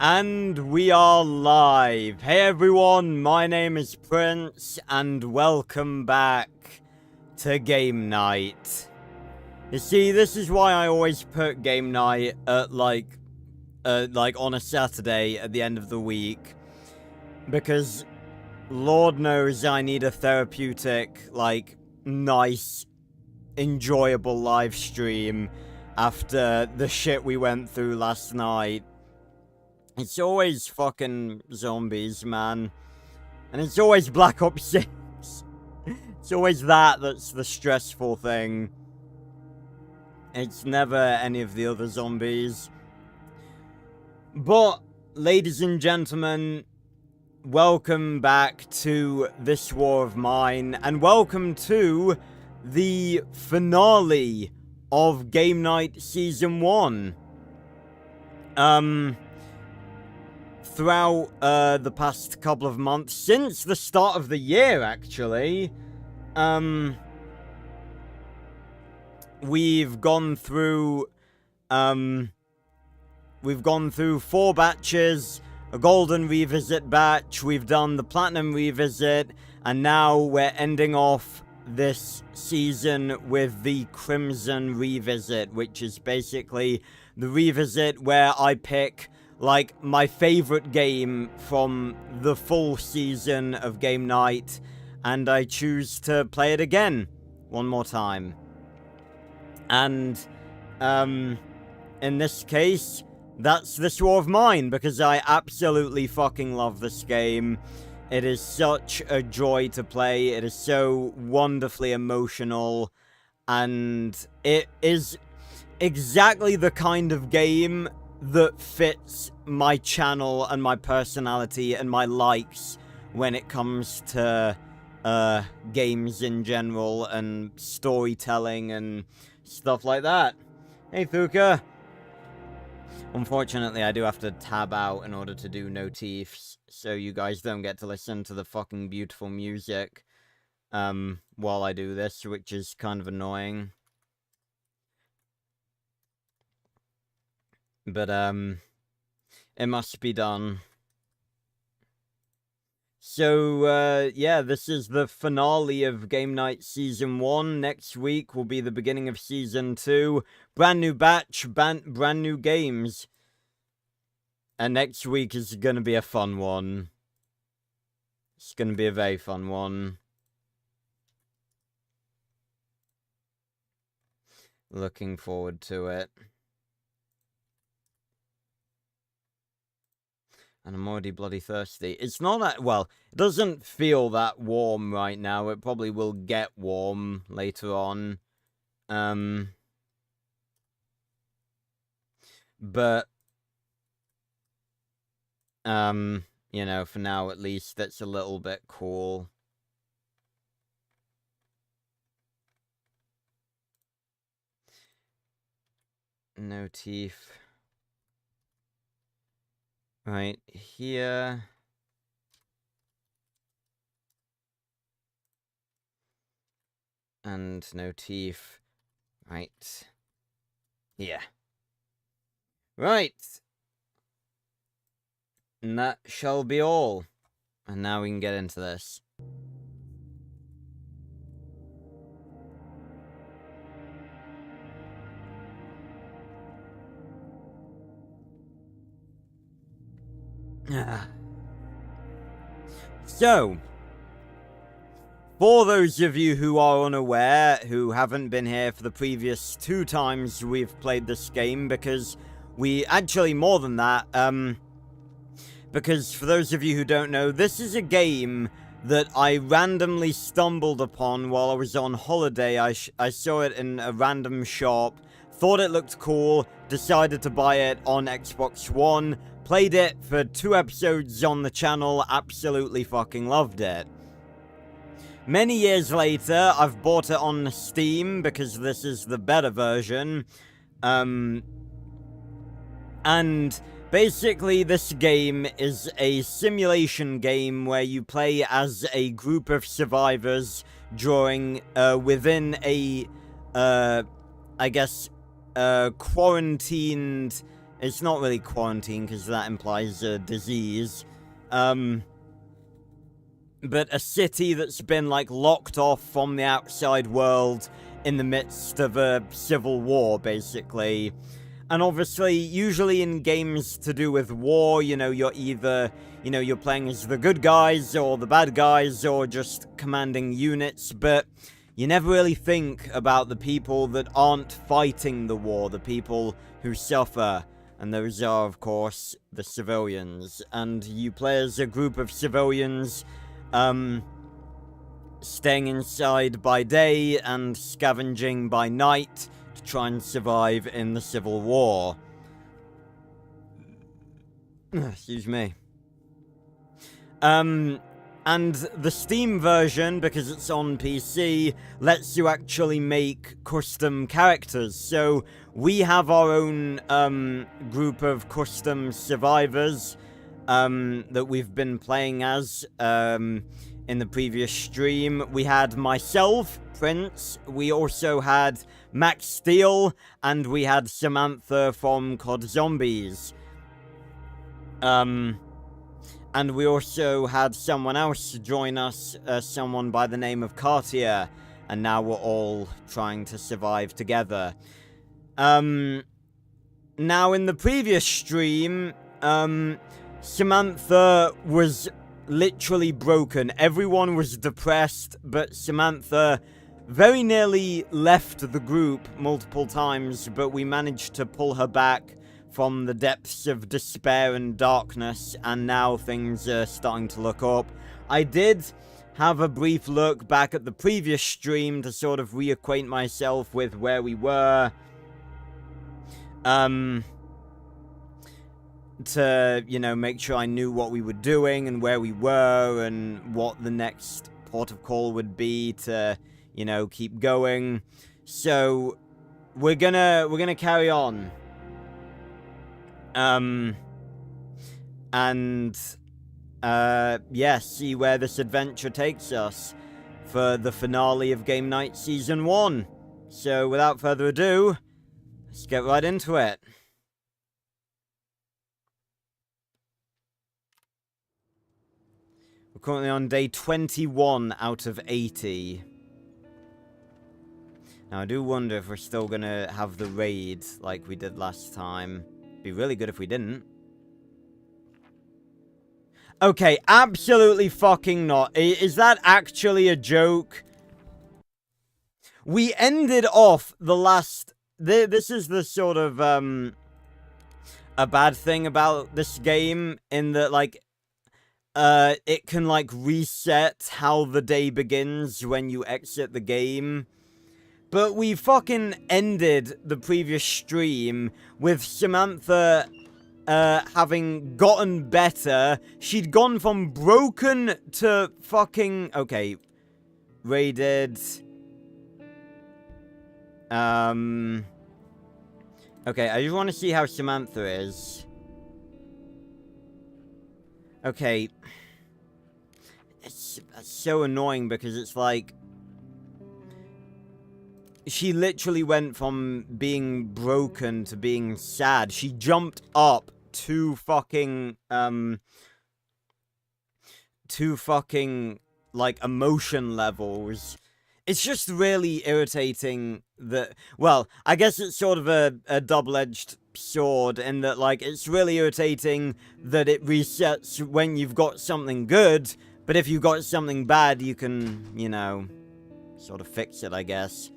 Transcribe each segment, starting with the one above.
And we are live. Hey everyone, my name is Prince, and welcome back to Game Night. You see, this is why I always put Game Night at like on a Saturday at the end of the week. Because Lord knows I need a therapeutic, nice, enjoyable live stream after the shit we went through last night. It's always fucking zombies, man. And it's always Black Ops 6. It's always that's the stressful thing. It's never any of the other zombies. But, ladies and gentlemen, welcome back to This War of Mine. And welcome to the finale of Game Night Season 1. Throughout the past couple of months, since the start of the year, actually, we've gone through 4 batches, a golden revisit batch, we've done the platinum revisit, and now we're ending off this season with the crimson revisit, which is basically the revisit where I pick my favorite game from the full season of Game Night, and I choose to play it again one more time. And in this case, that's This War of Mine, because I absolutely fucking love this game. It is such a joy to play. It is so wonderfully emotional, and it is exactly the kind of game that fits my channel and my personality and my likes when it comes to games in general and storytelling and stuff like that. Hey Thuka. Unfortunately, I do have to tab out in order to do notifs, so you guys don't get to listen to the fucking beautiful music while I do this, which is kind of annoying. But, it must be done. So, yeah, this is the finale of Game Night Season 1. Next week will be the beginning of Season 2. Brand new batch, brand new games. And next week is gonna be a fun one. It's gonna be a very fun one. Looking forward to it. And I'm already bloody thirsty. It's not that, well, it doesn't feel that warm right now. It probably will get warm later on. But, you know, for now at least, that's a little bit cool. No teeth. Right here. And no teeth. Right here. Right. And that shall be all. And now we can get into this. So, for those of you who are unaware, who haven't been here for the previous 2 times we've played this game, because we, actually more than that, because for those of you who don't know, this is a game that I randomly stumbled upon while I was on holiday. I saw it in a random shop, thought it looked cool, decided to buy it on Xbox One, played it for 2 episodes on the channel, absolutely fucking loved it. Many years later, I've bought it on Steam, because this is the better version, and basically this game is a simulation game where you play as a group of survivors during, within a, I guess, quarantined It's not really quarantine, because that implies a disease. But a city that's been, like, locked off from the outside world in the midst of a civil war, basically. And obviously, usually in games to do with war, you know, you're either, you know, you're playing as the good guys or the bad guys or just commanding units, but you never really think about the people that aren't fighting the war, the people who suffer. And those are, of course, the civilians. And you play as a group of civilians, staying inside by day and scavenging by night to try and survive in the Civil War. Excuse me. And the Steam version, because it's on PC, lets you actually make custom characters. So we have our own group of custom survivors that we've been playing as in the previous stream. We had myself, Prince, we also had Max Steel, and we had Samantha from COD Zombies. And we also had someone else join us, someone by the name of Cartier, and now we're all trying to survive together. Now in the previous stream, Samantha was literally broken. Everyone was depressed, but Samantha very nearly left the group multiple times, but we managed to pull her back from the depths of despair and darkness, and now things are starting to look up. I did have a brief look back at the previous stream to sort of reacquaint myself with where we were. To, you know, make sure I knew what we were doing and where we were and what the next port of call would be to, you know, keep going. So we're gonna carry on. Yeah, see where this adventure takes us for the finale of Game Night Season 1. So without further ado, let's get right into it. We're currently on day 21 out of 80. Now, I do wonder if we're still gonna have the raid like we did last time. Be really good if we didn't. Okay, absolutely fucking not. Is that actually a joke? We ended off the last... This is the sort of, a bad thing about this game, in that, like, it can, like, reset how the day begins when you exit the game. But we fucking ended the previous stream with Samantha, having gotten better. She'd gone from broken to fucking... Okay. Raided. Okay, I just want to see how Samantha is. Okay. It's so annoying because it's like... She literally went from being broken to being sad. She jumped up two fucking, like, emotion levels. It's just really irritating that... Well, I guess it's sort of a double-edged sword in that, like, it's really irritating that it resets when you've got something good, but if you've got something bad, you can, you know, sort of fix it, I guess.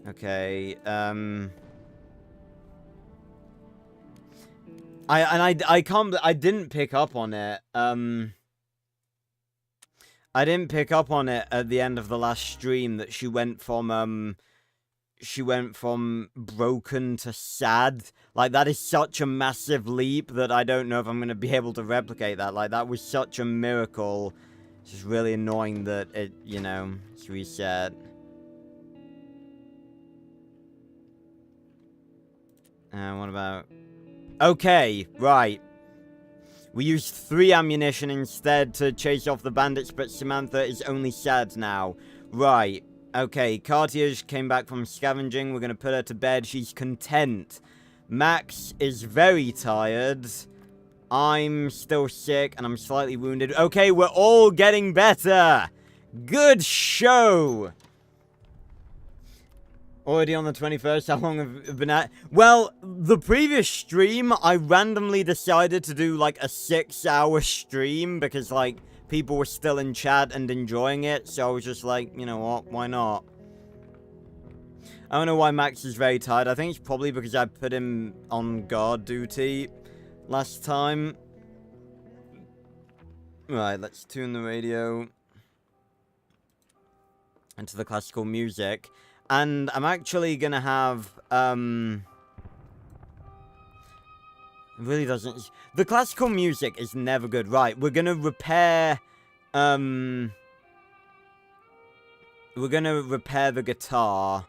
Okay, I didn't pick up on it, I didn't pick up on it at the end of the last stream that she went from broken to sad. Like, that is such a massive leap that I don't know if I'm gonna be able to replicate that. Like, that was such a miracle. It's just really annoying that it, you know, it's reset. What about... Okay, right. We used 3 ammunition instead to chase off the bandits, but Samantha is only sad now. Right. Okay, Cartier came back from scavenging. We're gonna put her to bed. She's content. Max is very tired. I'm still sick, and I'm slightly wounded. Okay, we're all getting better! Good show! Already on the 21st, how long have you been at? Well, the previous stream, I randomly decided to do, like, a 6-hour stream, because, like, people were still in chat and enjoying it, so I was just like, you know what, why not? I don't know why Max is very tired. I think it's probably because I put him on guard duty last time. Right, let's tune the radio into the classical music. And I'm actually gonna have, it really doesn't... The classical music is never good. Right, we're gonna repair, we're gonna repair the guitar.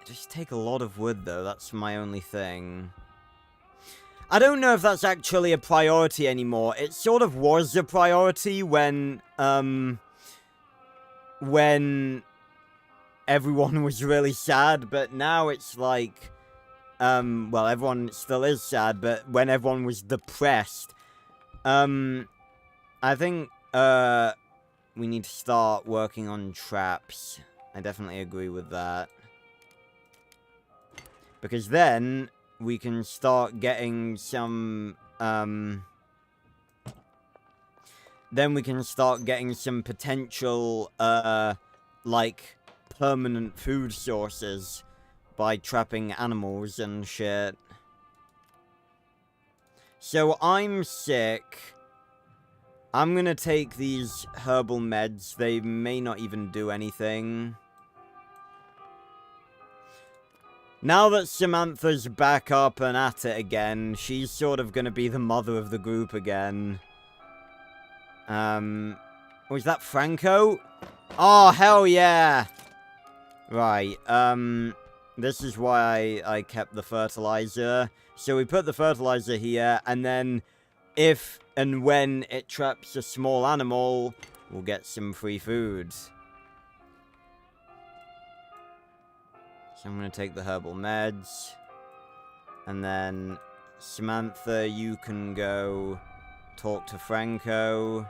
Just take a lot of wood, though. That's my only thing. I don't know if that's actually a priority anymore. It sort of was a priority when everyone was really sad, but now it's like, well, everyone still is sad, but when everyone was depressed, I think, we need to start working on traps. I definitely agree with that. Because then we can start getting some, then we can start getting some potential, like, permanent food sources by trapping animals and shit. So I'm sick. I'm gonna take these herbal meds. They may not even do anything. Now that Samantha's back up and at it again, she's sort of gonna be the mother of the group again. Was that Franco? Oh, hell yeah! Right, this is why I kept the fertilizer. So we put the fertilizer here, and then if and when it traps a small animal, we'll get some free food. So I'm gonna take the herbal meds. And then, Samantha, you can go talk to Franco.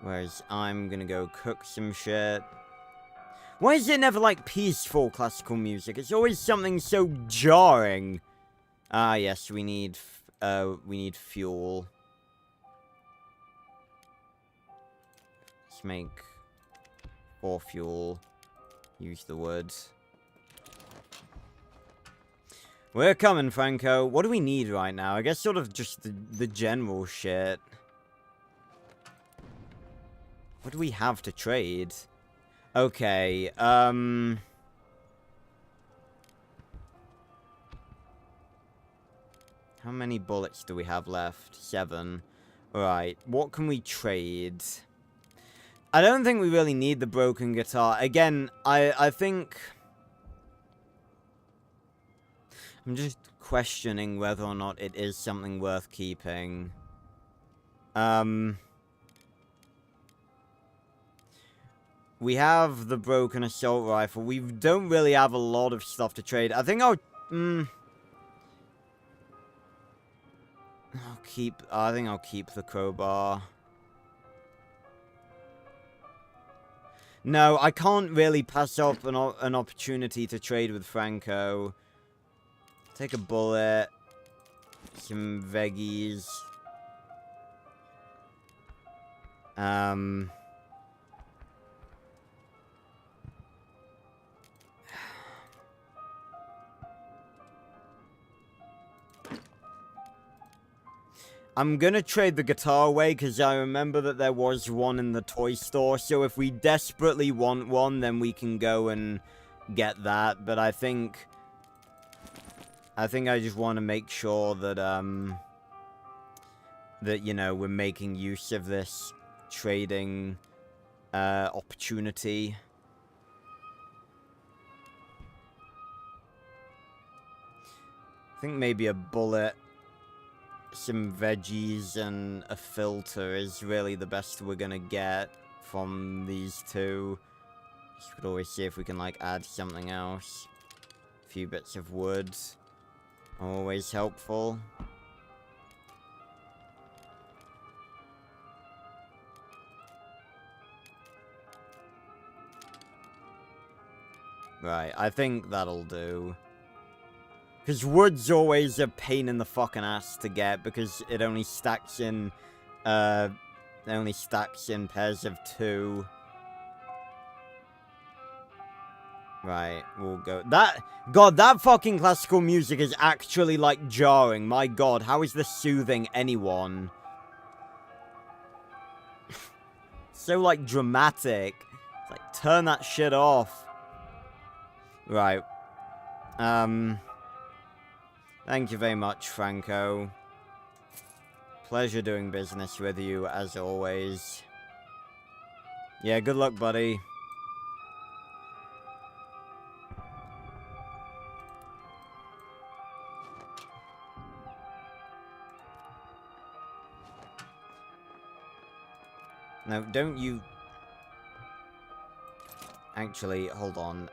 Whereas I'm gonna go cook some shit. Why is it never, like, peaceful classical music? It's always something so jarring. Ah, yes, we need fuel. Let's make 4 fuel. Use the wood. We're coming, Franco. What do we need right now? I guess sort of just the general shit. What do we have to trade? Okay, how many bullets do we have left? 7. Alright, what can we trade? I don't think we really need the broken guitar. Again, I think... I'm just questioning whether or not it is something worth keeping. We have the broken assault rifle. We don't really have a lot of stuff to trade. I think I'll keep... I think I'll keep the crowbar. No, I can't really pass up an opportunity to trade with Franco. Take a bullet. Some veggies. I'm gonna trade the guitar away, because I remember that there was one in the toy store, so if we desperately want one, then we can go and get that, but I think I just want to make sure that, that, you know, we're making use of this trading, opportunity. I think maybe a bullet, some veggies, and a filter is really the best we're gonna get from these two. Just could always see if we can, like, add something else. A few bits of wood. Always helpful. Right, I think that'll do. Because wood's always a pain in the fucking ass to get, because it only stacks in, pairs of 2. Right, we'll go. God, that fucking classical music is actually, like, jarring. My god, how is this soothing anyone? So, like, dramatic. It's like, turn that shit off. Right. Thank you very much, Franco. Pleasure doing business with you, as always. Yeah, good luck, buddy. No, don't you... Actually, hold on.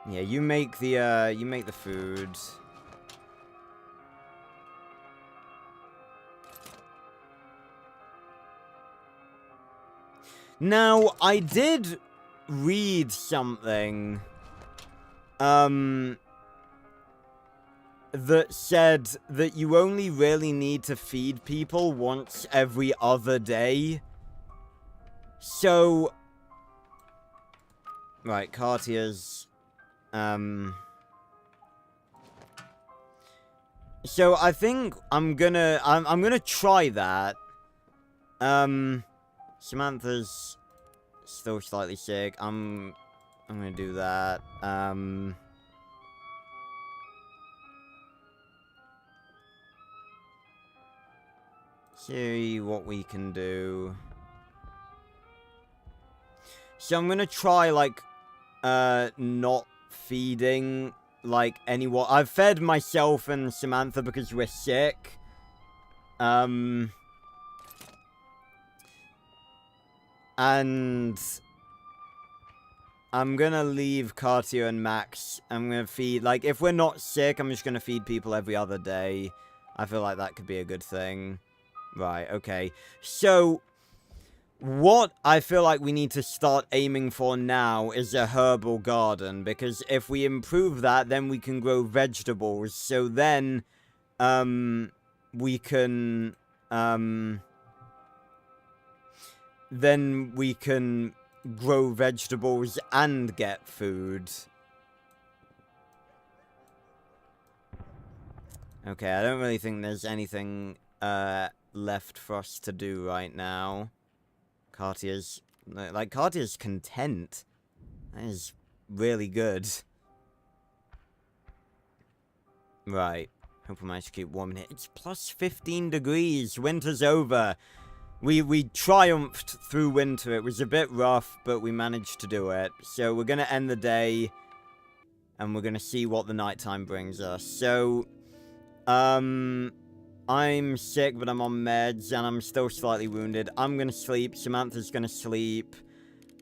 Yeah, you make the food. Now, I did read something, that said that you only really need to feed people once every other day. So... Right, Cartier's... So I think I'm gonna try that. Samantha's still slightly sick. I'm gonna do that. See what we can do. So I'm gonna try, like, not feeding, like, anyone. I've fed myself and Samantha because we're sick. And I'm gonna leave Cartier and Max. I'm gonna feed, like, if we're not sick, I'm just gonna feed people every other day. I feel like that could be a good thing. Right, okay. So, what I feel like we need to start aiming for now is a herbal garden, because if we improve that, then we can grow vegetables. So then, we can, then we can grow vegetables and get food. Okay, I don't really think there's anything, left for us to do right now. Cartier's content. That is really good. Right. Hope we manage to keep warm in here. It's plus 15 degrees. Winter's over. We triumphed through winter. It was a bit rough, but we managed to do it. So we're gonna end the day, and we're gonna see what the nighttime brings us. So, I'm sick, but I'm on meds, and I'm still slightly wounded. I'm gonna sleep. Samantha's gonna sleep.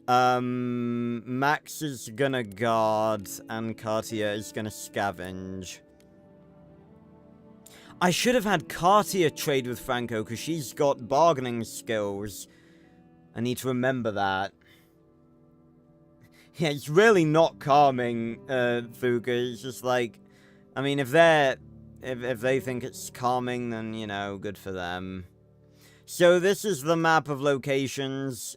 Max is gonna guard, and Cartier is gonna scavenge. I should have had Cartier trade with Franco, because she's got bargaining skills. I need to remember that. Yeah, it's really not calming, Fuka. It's just like... I mean, if they think it's calming, then, you know, good for them. So this is the map of locations.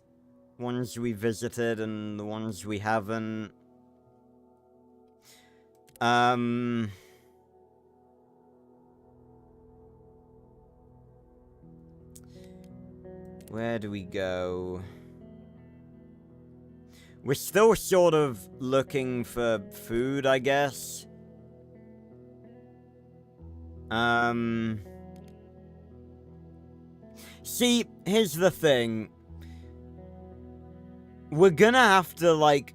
Ones we visited and the ones we haven't. Where do we go? We're still sort of looking for food, I guess. See, here's the thing. We're gonna have to, like,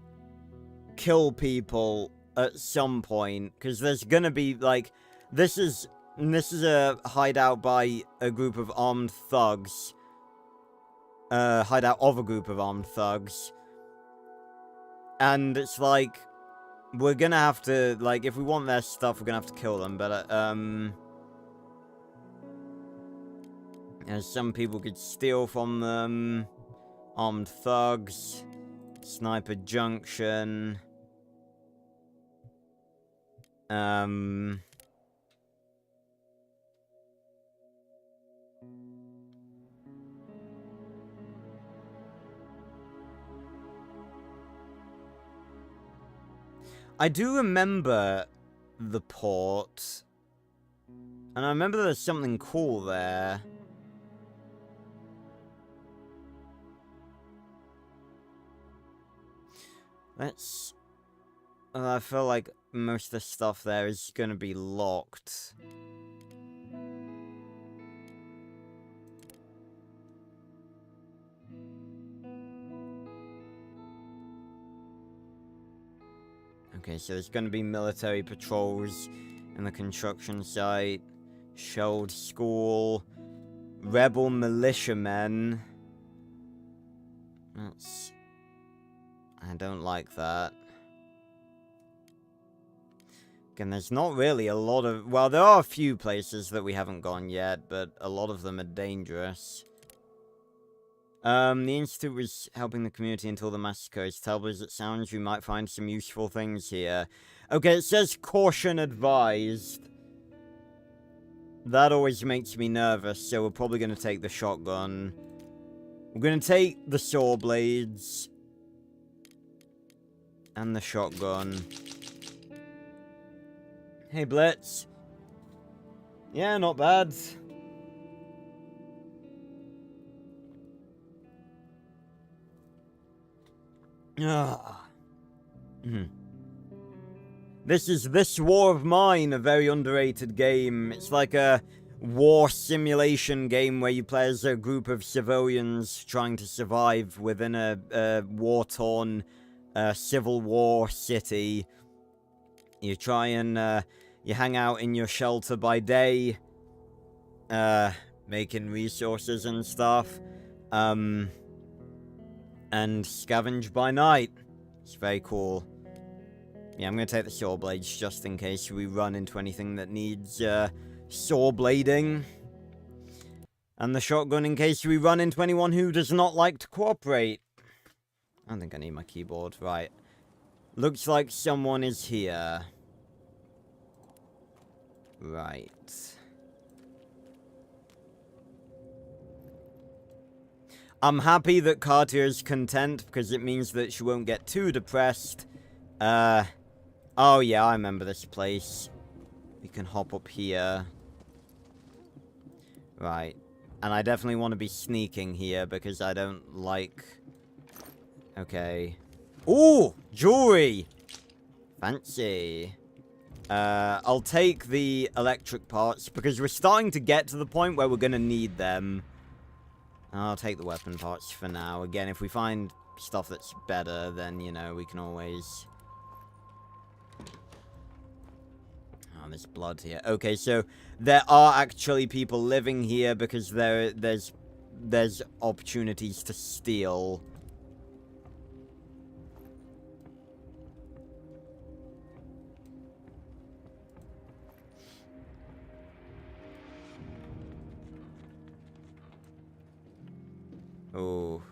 kill people at some point, because there's gonna be, like, this is a hideout by a group of armed thugs. hideout of a group of armed thugs. And it's like, we're gonna have to, like, if we want their stuff, we're gonna have to kill them, but, some people could steal from them. Armed thugs. Sniper Junction. I do remember the port. And I remember there's something cool there. Let's... I feel like most of the stuff there is gonna be locked. Okay, so there's gonna be military patrols in the construction site. Shelled school. Rebel militiamen. That's... I don't like that. Again, there's not really a lot of... Well, there are a few places that we haven't gone yet, but a lot of them are dangerous. The Institute was helping the community until the massacre. As terrible as it sounds, we might find some useful things here. Okay, it says caution advised. That always makes me nervous, so we're probably going to take the shotgun. We're going to take the saw blades. And the shotgun. Hey, Blitz. Yeah, not bad. This War of Mine, a very underrated game. It's like a war simulation game where you play as a group of civilians trying to survive within a war-torn Civil War city. You try and you hang out in your shelter by day, making resources and stuff, and scavenge by night. It's very cool. Yeah, I'm gonna take the saw blades just in case we run into anything that needs saw blading. And the shotgun in case we run into anyone who does not like to cooperate. I don't think I need my keyboard. Right. Looks like someone is here. Right. I'm happy that Cartier is content because it means that she won't get too depressed. Oh yeah, I remember this place. We can hop up here. Right. And I definitely want to be sneaking here because I don't like... Okay. Ooh! Jewelry! Fancy. I'll take the electric parts because we're starting to get to the point where we're going to need them. I'll take the weapon parts for now. Again, if we find stuff that's better, then, you know, we can always... Oh, there's blood here. Okay, so there are actually people living here because there's opportunities to steal. Oh.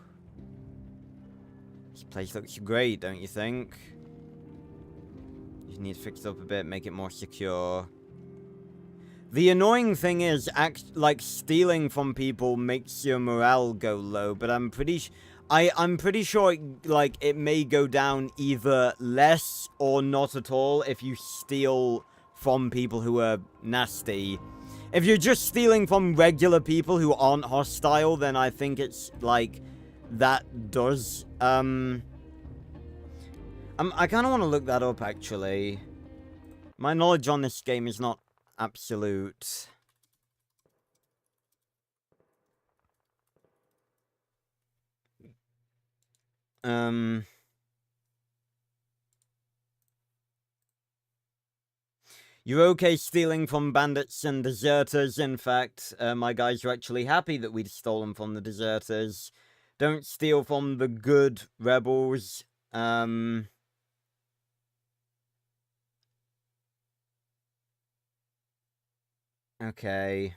This place looks great, don't you think? You need to fix it up a bit, make it more secure. The annoying thing is, like, stealing from people makes your morale go low, but I'm pretty sure, like, it may go down either less or not at all if you steal from people who are nasty. If you're just stealing from regular people who aren't hostile, then I think it's, like, that does, I kind of want to look that up, actually. My knowledge on this game is not absolute. You're okay stealing from bandits and deserters. In fact, my guys are actually happy that we'd stolen from the deserters. Don't steal from the good rebels. Okay.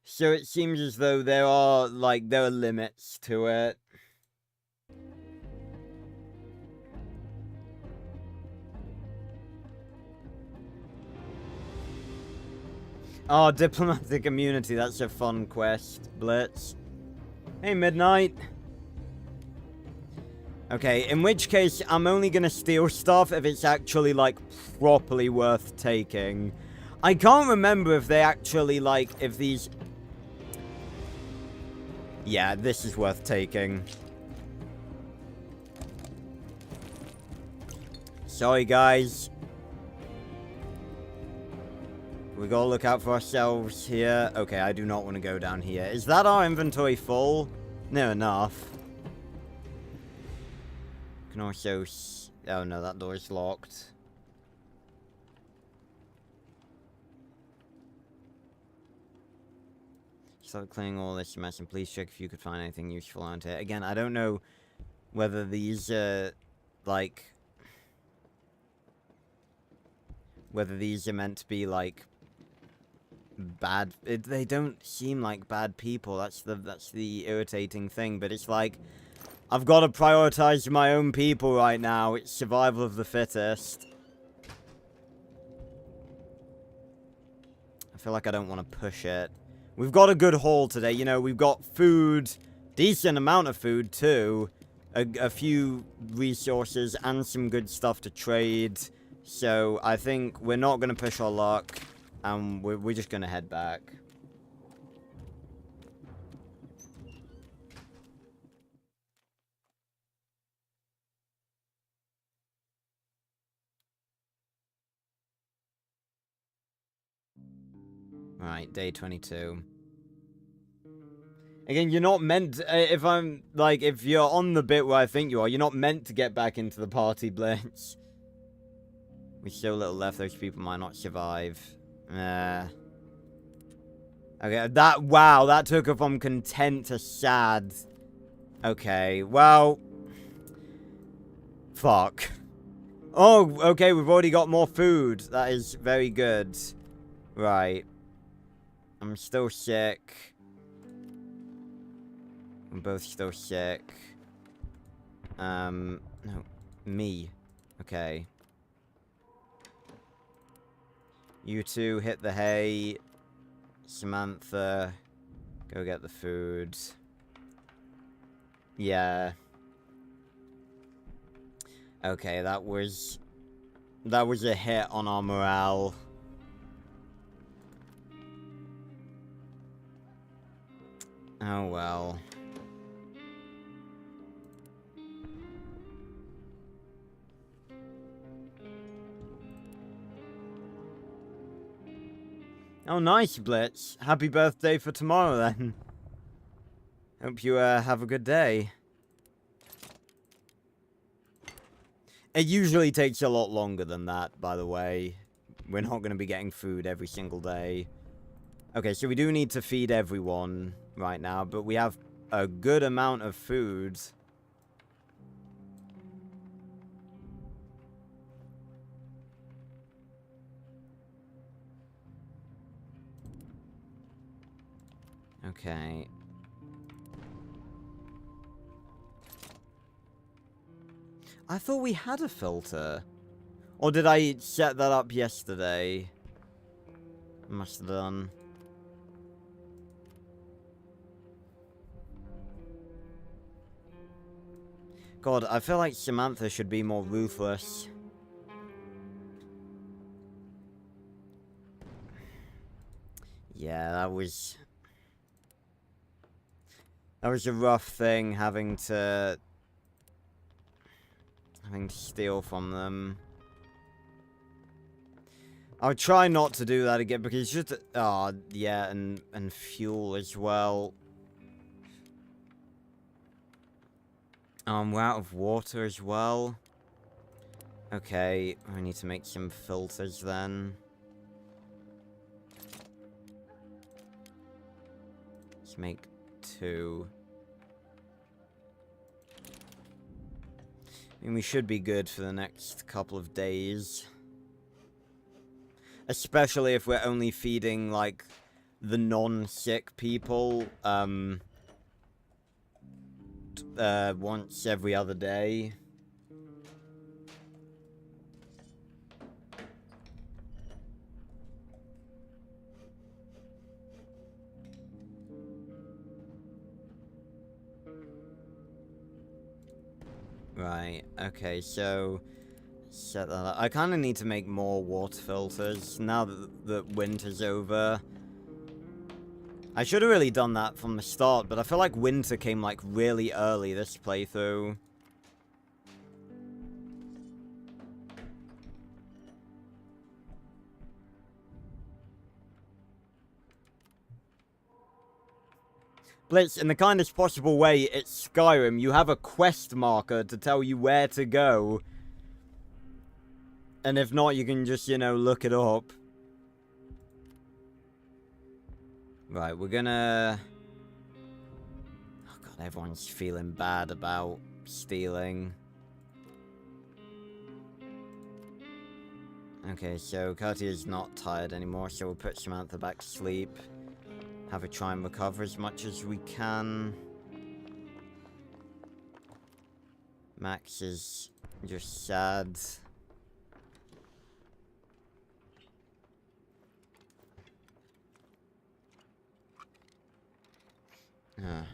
So it seems as though there are limits to it. Oh, diplomatic immunity, that's a fun quest, Blitz. Hey, Midnight. Okay, in which case, I'm only gonna steal stuff if it's actually, like, properly worth taking. I can't remember if they actually, like, if these... Yeah, this is worth taking. Sorry, guys. We gotta look out for ourselves here. Okay, I do not want to go down here. Is that our inventory full? No, enough. Can also... Oh no, that door is locked. Start clearing all this mess and please check if you could find anything useful around here. Again, I don't know whether these like... Whether these are meant to be, like... bad. They don't seem like bad people. That's the irritating thing. But it's like, I've got to prioritize my own people right now. It's survival of the fittest. I feel like I don't want to push it. We've got a good haul today. You know, we've got food, decent amount of food too, a few resources and some good stuff to trade. So I think we're not going to push our luck. And we're just gonna head back. Right, day 22. Again, you're not meant to, if you're on the bit where I think you are, you're not meant to get back into the party, Blitz. With so little left, those people might not survive. Okay, wow, that took her from content to sad. Okay, well... Fuck. Oh, okay, we've already got more food. That is very good. Right. I'm still sick. We're both still sick. No. Me. Okay. You two hit the hay. Samantha, go get the food. Yeah. Okay, that was a hit on our morale. Oh well. Oh, nice, Blitz. Happy birthday for tomorrow, then. Hope you, have a good day. It usually takes a lot longer than that, by the way. We're not going to be getting food every single day. Okay, so we do need to feed everyone right now, but we have a good amount of food. Okay. I thought we had a filter. Or did I set that up yesterday? Must have done. God, I feel like Samantha should be more ruthless. Yeah, that was a rough thing, having to steal from them. I'll try not to do that again, because it's just... Oh, yeah, and fuel as well. We're out of water as well. Okay, I need to make some filters then. Let's make 2. I mean, we should be good for the next couple of days. Especially if we're only feeding, like, the non-sick people, once every other day. Right, okay, so set that up. I kind of need to make more water filters now that winter's over. I should have really done that from the start, but I feel like winter came, like, really early this playthrough. Blitz, in the kindest possible way, it's Skyrim. You have a quest marker to tell you where to go. And if not, you can just, you know, look it up. Right, we're gonna... Oh god, everyone's feeling bad about stealing. Okay, so Cartier's not tired anymore, so we'll put Samantha back to sleep. Have her try and recover as much as we can. Max is just sad. Oh,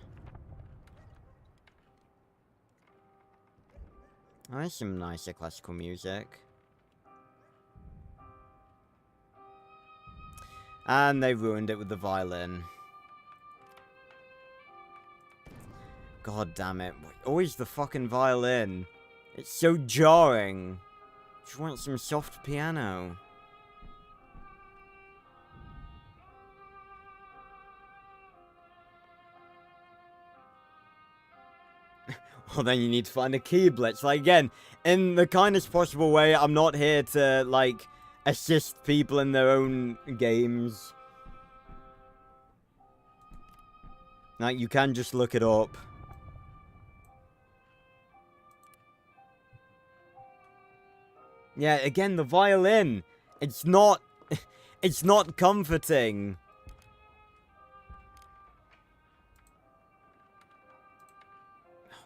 there's some nicer classical music. And they ruined it with the violin. God damn it. Always the fucking violin. It's so jarring. Just want some soft piano. Well, then you need to find a key, Blitz. Like, again, in the kindest possible way, I'm not here to, like, assist people in their own games. Like, you can just look it up. Yeah, again, the violin. It's not... It's not comforting.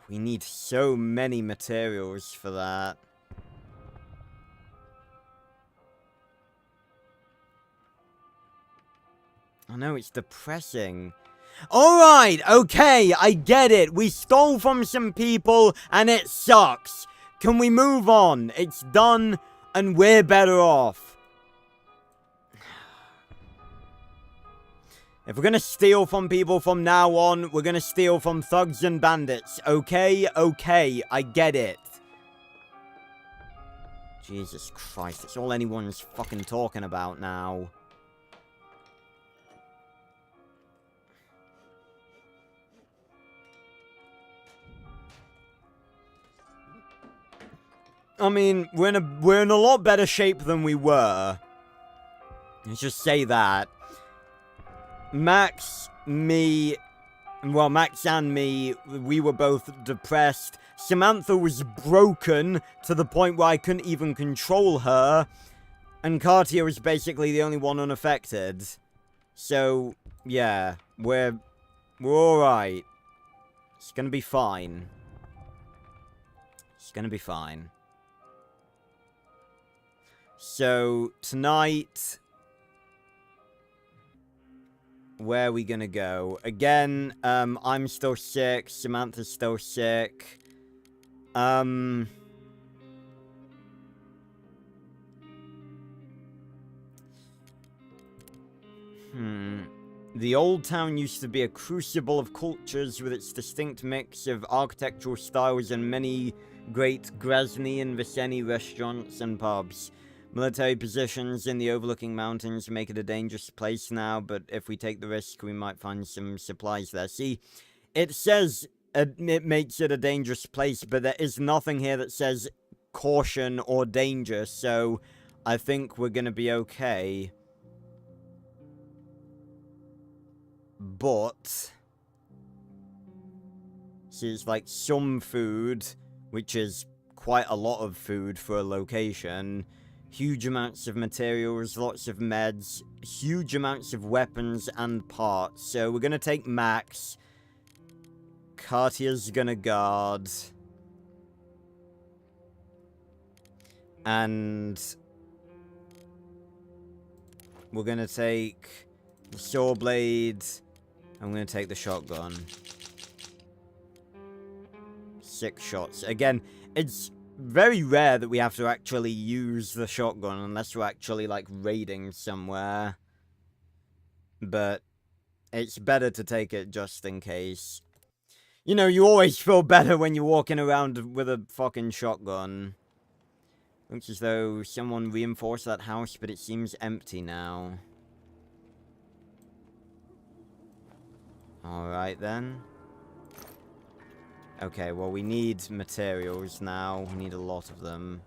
We need so many materials for that. I know, it's depressing. Alright, okay, I get it. We stole from some people, and it sucks. Can we move on? It's done, and we're better off. If we're gonna steal from people from now on, we're gonna steal from thugs and bandits. Okay? Okay, I get it. Jesus Christ, it's all anyone's fucking talking about now. I mean, we're in a lot better shape than we were. Let's just say that. Max and me, we were both depressed. Samantha was broken to the point where I couldn't even control her. And Cartier was basically the only one unaffected. So, yeah, we're alright. It's gonna be fine. It's gonna be fine. So, tonight... Where are we gonna go? Again, I'm still sick. Samantha's still sick. The old town used to be a crucible of cultures with its distinct mix of architectural styles and many great Grozny and Viceni restaurants and pubs. Military positions in the overlooking mountains make it a dangerous place now, but if we take the risk, we might find some supplies there. See, it says it makes it a dangerous place, but there is nothing here that says caution or danger, so I think we're gonna be okay. But see it's like some food, which is quite a lot of food for a location. Huge amounts of materials, lots of meds, huge amounts of weapons and parts. So we're gonna take Max. Cartier's gonna guard. And we're gonna take the saw blade. I'm gonna take the shotgun. 6 shots. Again, it's very rare that we have to actually use the shotgun unless we're actually, like, raiding somewhere. But it's better to take it just in case. You know, you always feel better when you're walking around with a fucking shotgun. Looks as though someone reinforced that house, but it seems empty now. Alright then. Okay, well, we need materials now. We need a lot of them.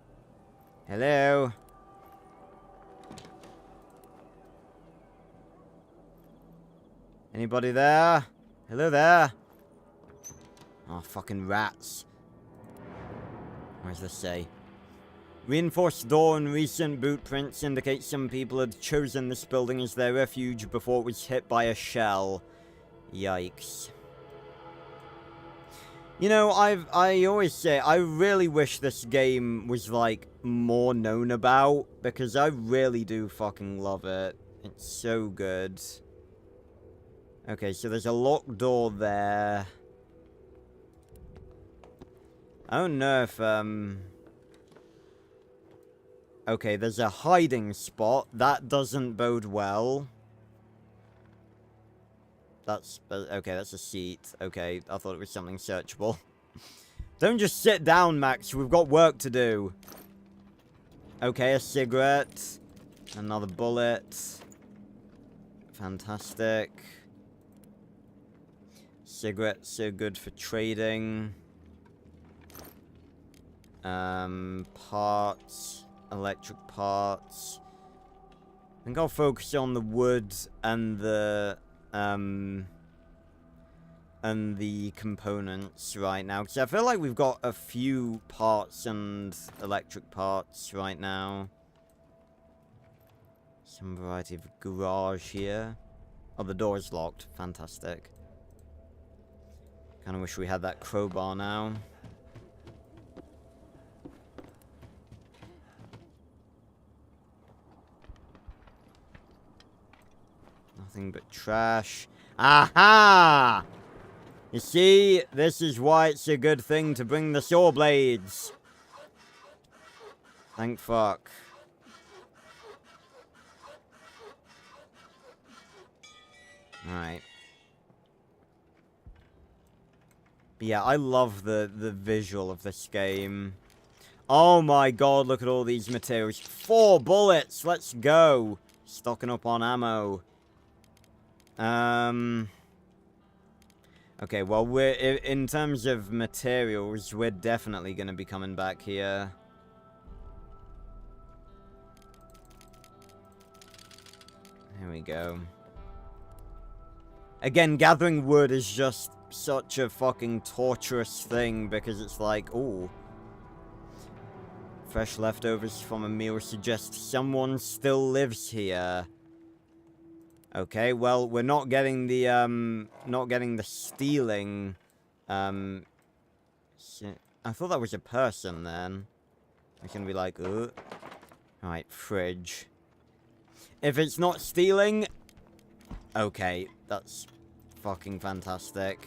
Hello? Anybody there? Hello there? Oh, fucking rats. What does this say? Reinforced door and recent boot prints indicate some people had chosen this building as their refuge before it was hit by a shell. Yikes. You know, I always say, I really wish this game was, like, more known about, because I really do fucking love it. It's so good. Okay, so there's a locked door there. I don't know if, okay, there's a hiding spot. That doesn't bode well. That's, okay, that's a seat. Okay, I thought it was something searchable. Don't just sit down, Max. We've got work to do. Okay, a cigarette. Another bullet. Fantastic. Cigarettes are good for trading. Parts. Electric parts. I think I'll focus on the wood and the components right now, because I feel like we've got a few parts and electric parts right now. Some variety of garage here. Oh, the door's locked. Fantastic. Kinda wish we had that crowbar now. Nothing but trash. Aha! You see, this is why it's a good thing to bring the saw blades. Thank fuck. Alright. Yeah, I love the visual of this game. Oh my god, look at all these materials. 4 bullets! Let's go! Stocking up on ammo. Okay, well, we're in terms of materials, we're definitely going to be coming back here. There we go. Again, gathering wood is just such a fucking torturous thing, because it's like, ooh. Fresh leftovers from a meal suggest someone still lives here. Okay, well, we're not getting the stealing, shit. I thought that was a person, then. It's gonna be like, ugh. Alright, fridge. If it's not stealing... Okay, that's fucking fantastic.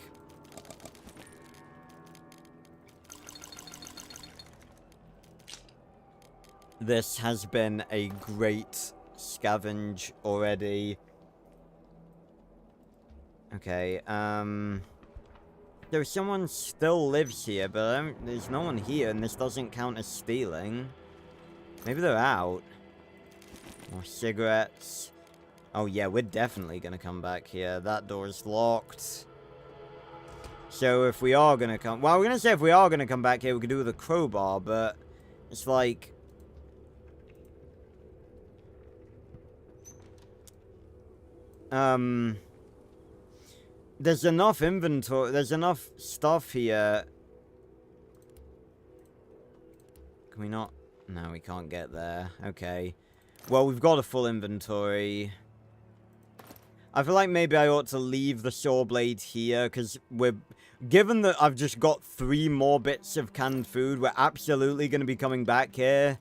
This has been a great scavenge already. Okay, there's someone still lives here, but there's no one here, and this doesn't count as stealing. Maybe they're out. More cigarettes. Oh yeah, we're definitely gonna come back here. That door's locked. So if we are gonna come... Well, we're gonna say if we are gonna come back here, we could do with a crowbar, but... It's like... There's enough inventory. There's enough stuff here. Can we not? No, we can't get there. Okay. Well, we've got a full inventory. I feel like maybe I ought to leave the saw blade here, because we're... Given that I've just got 3 more bits of canned food, we're absolutely going to be coming back here.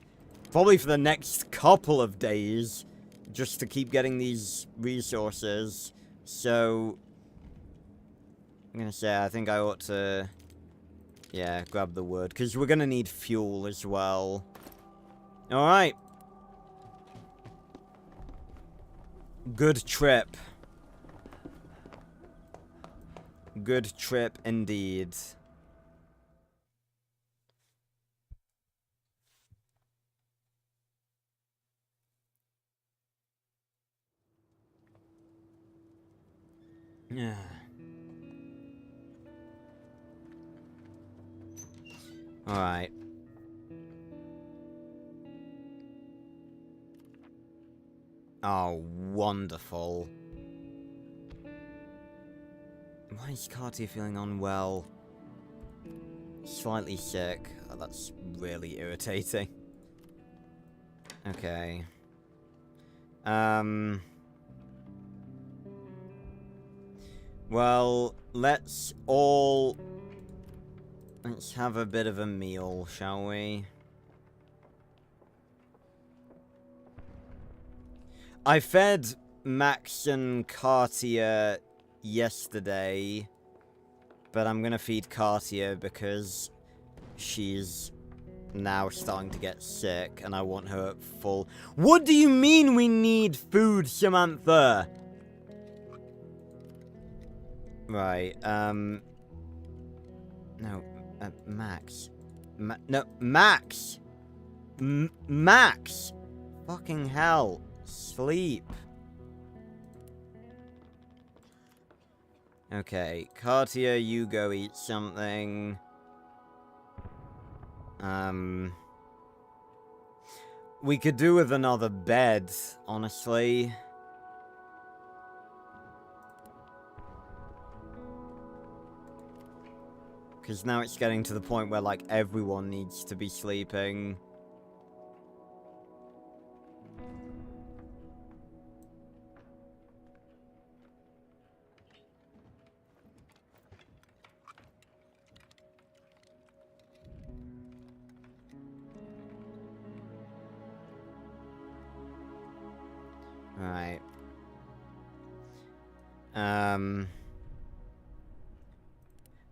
Probably for the next couple of days. Just to keep getting these resources. So... I'm going to say, I think I ought to... Yeah, grab the wood. Because we're going to need fuel as well. Alright. Good trip. Good trip indeed. Yeah. Alright. Oh, wonderful. Why is Cartier feeling unwell? Slightly sick. Oh, that's really irritating. Okay. Well, let's have a bit of a meal, shall we? I fed Max and Cartier yesterday, but I'm gonna feed Cartier because she's now starting to get sick, and I want her at full... What do you mean we need food, Samantha? Right, no, Max. No, Max! Max! Fucking hell. Sleep. Okay, Cartier, you go eat something. We could do with another bed, honestly. Because now it's getting to the point where, like, everyone needs to be sleeping. Right.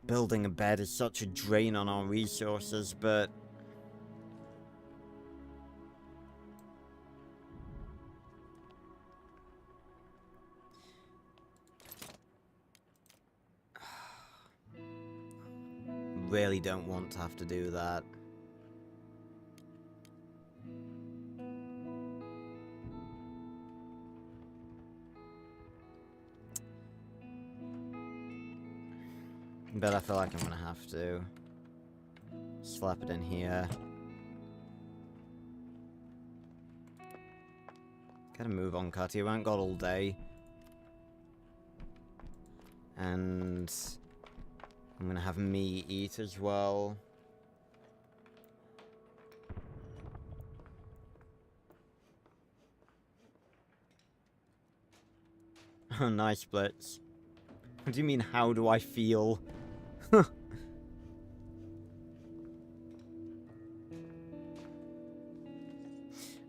Building a bed is such a drain on our resources, but... really don't want to have to do that. But I feel like I'm gonna have to. Slap it in here. Gotta move on, Cartier. We haven't got all day. And... I'm gonna have me eat as well. Oh, nice, Blitz. What do you mean, how do I feel?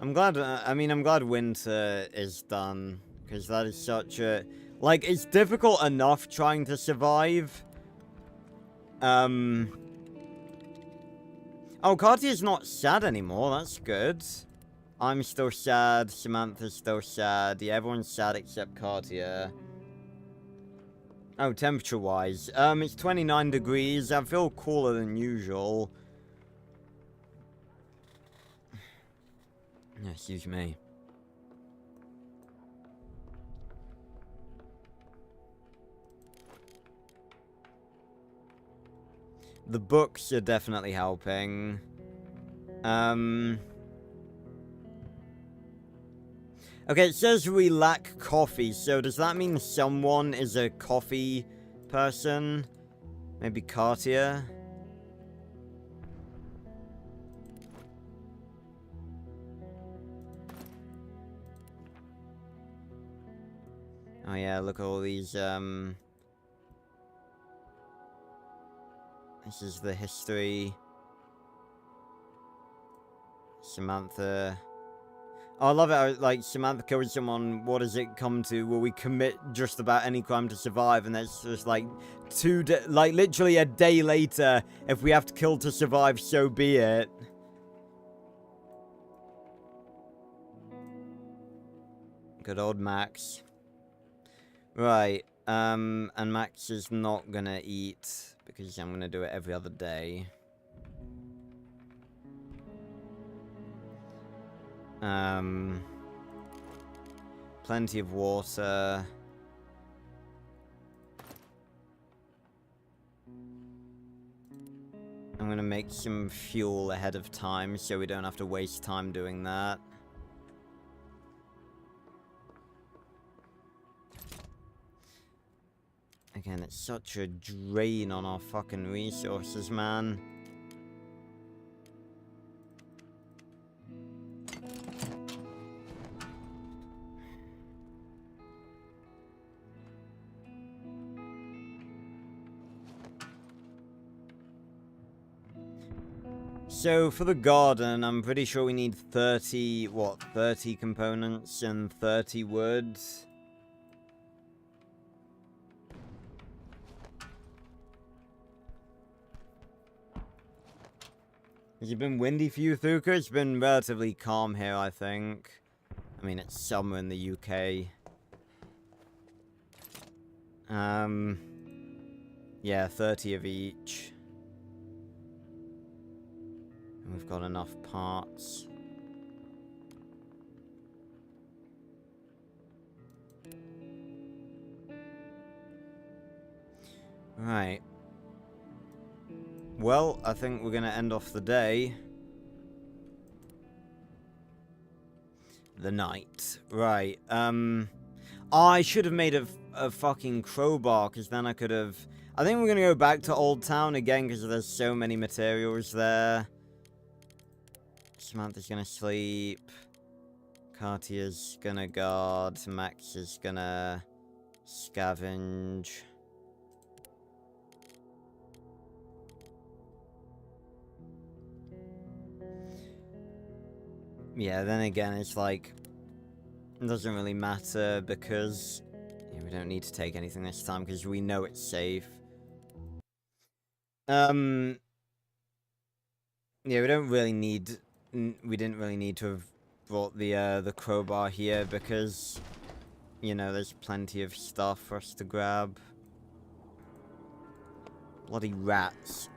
I'm glad, I'm glad winter is done. Because that is such a... Like, it's difficult enough trying to survive. Oh, Cartier's not sad anymore, that's good. I'm still sad, Samantha's still sad. Yeah, everyone's sad except Cartier. Oh, temperature-wise. It's 29 degrees. I feel cooler than usual. Yeah, excuse me. The books are definitely helping. Okay, it says we lack coffee, so does that mean someone is a coffee person. Maybe Cartier. Oh yeah, look at all these, this is the history. Samantha. Oh, I love it. Like, Samantha kills someone. What does it come to? Will we commit just about any crime to survive? And it's just like literally a day later. If we have to kill to survive, so be it. Good old Max. Right. And Max is not gonna eat because I'm gonna do it every other day. Plenty of water. I'm gonna make some fuel ahead of time so we don't have to waste time doing that. Again, it's such a drain on our fucking resources, man. So, for the garden, I'm pretty sure we need 30 components and 30 wood. Has it been windy for you, Thuka? It's been relatively calm here, I think. I mean, it's summer in the UK. Yeah, 30 of each. And we've got enough parts. Right. Well, I think we're gonna end off the day. The night. Right. I should have made a fucking crowbar, because then I could have... I think we're gonna go back to Old Town again, because there's so many materials there. Samantha's gonna sleep. Cartier's gonna guard. Max is gonna scavenge. Yeah, then again, it's like, it doesn't really matter because we don't need to take anything this time because we know it's safe. Yeah, we don't really need, we didn't really need to have brought the crowbar here because, you know, there's plenty of stuff for us to grab. Bloody rats.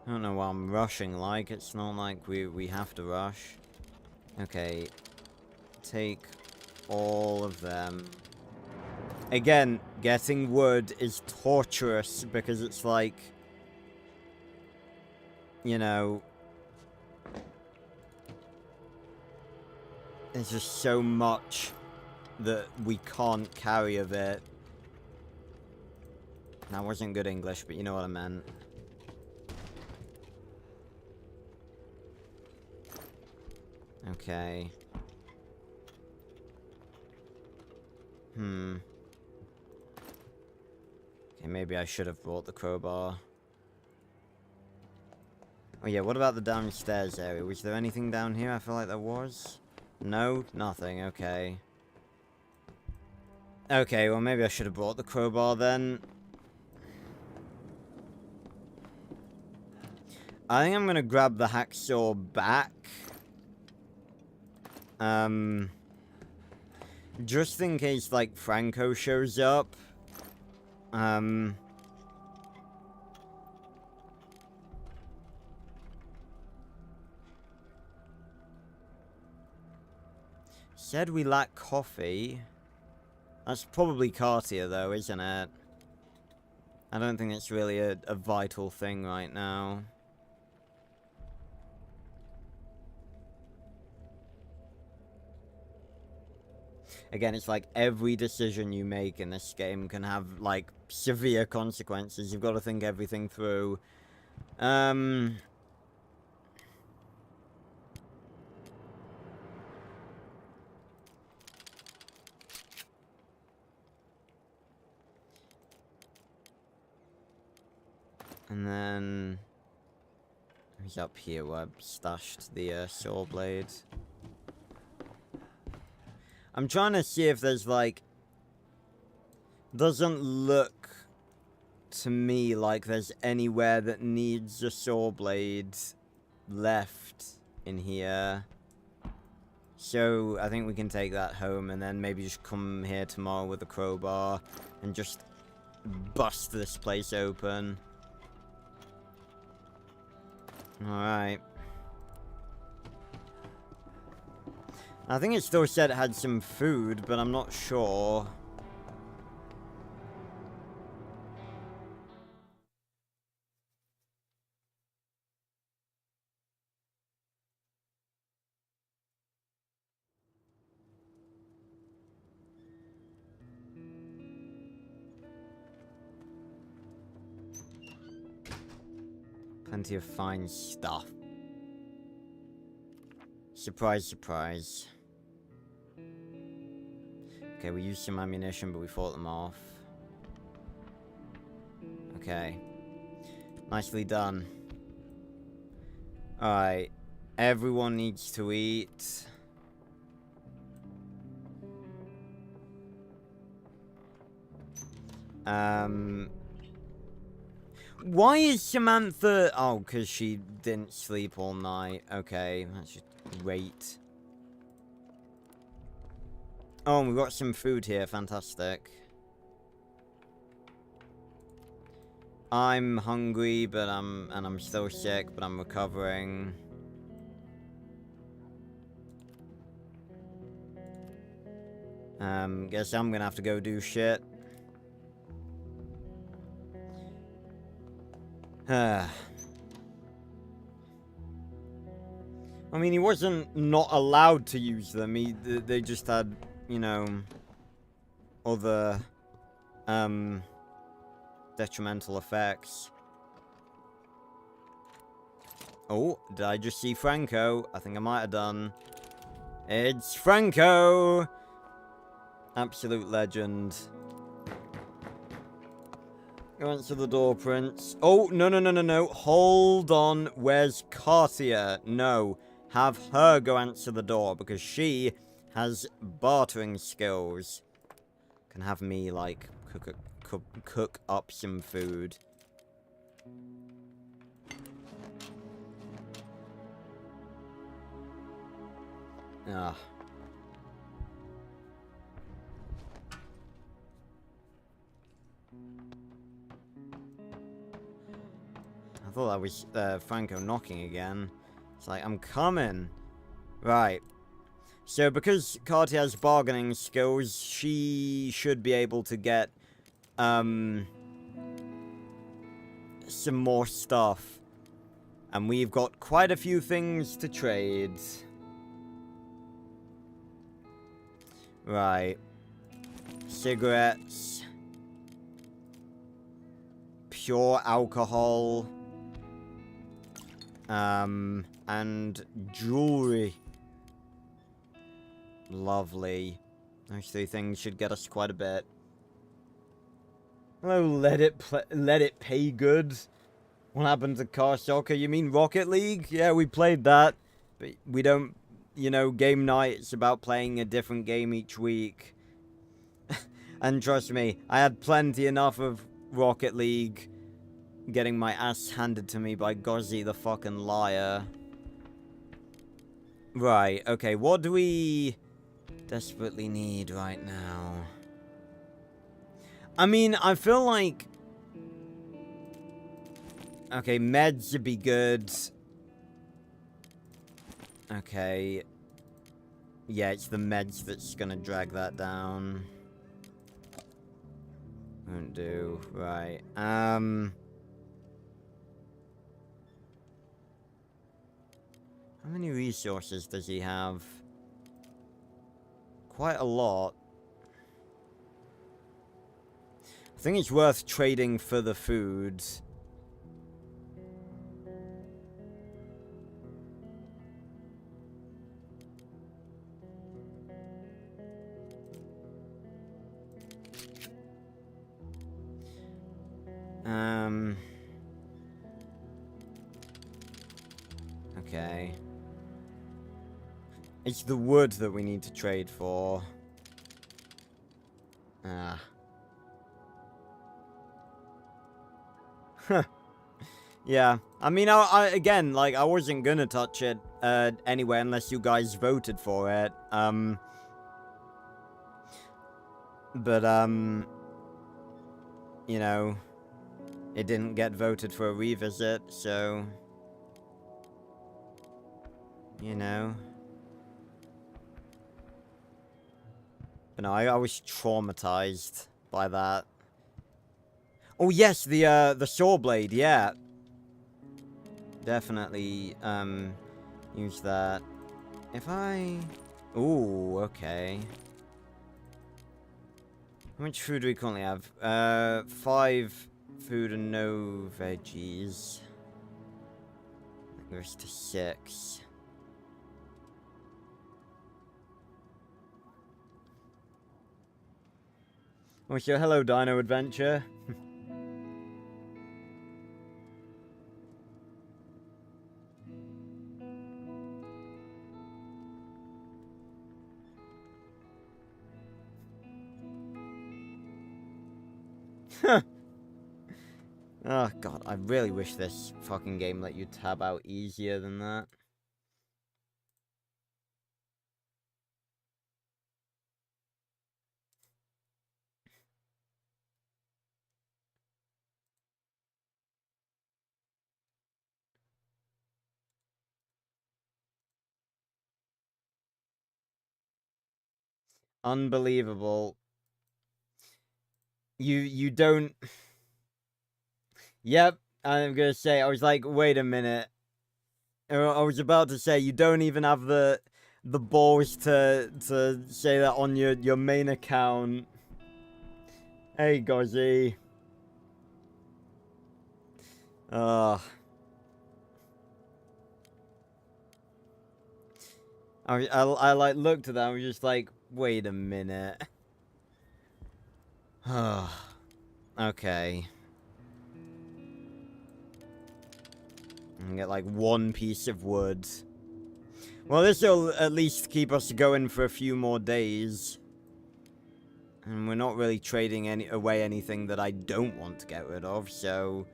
I don't know what I'm rushing like. It's not like we have to rush. Okay. Take all of them. Again, getting wood is torturous because it's like, you know, there's just so much that we can't carry of it. That wasn't good English, but you know what I meant. Okay. Okay, maybe I should have brought the crowbar. Oh yeah, what about the downstairs area? Was there anything down here? I feel like there was. No? Nothing, okay. Okay, well maybe I should have brought the crowbar then. I think I'm gonna grab the hacksaw back. Just in case, like, Franco shows up. Said we lack coffee. That's probably Cartier, though, isn't it? I don't think it's really a vital thing right now. Again, it's like every decision you make in this game can have, like, severe consequences. You've got to think everything through. And then... He's up here where I've stashed the saw blade. I'm trying to see if there's, like... Doesn't look to me like there's anywhere that needs a saw blade left in here. So, I think we can take that home and then maybe just come here tomorrow with a crowbar and just bust this place open. Alright. I think it still said it had some food, but I'm not sure. Plenty of fine stuff. Surprise, surprise. Okay, we used some ammunition, but we fought them off. Okay. Nicely done. Alright. Everyone needs to eat. Why is Samantha... Oh, because she didn't sleep all night. Okay, that's just great. Oh, and we've got some food here. Fantastic. I'm hungry, but I'm still sick, but I'm recovering. Guess I'm gonna have to go do shit. I mean, he wasn't not allowed to use them. They just had, you know, other, detrimental effects. Oh, did I just see Franco? I think I might have done. It's Franco! Absolute legend. Go answer the door, Prince. Oh, no. Hold on. Where's Cartier? No. Have her go answer the door, because she has bartering skills. Can have me, like, cook up some food. Ah. I thought that was Franco knocking again. It's like, I'm coming. Right. So, because Cartier has bargaining skills, she should be able to get, some more stuff. And we've got quite a few things to trade. Right. Cigarettes. Pure alcohol. And jewelry. Lovely. Those three things should get us quite a bit. Hello, let it pay good. What happened to Car Soccer? You mean Rocket League? Yeah, we played that. But we don't, you know, game night. It's about playing a different game each week. And trust me, I had plenty enough of Rocket League getting my ass handed to me by Gozzy the fucking liar. Right, okay, what do we desperately need right now? I mean, I feel like... Okay, meds would be good. Okay. Yeah, it's the meds that's gonna drag that down. Won't do. Right. How many resources does he have? Quite a lot. think it's worth trading for the food. Okay. It's the wood that we need to trade for. Ah. Huh. Yeah. I mean, again, like, I wasn't gonna touch it, anyway, unless you guys voted for it. But, you know, it didn't get voted for a revisit, so... You know. But no, I was traumatized by that. Oh yes, the saw blade, yeah. Definitely, use that. If I... Ooh, okay. How much food do we currently have? 5 food and no veggies. That goes to 6. Oh, so hello, Dino Adventure. Oh, God, I really wish this fucking game let you tab out easier than that. Unbelievable. You don't... Yep, I'm gonna say, I was like, wait a minute. I was about to say, you don't even have the balls to say that on your main account. Hey, Gozzy. Ugh. I like looked at that and was just like, wait a minute. Okay. I can get like 1 piece of wood. Well, this will at least keep us going for a few more days. And we're not really trading away anything that I don't want to get rid of, so...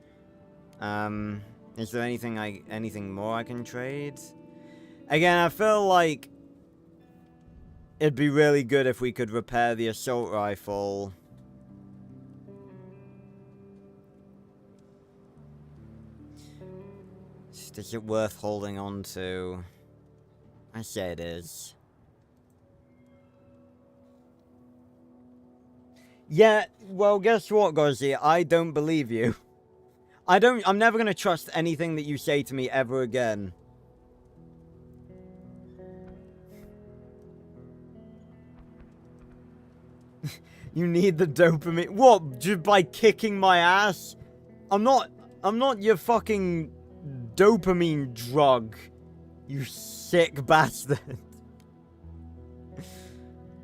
Is there anything more I can trade? Again, I feel like... It'd be really good if we could repair the assault rifle. Is it worth holding on to? I say it is. Yeah, well, guess what, Gozzy? I don't believe you. I'm never gonna trust anything that you say to me ever again. You need the dopamine. What? Just by kicking my ass? I'm not your fucking dopamine drug. You sick bastard.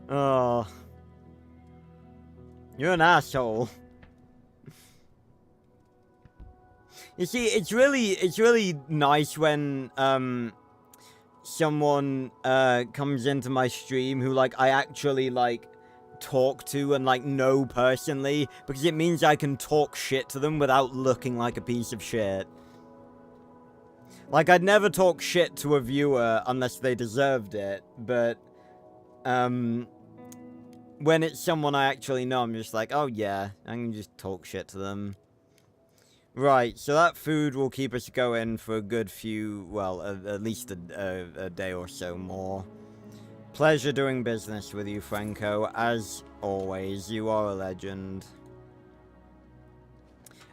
Oh. You're an asshole. You see, it's really nice when, someone, comes into my stream who, like, I actually, like, talk to and, like, know personally, because it means I can talk shit to them without looking like a piece of shit. Like, I'd never talk shit to a viewer unless they deserved it, but, when it's someone I actually know, I'm just like, oh yeah, I can just talk shit to them. Right, so that food will keep us going for a good few, well, at least a day or so more. Pleasure doing business with you, Franco. As always, you are a legend.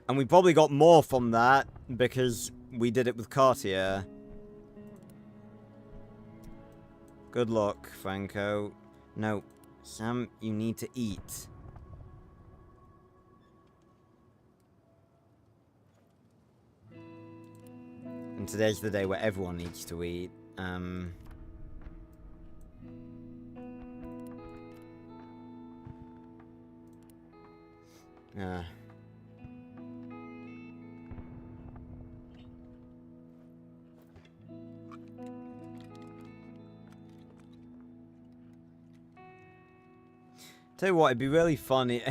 And we probably got more from that, because we did it with Cartier. Good luck, Franco. No, Sam, you need to eat. And today's the day where everyone needs to eat. Tell you what, it'd be really funny.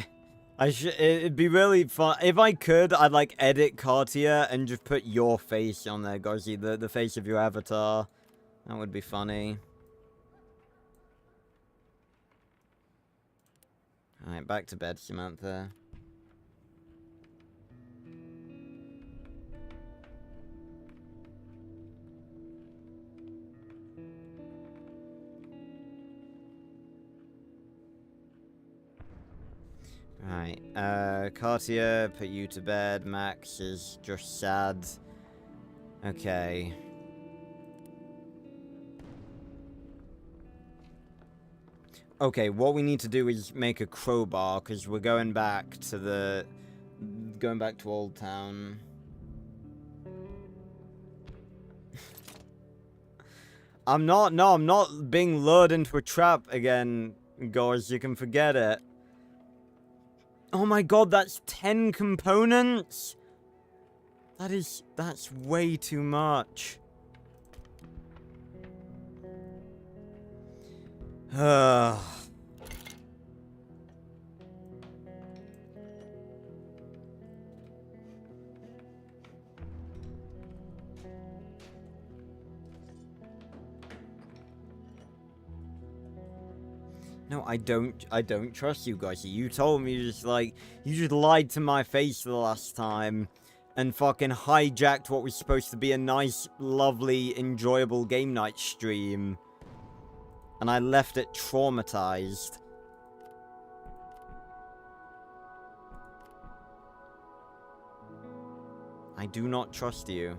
It'd be really fun if I could. I'd like edit Cartier and just put your face on there, Gozzy, the face of your avatar. That would be funny. All right, back to bed, Samantha. Right, Cartier, put you to bed. Max is just sad. Okay. Okay, what we need to do is make a crowbar, because we're going back to Old Town. I'm not being lured into a trap again, guys. You can forget it. Oh my god, that's 10 components? That's way too much. No, I don't trust you guys. You told me you just lied to my face the last time and fucking hijacked what was supposed to be a nice, lovely, enjoyable game night stream. And I left it traumatized. I do not trust you.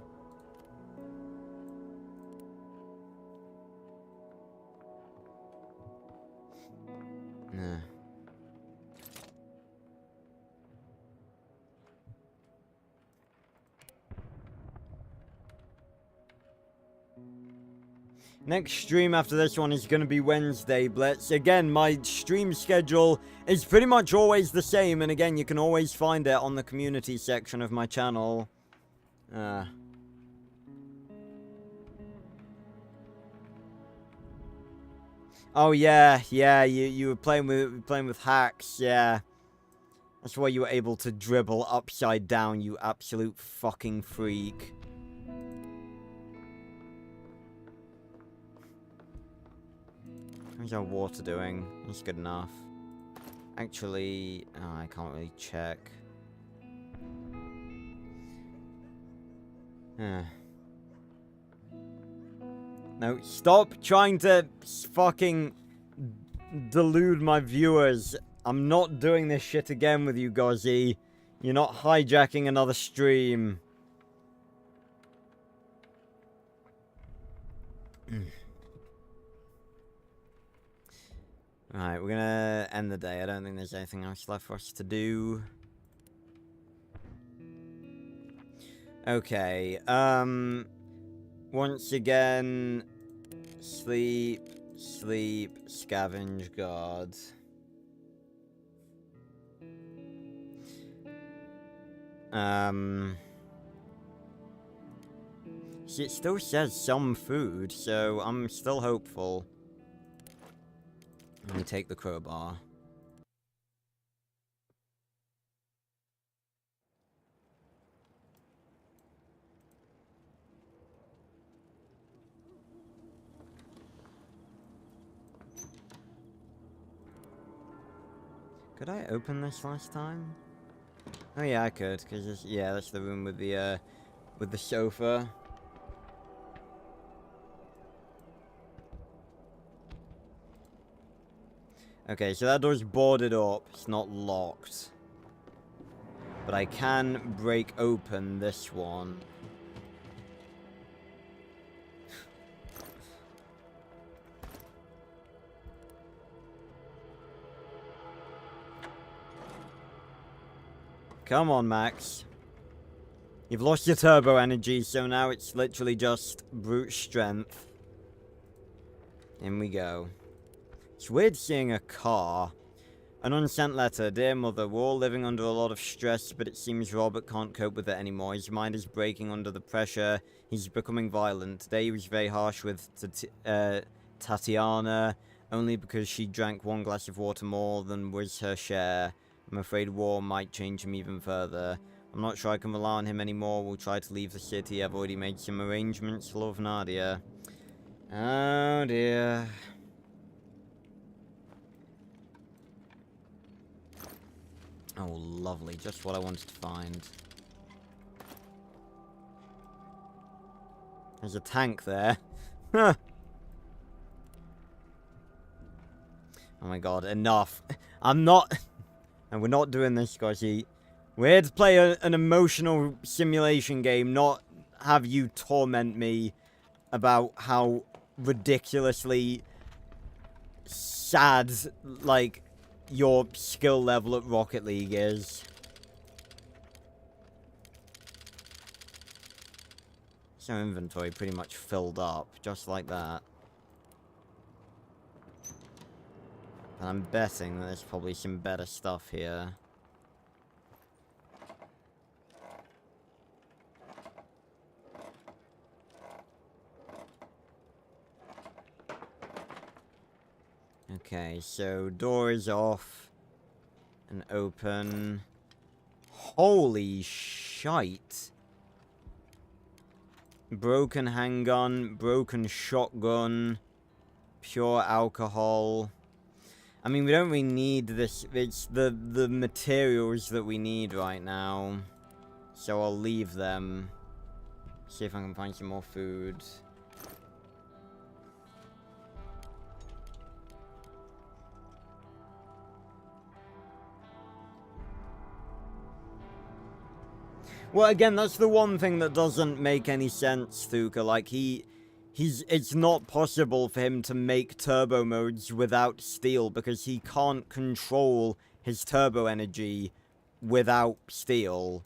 Nah. Next stream after this one is going to be Wednesday, Blitz. Again, my stream schedule is pretty much always the same, and again, you can always find it on the community section of my channel. Oh yeah, you were playing with hacks, yeah. That's why you were able to dribble upside down, you absolute fucking freak. How's our water doing? That's good enough. Actually, oh, I can't really check. No, stop trying to fucking delude my viewers. I'm not doing this shit again with you, Gozzy. You're not hijacking another stream. Alright, we're gonna end the day. I don't think there's anything else left for us to do. Okay, once again, sleep, scavenge guard. It still says some food, so I'm still hopeful. Let me take the crowbar. Could I open this last time? Oh yeah, I could, because yeah, that's the room with the sofa. Okay, so that door's boarded up. It's not locked. But I can break open this one. Come on, Max. You've lost your turbo energy, so now it's literally just brute strength. In we go. It's weird seeing a car. An unsent letter. Dear Mother, we're all living under a lot of stress, but it seems Robert can't cope with it anymore. His mind is breaking under the pressure. He's becoming violent. Today he was very harsh with Tatiana, only because she drank 1 glass of water more than was her share. I'm afraid war might change him even further. I'm not sure I can rely on him anymore. We'll try to leave the city. I've already made some arrangements. Love, Nadia. Oh, dear. Oh, lovely. Just what I wanted to find. There's a tank there. Oh my god, enough. I'm not... And we're not doing this, Gozzy. We're here to play an emotional simulation game, not have you torment me about how ridiculously sad, like, your skill level at Rocket League is. So inventory pretty much filled up, just like that. And I'm betting that there's probably some better stuff here. Okay, so door is off and open. Holy shite. Broken handgun, broken shotgun, pure alcohol. I mean, we don't really need this. It's the materials that we need right now. So I'll leave them. See if I can find some more food. Well, again, that's the one thing that doesn't make any sense, Thuka. Like, it's not possible for him to make turbo modes without steel, because he can't control his turbo energy without steel.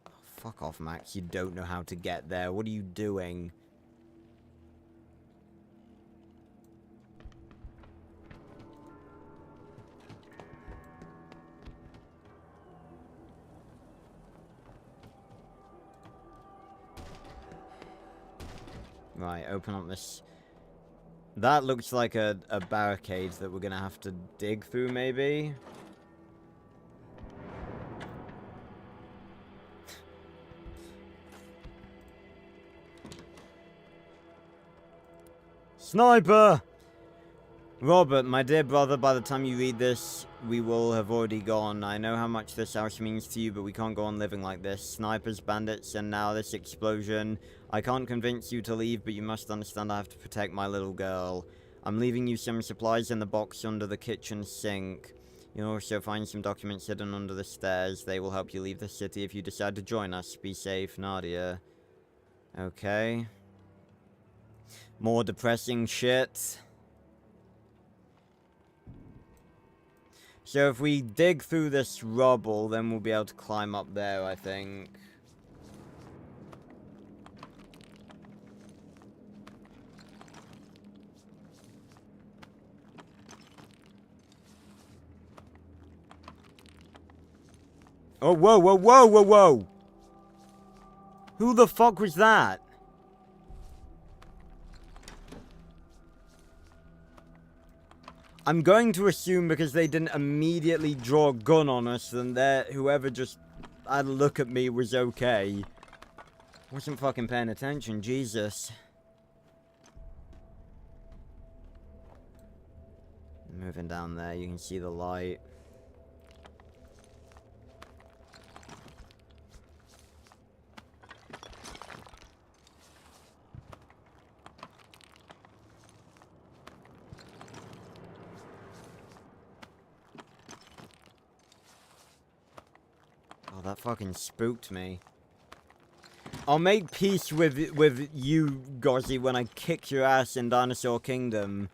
Oh, fuck off, Max. You don't know how to get there. What are you doing? Right, open up this. That looks like a barricade that we're gonna have to dig through, maybe? Sniper! Robert, my dear brother, by the time you read this, we will have already gone. I know how much this house means to you, but we can't go on living like this. Snipers, bandits, and now this explosion. I can't convince you to leave, but you must understand I have to protect my little girl. I'm leaving you some supplies in the box under the kitchen sink. You'll also find some documents hidden under the stairs. They will help you leave the city if you decide to join us. Be safe, Nadia. Okay. More depressing shit. So if we dig through this rubble, then we'll be able to climb up there, I think. Oh, whoa, whoa, whoa, whoa, whoa! Who the fuck was that? I'm going to assume because they didn't immediately draw a gun on us, then whoever just had a look at me was okay. Wasn't fucking paying attention, Jesus. Moving down there, you can see the light. Oh, that fucking spooked me. I'll make peace with you, Gozzy, when I kick your ass in Dinosaur Kingdom.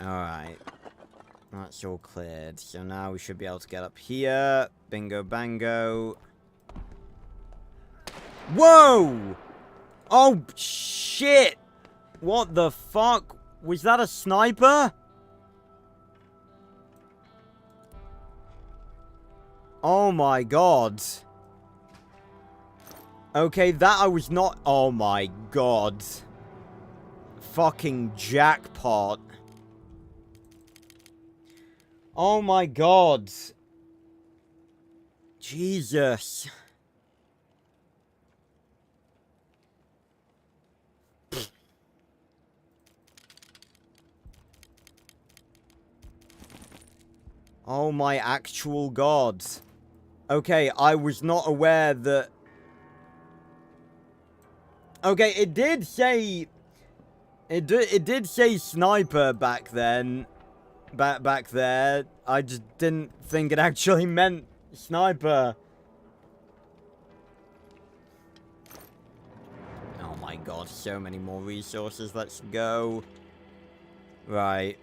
Alright. That's all cleared. So now we should be able to get up here. Bingo bango. Whoa! Oh, shit! What the fuck? Was that a sniper? Oh my god. Okay, that I was not... Oh my god. Fucking jackpot. Oh my god. Jesus. Oh my actual god. Okay, I was not aware that... Okay, it did say... It did say sniper back then. Back there. I just didn't think it actually meant sniper. Oh my god, so many more resources. Let's go. Right.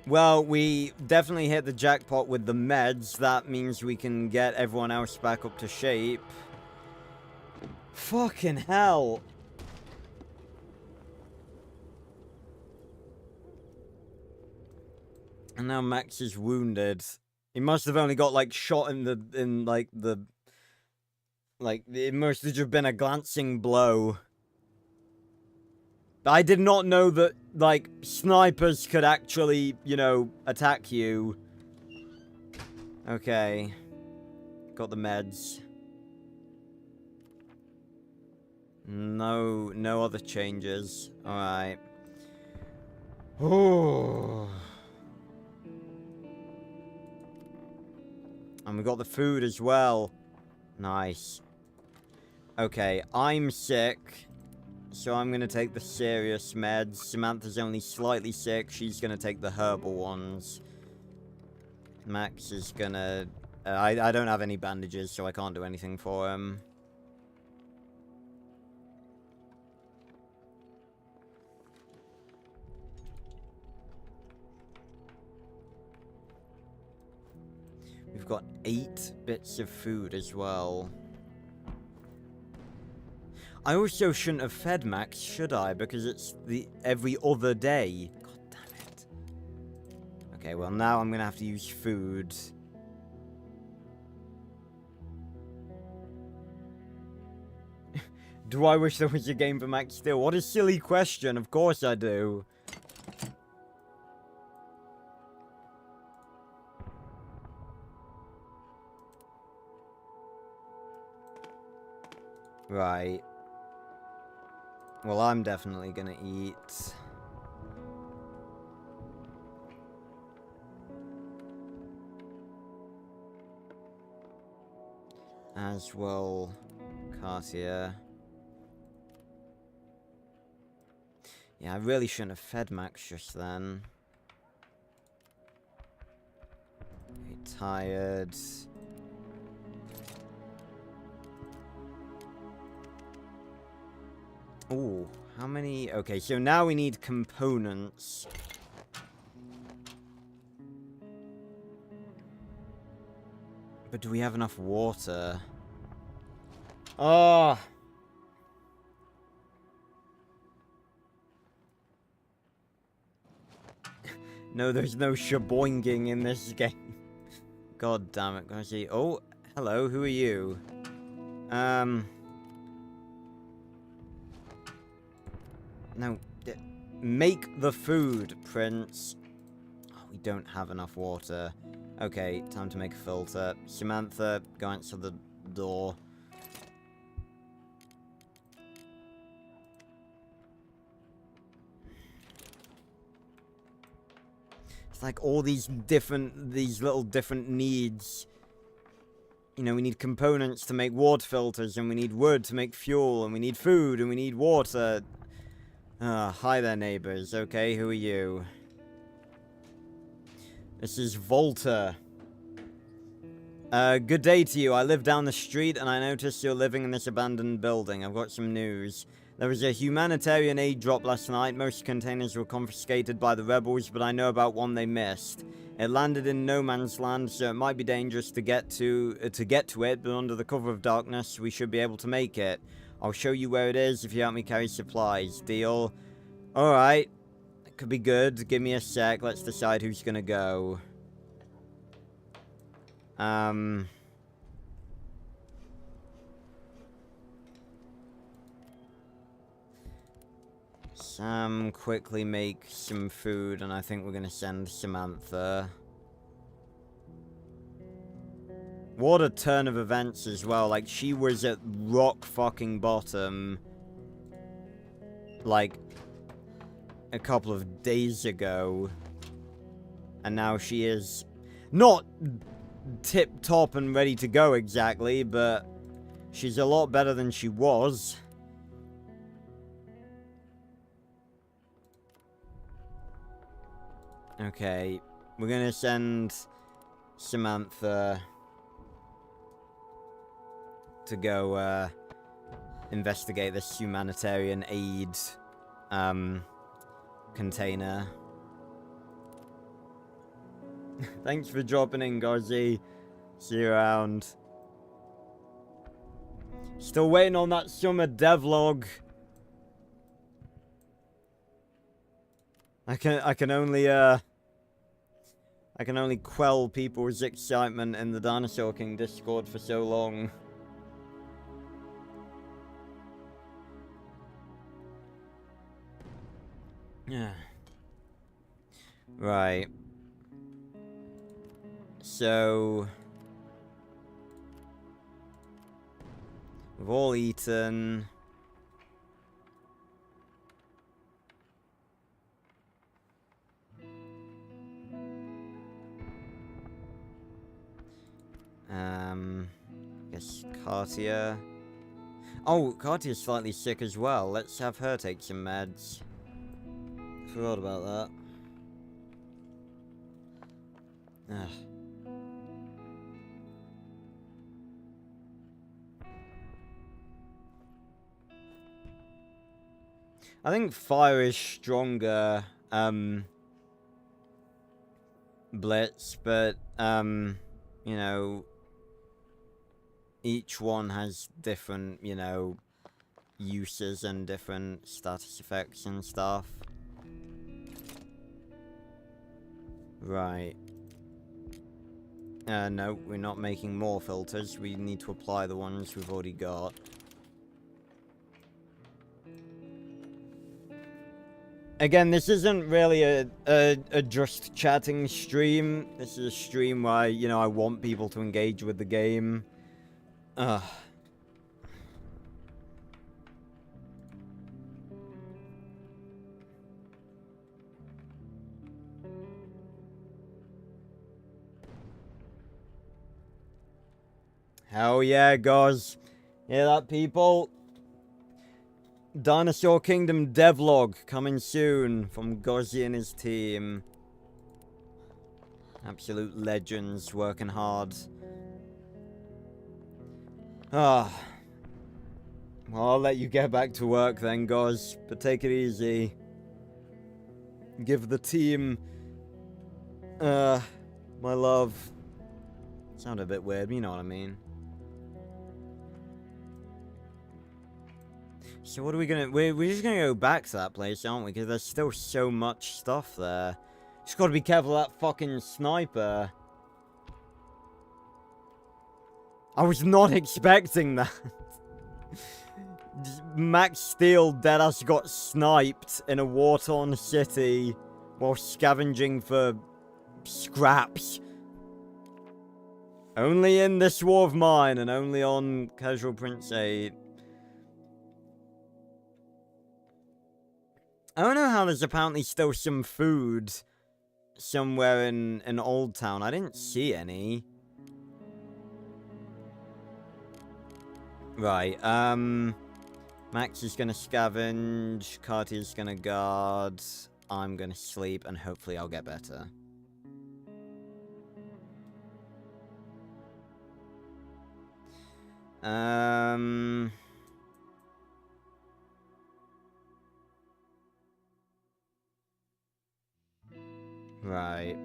Well, we definitely hit the jackpot with the meds. That means we can get everyone else back up to shape. Fucking hell. And now Max is wounded. He must have only got, like, shot in the, like, it must have just been a glancing blow. But I did not know that, like, snipers could actually, you know, attack you. Okay. Got the meds. No other changes. Alright. Oh. And we got the food as well. Nice. Okay, I'm sick. So I'm gonna take the serious meds. Samantha's only slightly sick. She's gonna take the herbal ones. Max is gonna... I don't have any bandages, so I can't do anything for him. We've got 8 bits of food as well. I also shouldn't have fed Max, should I? Because it's the every other day. God damn it. Okay, well now I'm gonna have to use food. Do I wish there was a game for Max Steel? What a silly question. Of course I do. Right. Well, I'm definitely gonna eat. As will Cartier. Yeah, I really shouldn't have fed Max just then. Okay, tired. Ooh, how many? Okay, so now we need components. But do we have enough water? Oh! No, there's no shaboinging in this game. God damn it, Garci. Oh, hello, who are you? No, make the food, Prince. Oh, we don't have enough water. Okay, time to make a filter. Samantha, go answer the door. It's like all these little different needs. You know, we need components to make water filters, and we need wood to make fuel, and we need food, and we need water. Hi there, neighbors. Okay, who are you? This is Volta. Good day to you. I live down the street, and I noticed you're living in this abandoned building. I've got some news. There was a humanitarian aid drop last night. Most containers were confiscated by the rebels, but I know about one they missed. It landed in no man's land, so it might be dangerous to get to it, but under the cover of darkness, we should be able to make it. I'll show you where it is if you help me carry supplies. Deal? Alright. That could be good. Give me a sec. Let's decide who's gonna go. Sam, quickly make some food, and I think we're gonna send Samantha. What a turn of events as well. Like, she was at rock fucking bottom, like, a couple of days ago. And now she is not tip-top and ready to go exactly, but she's a lot better than she was. Okay, we're gonna send Samantha to go investigate this humanitarian aid container. Thanks for dropping in, Gozzy. See you around. Still waiting on that summer devlog. I can only quell people's excitement in the Dinosaur King Discord for so long. Yeah. Right. So we've all eaten. I guess Cartier. Oh, Cartier's slightly sick as well. Let's have her take some meds. Forgot about that. Ugh. I think fire is stronger, Blitz, but, you know, each one has different, you know, uses and different status effects and stuff. Right. No, we're not making more filters. We need to apply the ones we've already got. Again, this isn't really a just chatting stream. This is a stream where, you know, I want people to engage with the game. Ugh. Hell yeah, Goz. Hear that, people? Dinosaur Kingdom devlog coming soon from Gozzy and his team. Absolute legends working hard. Ah. Well, I'll let you get back to work then, Goz. But take it easy. Give the team my love. Sounded a bit weird, but you know what I mean. So what are we gonna... We're just gonna go back to that place, aren't we? Because there's still so much stuff there. Just gotta be careful of that fucking sniper. I was not expecting that. Max Steel deadass got sniped in a war-torn city while scavenging for scraps. Only in this war of mine and only on Casual Prince 8. I don't know how there's apparently still some food somewhere in Old Town. I didn't see any. Right, Max is gonna scavenge, Cartier's gonna guard, I'm gonna sleep, and hopefully I'll get better. Right.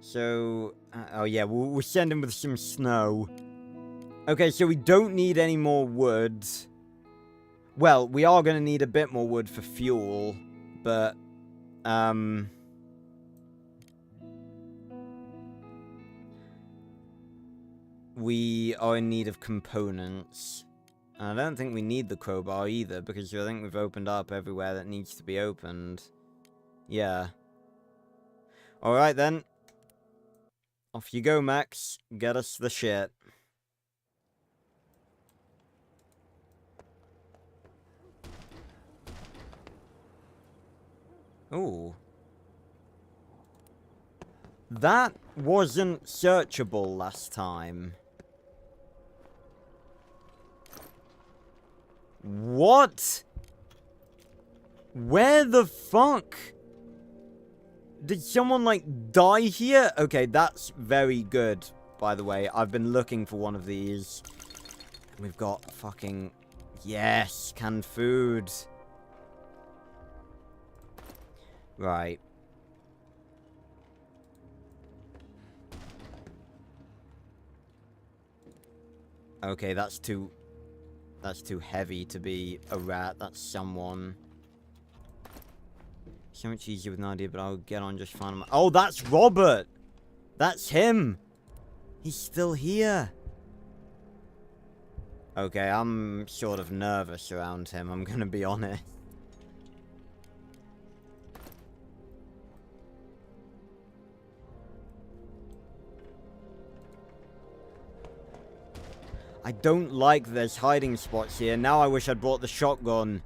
So, oh yeah, we'll send him with some snow. Okay, so we don't need any more wood. Well, we are going to need a bit more wood for fuel, but, we are in need of components. And I don't think we need the crowbar either, because I think we've opened up everywhere that needs to be opened. Yeah. Alright then. Off you go, Max. Get us the shit. Ooh. That wasn't searchable last time. What? Where the fuck? Did someone, like, die here? Okay, that's very good, by the way. I've been looking for one of these. We've got fucking... Yes, canned food. Right. Okay, that's too heavy to be a rat. That's someone. So much easier with an idea, but I'll get on just fine. Oh, that's Robert! That's him! He's still here. Okay, I'm sort of nervous around him, I'm gonna be honest. I don't like there's hiding spots here. Now I wish I'd brought the shotgun.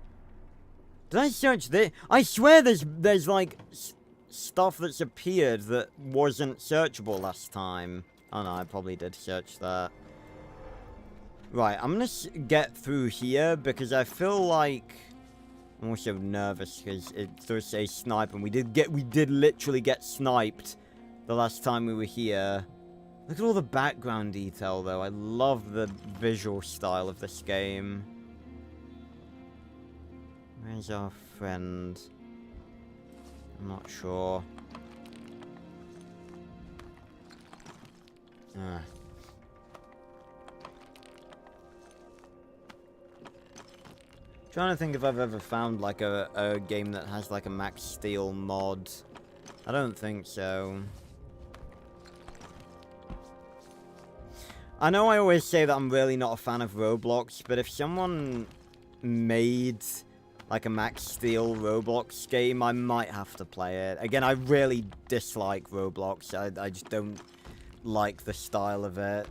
Did I search this? I swear there's like stuff that's appeared that wasn't searchable last time. Oh no, I probably did search that. Right, I'm gonna get through here because I feel like I'm also nervous because it does say snipe, and we did literally get sniped the last time we were here. Look at all the background detail though. I love the visual style of this game. Where's our friend? I'm not sure. Trying to think if I've ever found like a game that has like a Max Steel mod. I don't think so. I know I always say that I'm really not a fan of Roblox, but if someone made like a Max Steel Roblox game, I might have to play it. Again, I really dislike Roblox. I just don't like the style of it.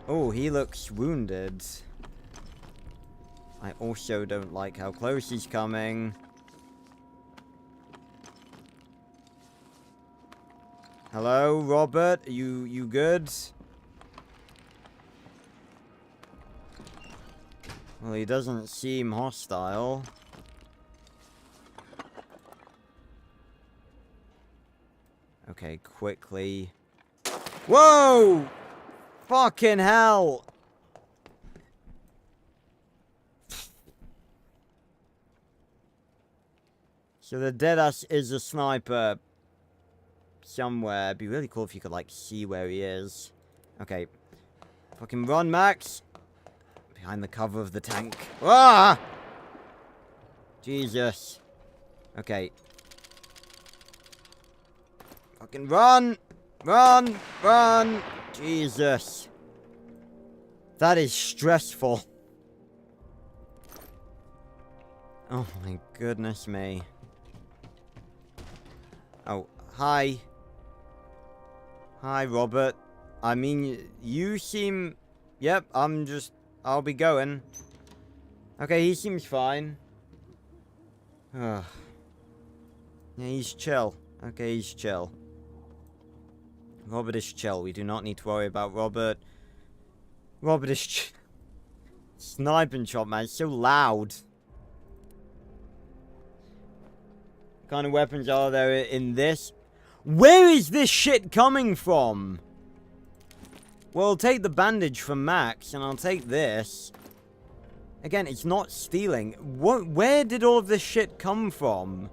Oh, he looks wounded. I also don't like how close he's coming. Hello, Robert? You good? Well, he doesn't seem hostile. Okay, quickly. Whoa! Fucking hell! So the deadass is a sniper somewhere. It'd be really cool if you could, like, see where he is. Okay. Fucking run, Max! Behind the cover of the tank. Ah! Jesus. Okay. Fucking run! Run! Run! Jesus. That is stressful. Oh my goodness me. Oh, hi. Hi, Robert. I mean, you seem... Yep, I'll be going. Okay, he seems fine. Yeah, he's chill. Okay, he's chill. Robert is chill. We do not need to worry about Robert. Robert is chill. Sniping shot, man. It's so loud. What kind of weapons are there in this? Where is this shit coming from? Well, I'll take the bandage from Max, and I'll take this. Again, it's not stealing. Where did all of this shit come from?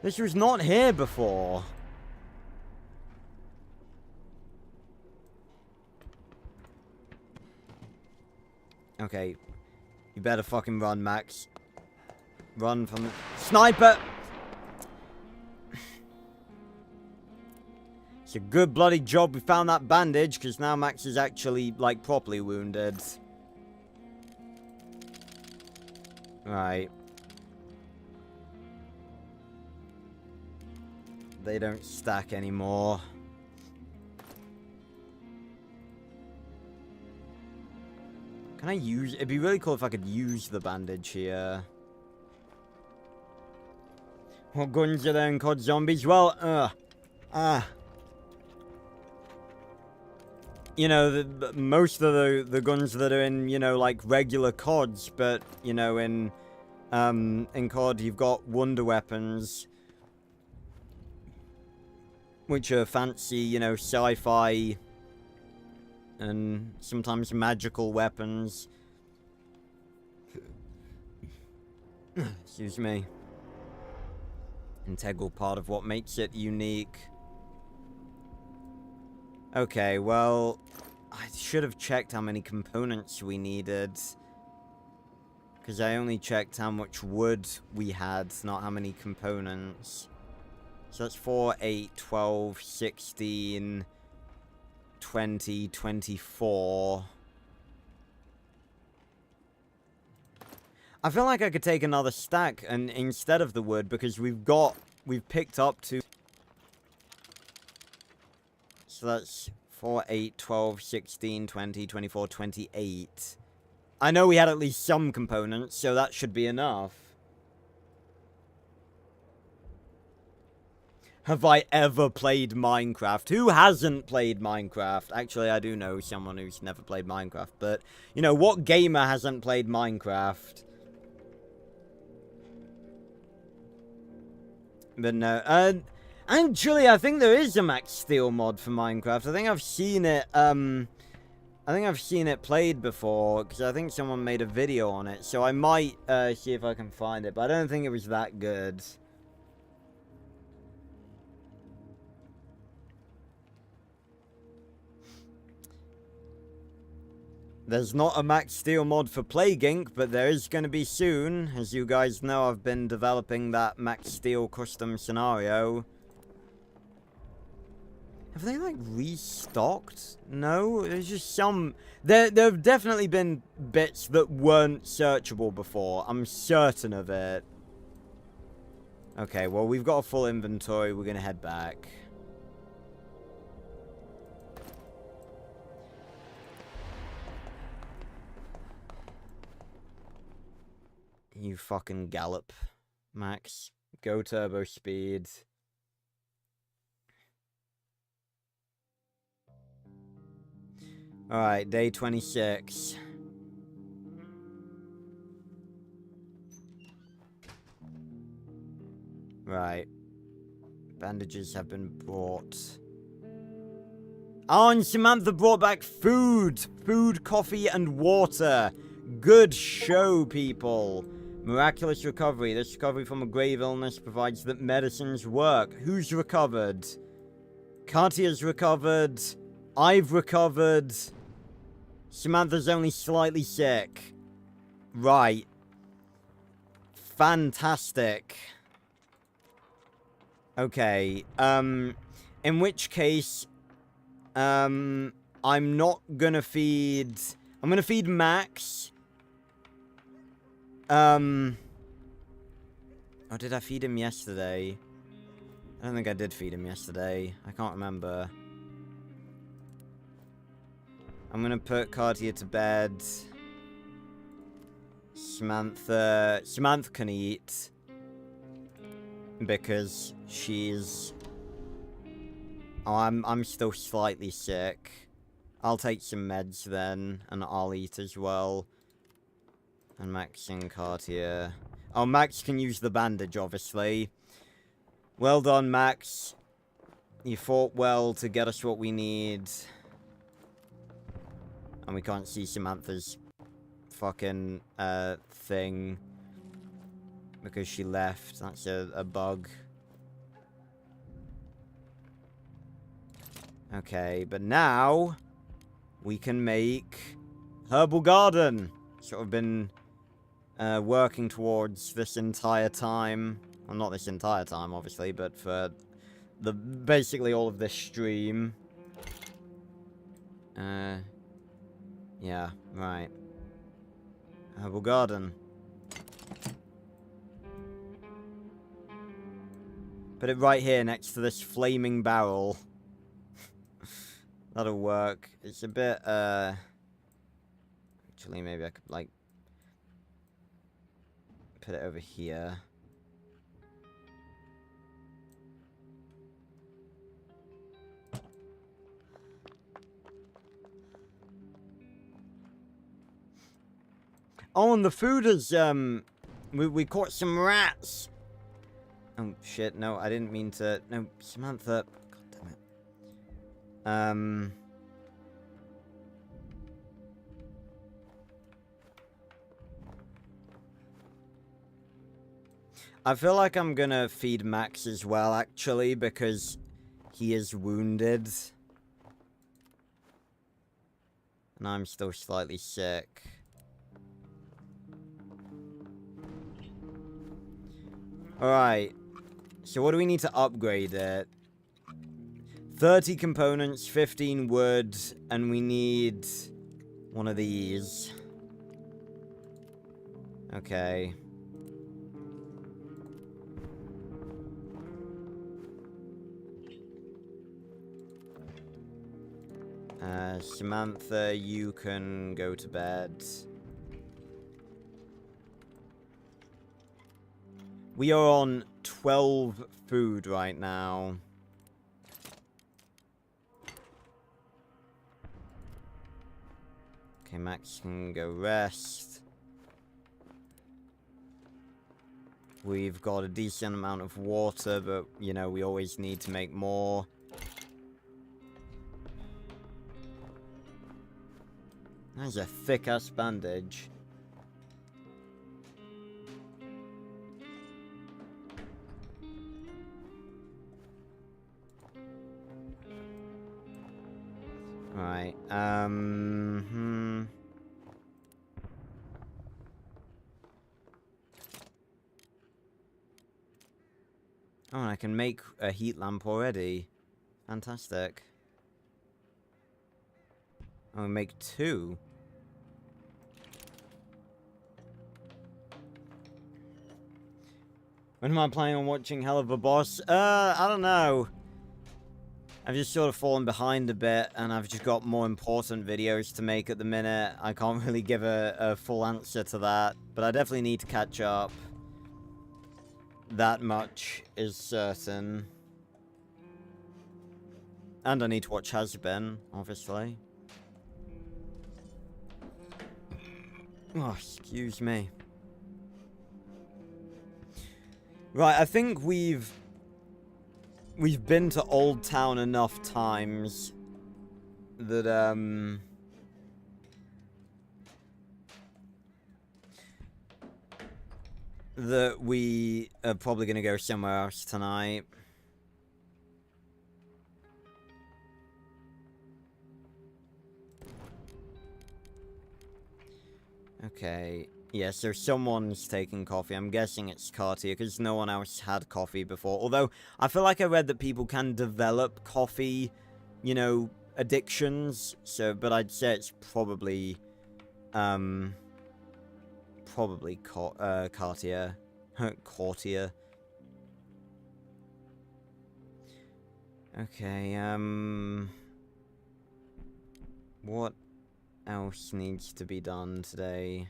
This was not here before. Okay. You better fucking run, Max. Run from the... Sniper! It's a good bloody job we found that bandage, because now Max is actually, like, properly wounded. Right. They don't stack anymore. Can I use... It'd be really cool if I could use the bandage here. What guns are there in COD Zombies? Well, you know, most of the guns that are in, you know, like, regular CODs, but, you know, in COD you've got wonder weapons, which are fancy, you know, sci-fi, and sometimes magical weapons. Excuse me. Integral part of what makes it unique. Okay, well, I should have checked how many components we needed. Because I only checked how much wood we had, not how many components. So that's 4, 8, 12, 16, 20, 24. I feel like I could take another stack and instead of the wood, because we've picked up 2. So that's 4, 8, 12, 16, 20, 24, 28. I know we had at least some components, so that should be enough. Have I ever played Minecraft? Who hasn't played Minecraft? Actually, I do know someone who's never played Minecraft, but, you know, what gamer hasn't played Minecraft? But no, actually, I think there is a Max Steel mod for Minecraft. I think I've seen it, played before, because I think someone made a video on it, so I might, see if I can find it, but I don't think it was that good. There's not a Max Steel mod for Plague Inc., but there is going to be soon. As you guys know, I've been developing that Max Steel custom scenario. Have they, like, restocked? No? There's just some... There have definitely been bits that weren't searchable before. I'm certain of it. Okay, well, we've got a full inventory. We're going to head back. You fucking gallop, Max. Go turbo speed. Alright, day 26. Right. Bandages have been brought. Oh, and Samantha brought back food! Food, coffee, and water. Good show, people. Miraculous recovery. This recovery from a grave illness provides that medicines work. Who's recovered? Katya's recovered. I've recovered. Samantha's only slightly sick. Right. Fantastic. Okay. In which case, I'm not gonna feed... I'm gonna feed Max. Oh, did I feed him yesterday? I don't think I did feed him yesterday. I can't remember. I'm gonna put Katya to bed. Samantha can eat. Because she's... Oh, I'm still slightly sick. I'll take some meds then, and I'll eat as well. And Max and Katya. Oh, Max can use the bandage, obviously. Well done, Max. You fought well to get us what we need. And we can't see Samantha's fucking, thing. Because she left. That's a bug. Okay, but now we can make herbal garden. Sort of been working towards this entire time. Well, not this entire time, obviously, but for the basically all of this stream. Yeah, right. Herbal garden. Put it right here next to this flaming barrel. That'll work. It's a bit, actually, maybe I could, like, put it over here. Oh, and the food is, we caught some rats. Oh, shit, no, I didn't mean to, no, Samantha, god damn it. I feel like I'm gonna feed Max as well, actually, because he is wounded. And I'm still slightly sick. Alright. So what do we need to upgrade it? 30 components, 15 wood, and we need one of these. Okay. Samantha, you can go to bed. We are on 12 food right now. Okay, Max can go rest. We've got a decent amount of water, but, you know, we always need to make more. That's a thick-ass bandage. Right, Oh, and I can make a heat lamp already. Fantastic. I'll make 2. When am I planning on watching Helluva Boss? I don't know. I've just sort of fallen behind a bit, and I've just got more important videos to make at the minute. I can't really give a full answer to that, but I definitely need to catch up. That much is certain. And I need to watch Has-Been, obviously. Oh, excuse me. Right, I think we've been to Old Town enough times that, that we are probably gonna go somewhere else tonight. Okay. Yeah, so someone's taking coffee. I'm guessing it's Cartier, because no one else had coffee before. Although, I feel like I read that people can develop coffee, you know, addictions. So, but I'd say it's probably, Cartier. Cartier. Okay, what else needs to be done today?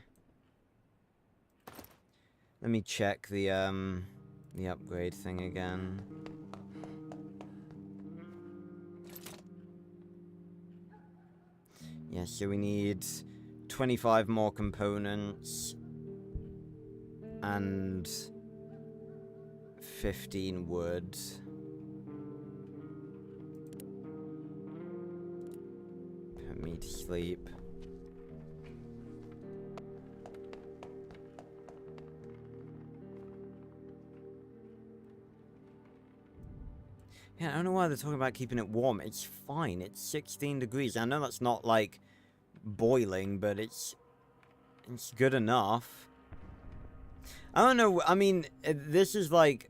Let me check the upgrade thing again. Yeah, so we need 25 more components and 15 wood. Put me to sleep. Yeah, I don't know why they're talking about keeping it warm. It's fine. It's 16 degrees. I know that's not, like, boiling, but it's good enough. I don't know. I mean, this is like,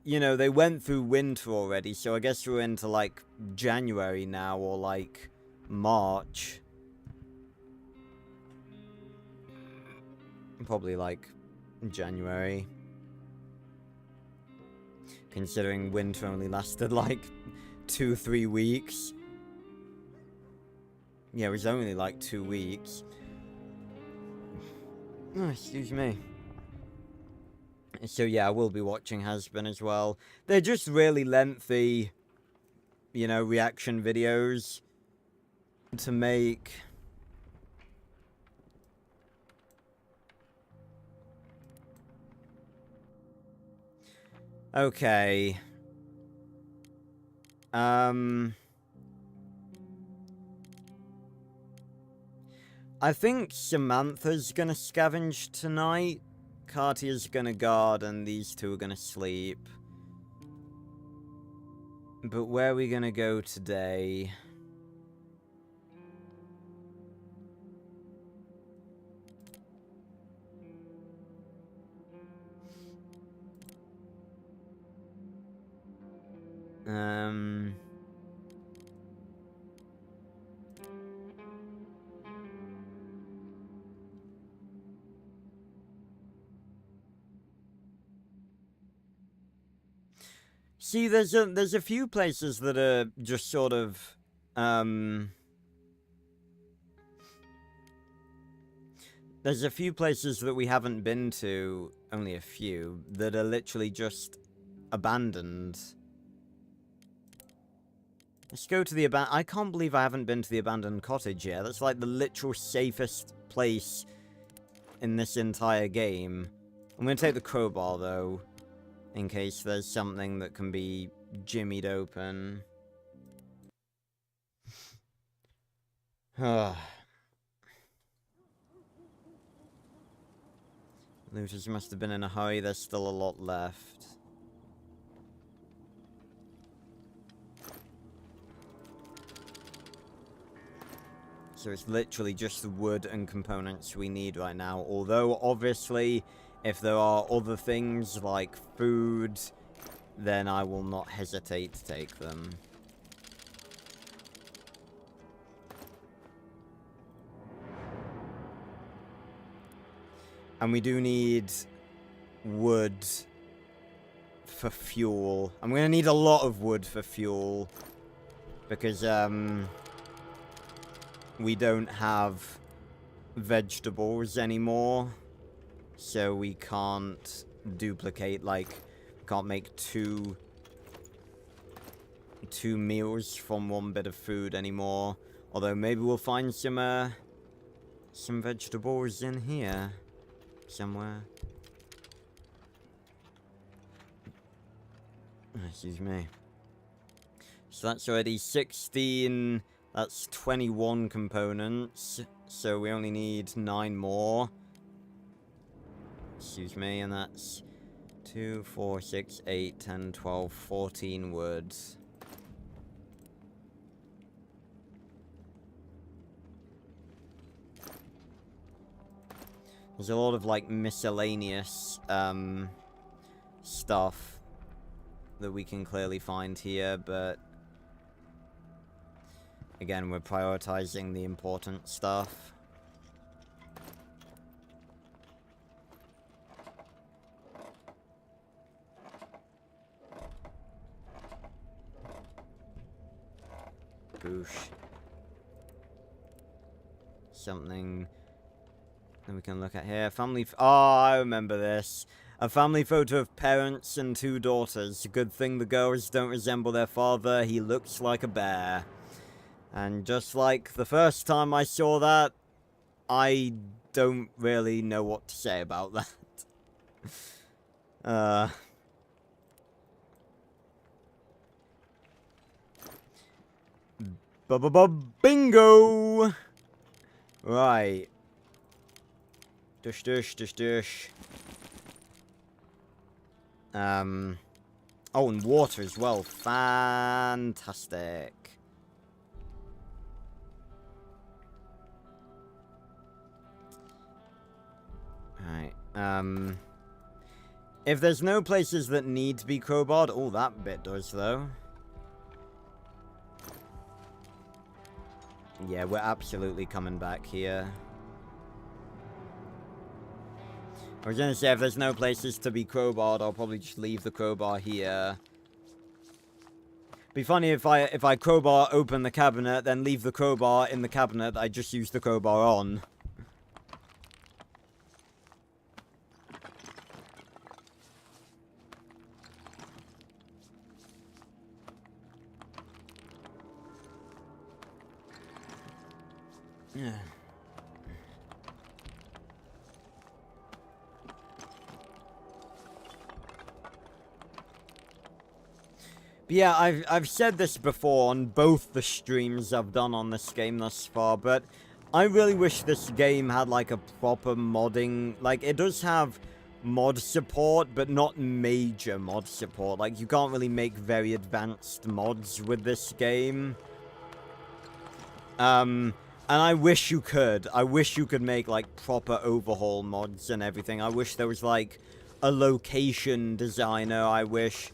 you know, they went through winter already, so I guess we're into, like, January now, or, like, March. Probably, like, January. Considering winter only lasted, like, 2-3 weeks. Yeah, it was only, like, 2 weeks. Oh, excuse me. So, yeah, I will be watching Hazbin as well. They're just really lengthy, you know, reaction videos to make. Okay. I think Samantha's gonna scavenge tonight. Cartier's gonna guard, and these two are gonna sleep. But where are we gonna go today? See, there's a few places that are just sort of, there's a few places that we haven't been to, only a few, that are literally just abandoned. Let's go to the I can't believe I haven't been to the abandoned cottage yet. That's like the literal safest place in this entire game. I'm gonna take the crowbar, though, in case there's something that can be jimmied open. Looters must have been in a hurry. There's still a lot left. So it's literally just the wood and components we need right now. Although, obviously, if there are other things like food, then I will not hesitate to take them. And we do need wood for fuel. I'm gonna need a lot of wood for fuel. Because, we don't have vegetables anymore. So we can't duplicate, like, can't make two meals from one bit of food anymore. Although maybe we'll find some vegetables in here somewhere. Excuse me. So that's already 16, that's 21 components, so we only need 9 more. Excuse me, and that's 2, 4, 6, 8, 10, 12, 14 woods. There's a lot of, like, miscellaneous, stuff that we can clearly find here, but again, we're prioritizing the important stuff. Boosh. Something that we can look at here. Family. Oh, I remember this. A family photo of parents and 2 daughters. Good thing the girls don't resemble their father. He looks like a bear. And just like the first time I saw that, I don't really know what to say about that. Bingo! Right. Dush. Oh, and water as well. Fantastic. Alright, if there's no places that need to be crowbarred... Oh, that bit does, though. Yeah, we're absolutely coming back here. I was gonna say, if there's no places to be crowbarred, I'll probably just leave the crowbar here. Be funny if I crowbar open the cabinet, then leave the crowbar in the cabinet that I just used the crowbar on. Yeah. But yeah, I've said this before on both the streams I've done on this game thus far, but I really wish this game had like a proper modding. Like, it does have mod support, but not major mod support. Like, you can't really make very advanced mods with this game. And I wish you could. I wish you could make like proper overhaul mods and everything. I wish there was like a location designer. I wish...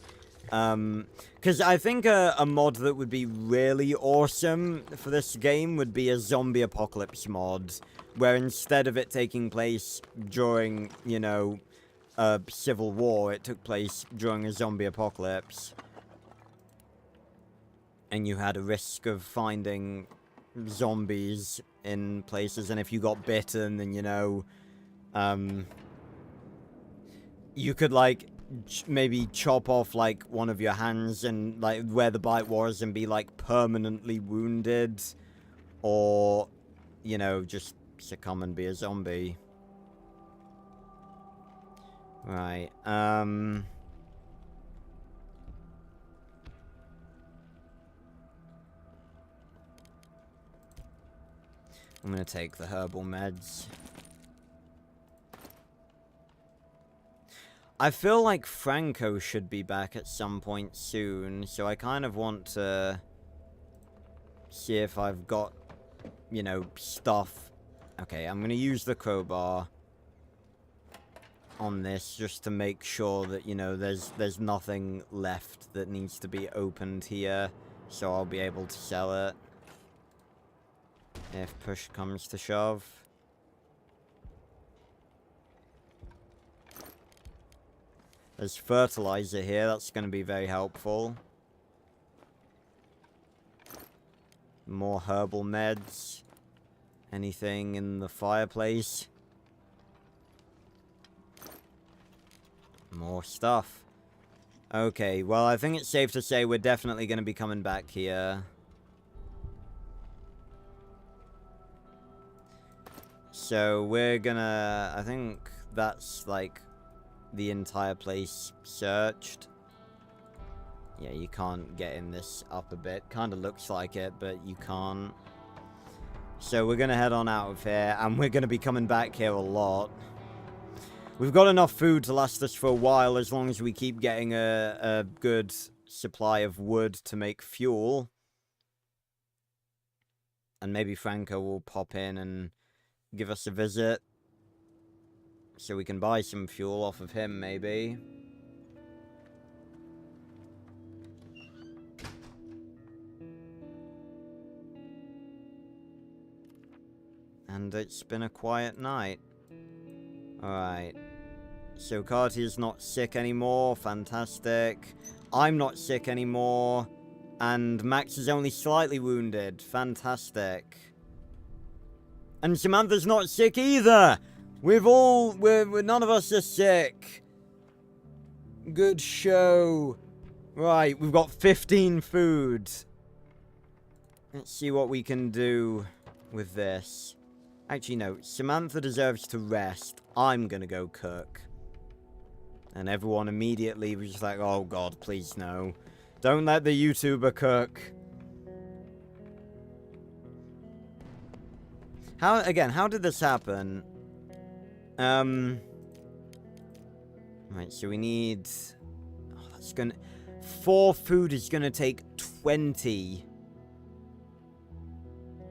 because I think a mod that would be really awesome for this game would be a zombie apocalypse mod, where instead of it taking place during, you know, a civil war, it took place during a zombie apocalypse. And you had a risk of finding zombies in places, and if you got bitten, then, you know, you could, like... maybe chop off like one of your hands and like where the bite was and be like permanently wounded, or, you know, just succumb and be a zombie. Right, I'm gonna take the herbal meds. I feel like Franco should be back at some point soon, so I kind of want to see if I've got, you know, stuff. Okay, I'm gonna use the crowbar on this just to make sure that, you know, there's nothing left that needs to be opened here, so I'll be able to sell it if push comes to shove. There's fertilizer here, that's going to be very helpful. More herbal meds. Anything in the fireplace? More stuff. Okay, well, I think it's safe to say we're definitely going to be coming back here. So we're gonna... I think that's, like... the entire place searched. Yeah, you can't get in this upper bit. Kinda looks like it, but you can't. So we're gonna head on out of here, and we're gonna be coming back here a lot. We've got enough food to last us for a while, as long as we keep getting a good supply of wood to make fuel. And maybe Franco will pop in and give us a visit, so we can buy some fuel off of him, maybe. And it's been a quiet night. Alright. So Cartier's not sick anymore. Fantastic. I'm not sick anymore. And Max is only slightly wounded. Fantastic. And Samantha's not sick either! We're none of us are sick. Good show. Right, we've got 15 food. Let's see what we can do with this. Actually, no. Samantha deserves to rest. I'm gonna go cook. And everyone immediately was just like, oh god, please no. Don't let the YouTuber cook. How did this happen? Right, so we need... Oh, that's gonna... 4 food is gonna take 20.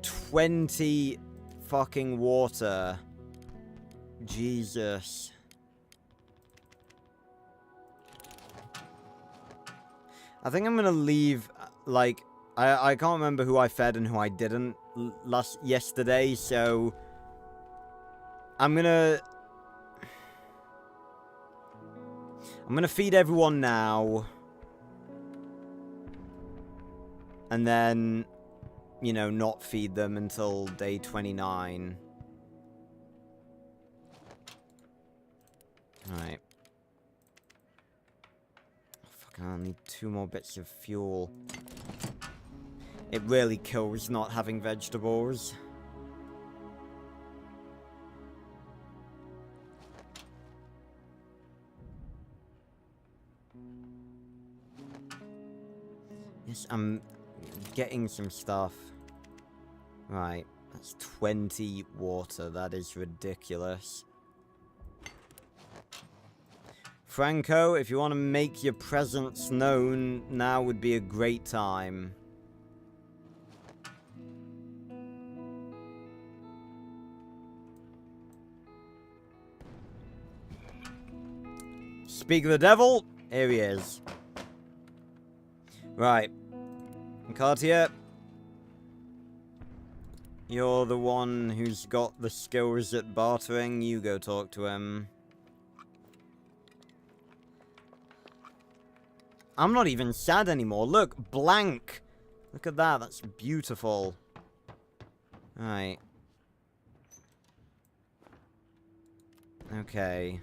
20 fucking water. Jesus. I think I'm gonna leave, like, I can't remember who I fed and who I didn't yesterday, so I'm gonna feed everyone now. And then, you know, not feed them until day 29. Alright. Fucking hell, I need 2 more bits of fuel. It really kills not having vegetables. Yes, I'm getting some stuff. Right, that's 20 water. That is ridiculous. Franco, if you want to make your presence known, now would be a great time. Speak of the devil, here he is. Right. Cartier, you're the one who's got the skills at bartering. You go talk to him. I'm not even sad anymore. Look, blank. Look at that. That's beautiful. Right. Okay.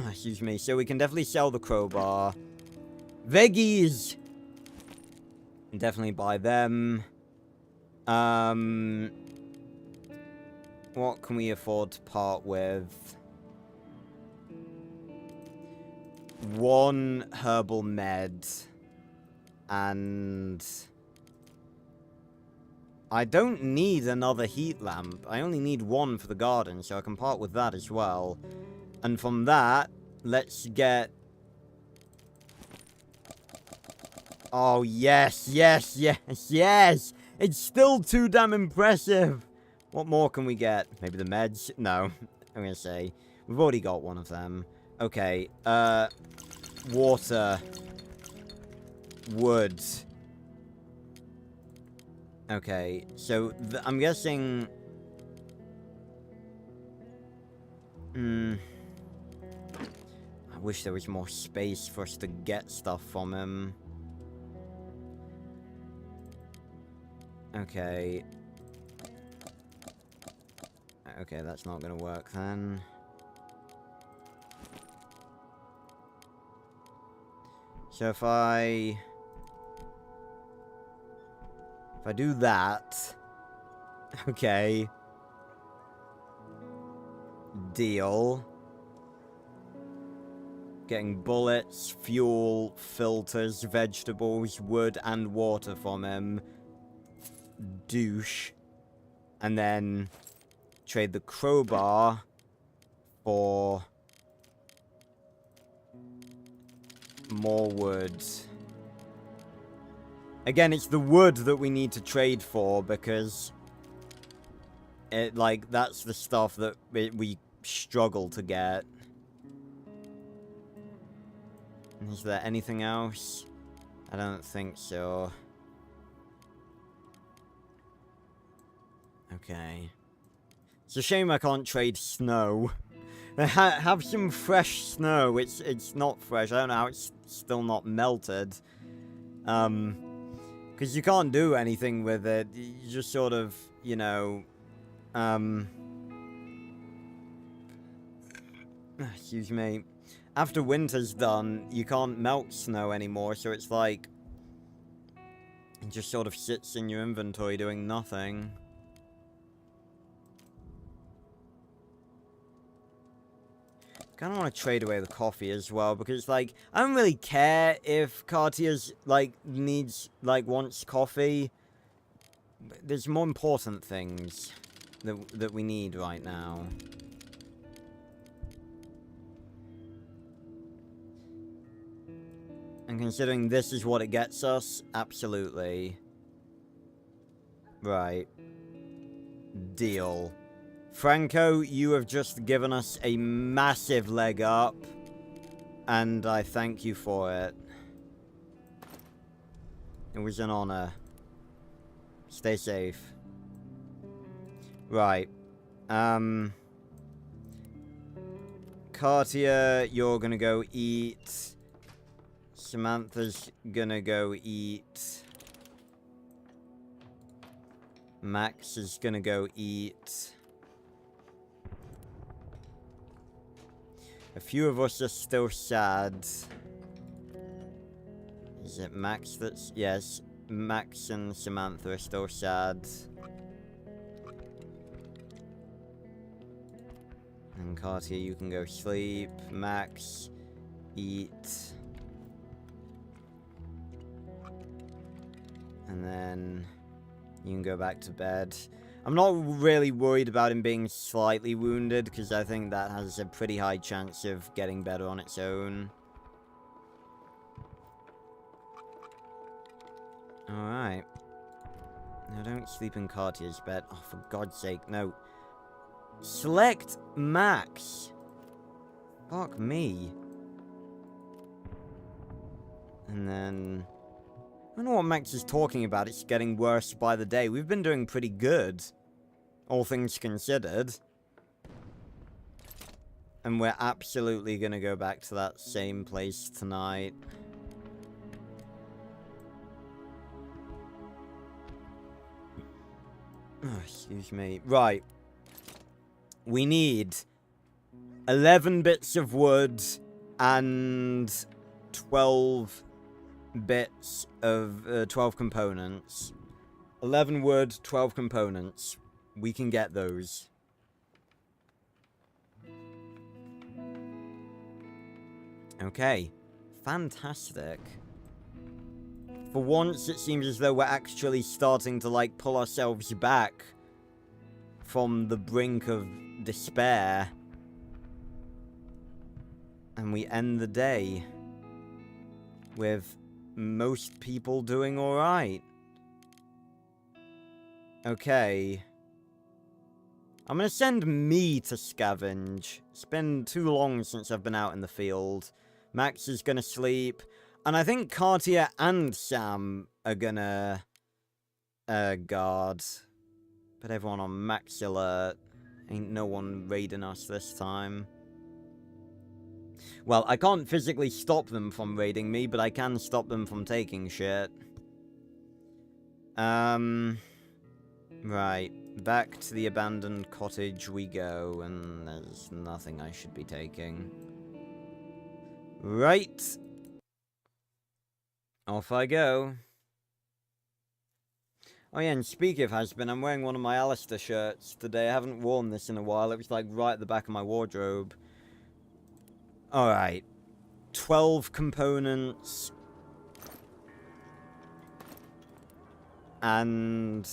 Excuse me. So we can definitely sell the crowbar. Veggies! Definitely buy them. What can we afford to part with? 1 herbal med. And I don't need another heat lamp. I only need 1 for the garden, so I can part with that as well. And from that, let's get... Oh, yes, yes, yes, yes! It's still too damn impressive! What more can we get? Maybe the meds? No, I'm gonna say. We've already got 1 of them. Okay, water. Wood. Okay, so I'm guessing... I wish there was more space for us to get stuff from him. Okay. Okay, that's not gonna work then. So if I do that... Okay. Deal. Getting bullets, fuel, filters, vegetables, wood, and water from him. Douche. And then trade the crowbar for more wood. Again, it's the wood that we need to trade for because it, like, that's the stuff that we struggle to get. Is there anything else? I don't think so. Okay. It's a shame I can't trade snow. Have some fresh snow. It's not fresh. I don't know how it's still not melted. Because you can't do anything with it. You just sort of, you know, excuse me. After winter's done, you can't melt snow anymore, so it's like... It just sort of sits in your inventory doing nothing. Kinda want to trade away the coffee as well, because, like, I don't really care if Cartier's, like, wants coffee. There's more important things that we need right now. And considering this is what it gets us, absolutely. Right. Deal. Franco, you have just given us a massive leg up. And I thank you for it. It was an honor. Stay safe. Right. Cartier, you're gonna go eat. Samantha's gonna go eat. Max is gonna go eat. A few of us are still sad. Is it Max that's... Yes, Max and Samantha are still sad. And Cartier, you can go sleep. Max, eat. And then you can go back to bed. I'm not really worried about him being slightly wounded, because I think that has a pretty high chance of getting better on its own. Alright. Now don't sleep in Cartier's bed. Oh, for God's sake, no. Select Max. Fuck me. And then... I don't know what Max is talking about. It's getting worse by the day. We've been doing pretty good. All things considered. And we're absolutely gonna go back to that same place tonight. Oh, excuse me. Right. We need 11 bits of wood and 12 bits of 12 components. 11 wood, 12 components. We can get those. Okay. Fantastic. For once, it seems as though we're actually starting to, like, pull ourselves back from the brink of despair. And we end the day with most people doing alright. Okay. I'm gonna send me to scavenge. It's been too long since I've been out in the field. Max is gonna sleep. And I think Cartier and Sam are gonna guard. Put everyone on max alert. Ain't no one raiding us this time. Well, I can't physically stop them from raiding me, but I can stop them from taking shit. Right. Back to the abandoned cottage we go, and there's nothing I should be taking. Right. Off I go. Oh yeah, and speaking of has-been, I'm wearing one of my Alistair shirts today. I haven't worn this in a while. It was like right at the back of my wardrobe. Alright. 12 components. And...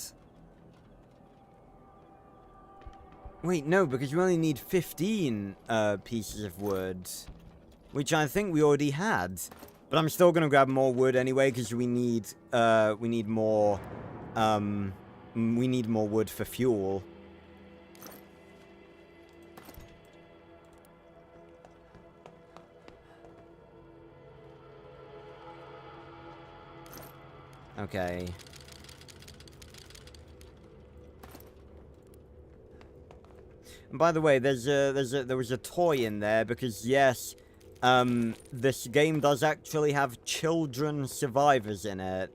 Wait, no, because we only need 15 pieces of wood. Which I think we already had. But I'm still gonna grab more wood anyway, because we need more... we need more wood for fuel. Okay. And by the way, there was a toy in there because yes, this game does actually have children survivors in it.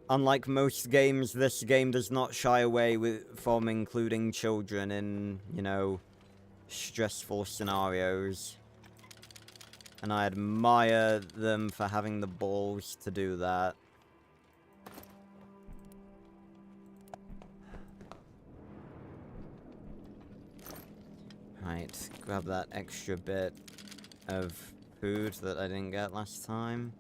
Unlike most games, this game does not shy away from including children in, you know, stressful scenarios. And I admire them for having the balls to do that. Right, grab that extra bit of food that I didn't get last time.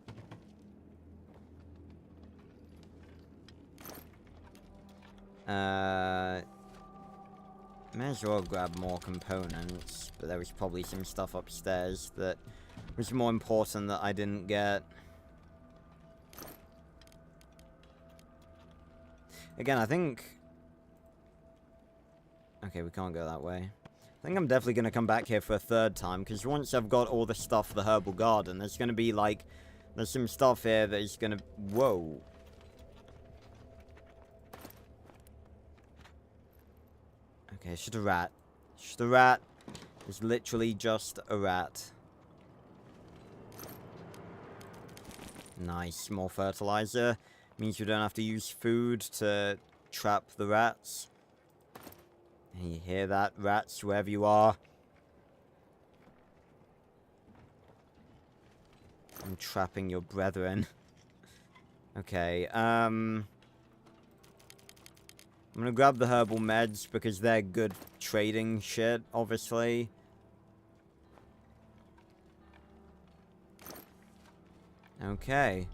May as well grab more components, but there was probably some stuff upstairs that was more important that I didn't get. Again, I think... Okay, we can't go that way. I think I'm definitely going to come back here for a third time, because once I've got all the stuff for the herbal garden, there's going to be, like... There's some stuff here that is going to... Whoa. Okay, it's just a rat. It's just a rat. It's literally just a rat. Nice. More fertilizer. Means you don't have to use food to trap the rats. And you hear that, rats, wherever you are? I'm trapping your brethren. Okay, I'm gonna grab the herbal meds because they're good trading shit, obviously. Okay.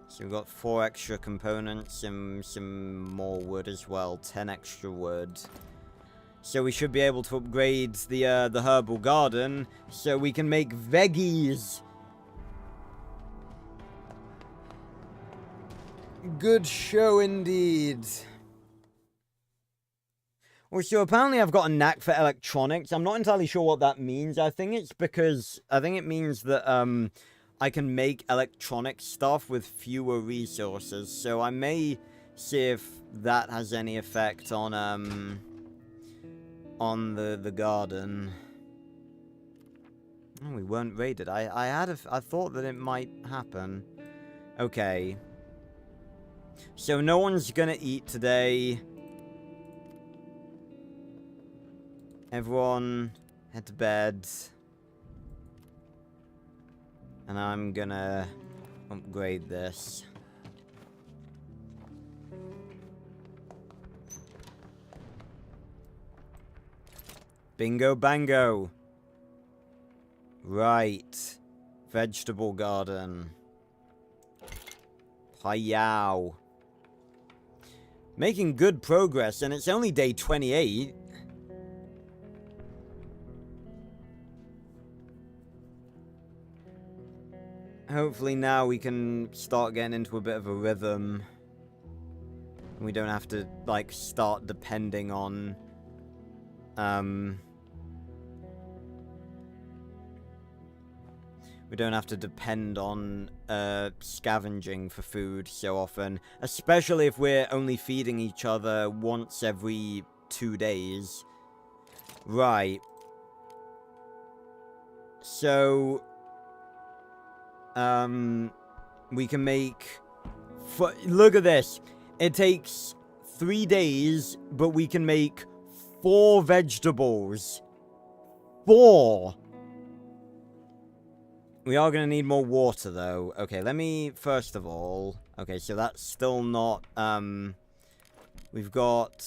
So we've got 4 extra components and some more wood as well. 10 extra wood. So we should be able to upgrade the herbal garden so we can make veggies. Good show indeed. Also, apparently I've got a knack for electronics. I'm not entirely sure what that means. I think it's because... I think it means that, I can make electronic stuff with fewer resources. So I may see if that has any effect on the garden. Oh, we weren't raided. I thought that it might happen. Okay. So no one's gonna eat today. Everyone, head to bed. And I'm gonna upgrade this. Bingo bango. Right. Vegetable garden. Hi-yow. Making good progress, and it's only day 28. Hopefully now we can start getting into a bit of a rhythm. We don't have to, like, start depending on... We don't have to depend on scavenging for food so often. Especially if we're only feeding each other once every 2 days. Right. So... we can make... Look at this. It takes 3 days, but we can make 4 vegetables. 4! We are going to need more water, though. Okay, let me, first of all... Okay, so that's still not, We've got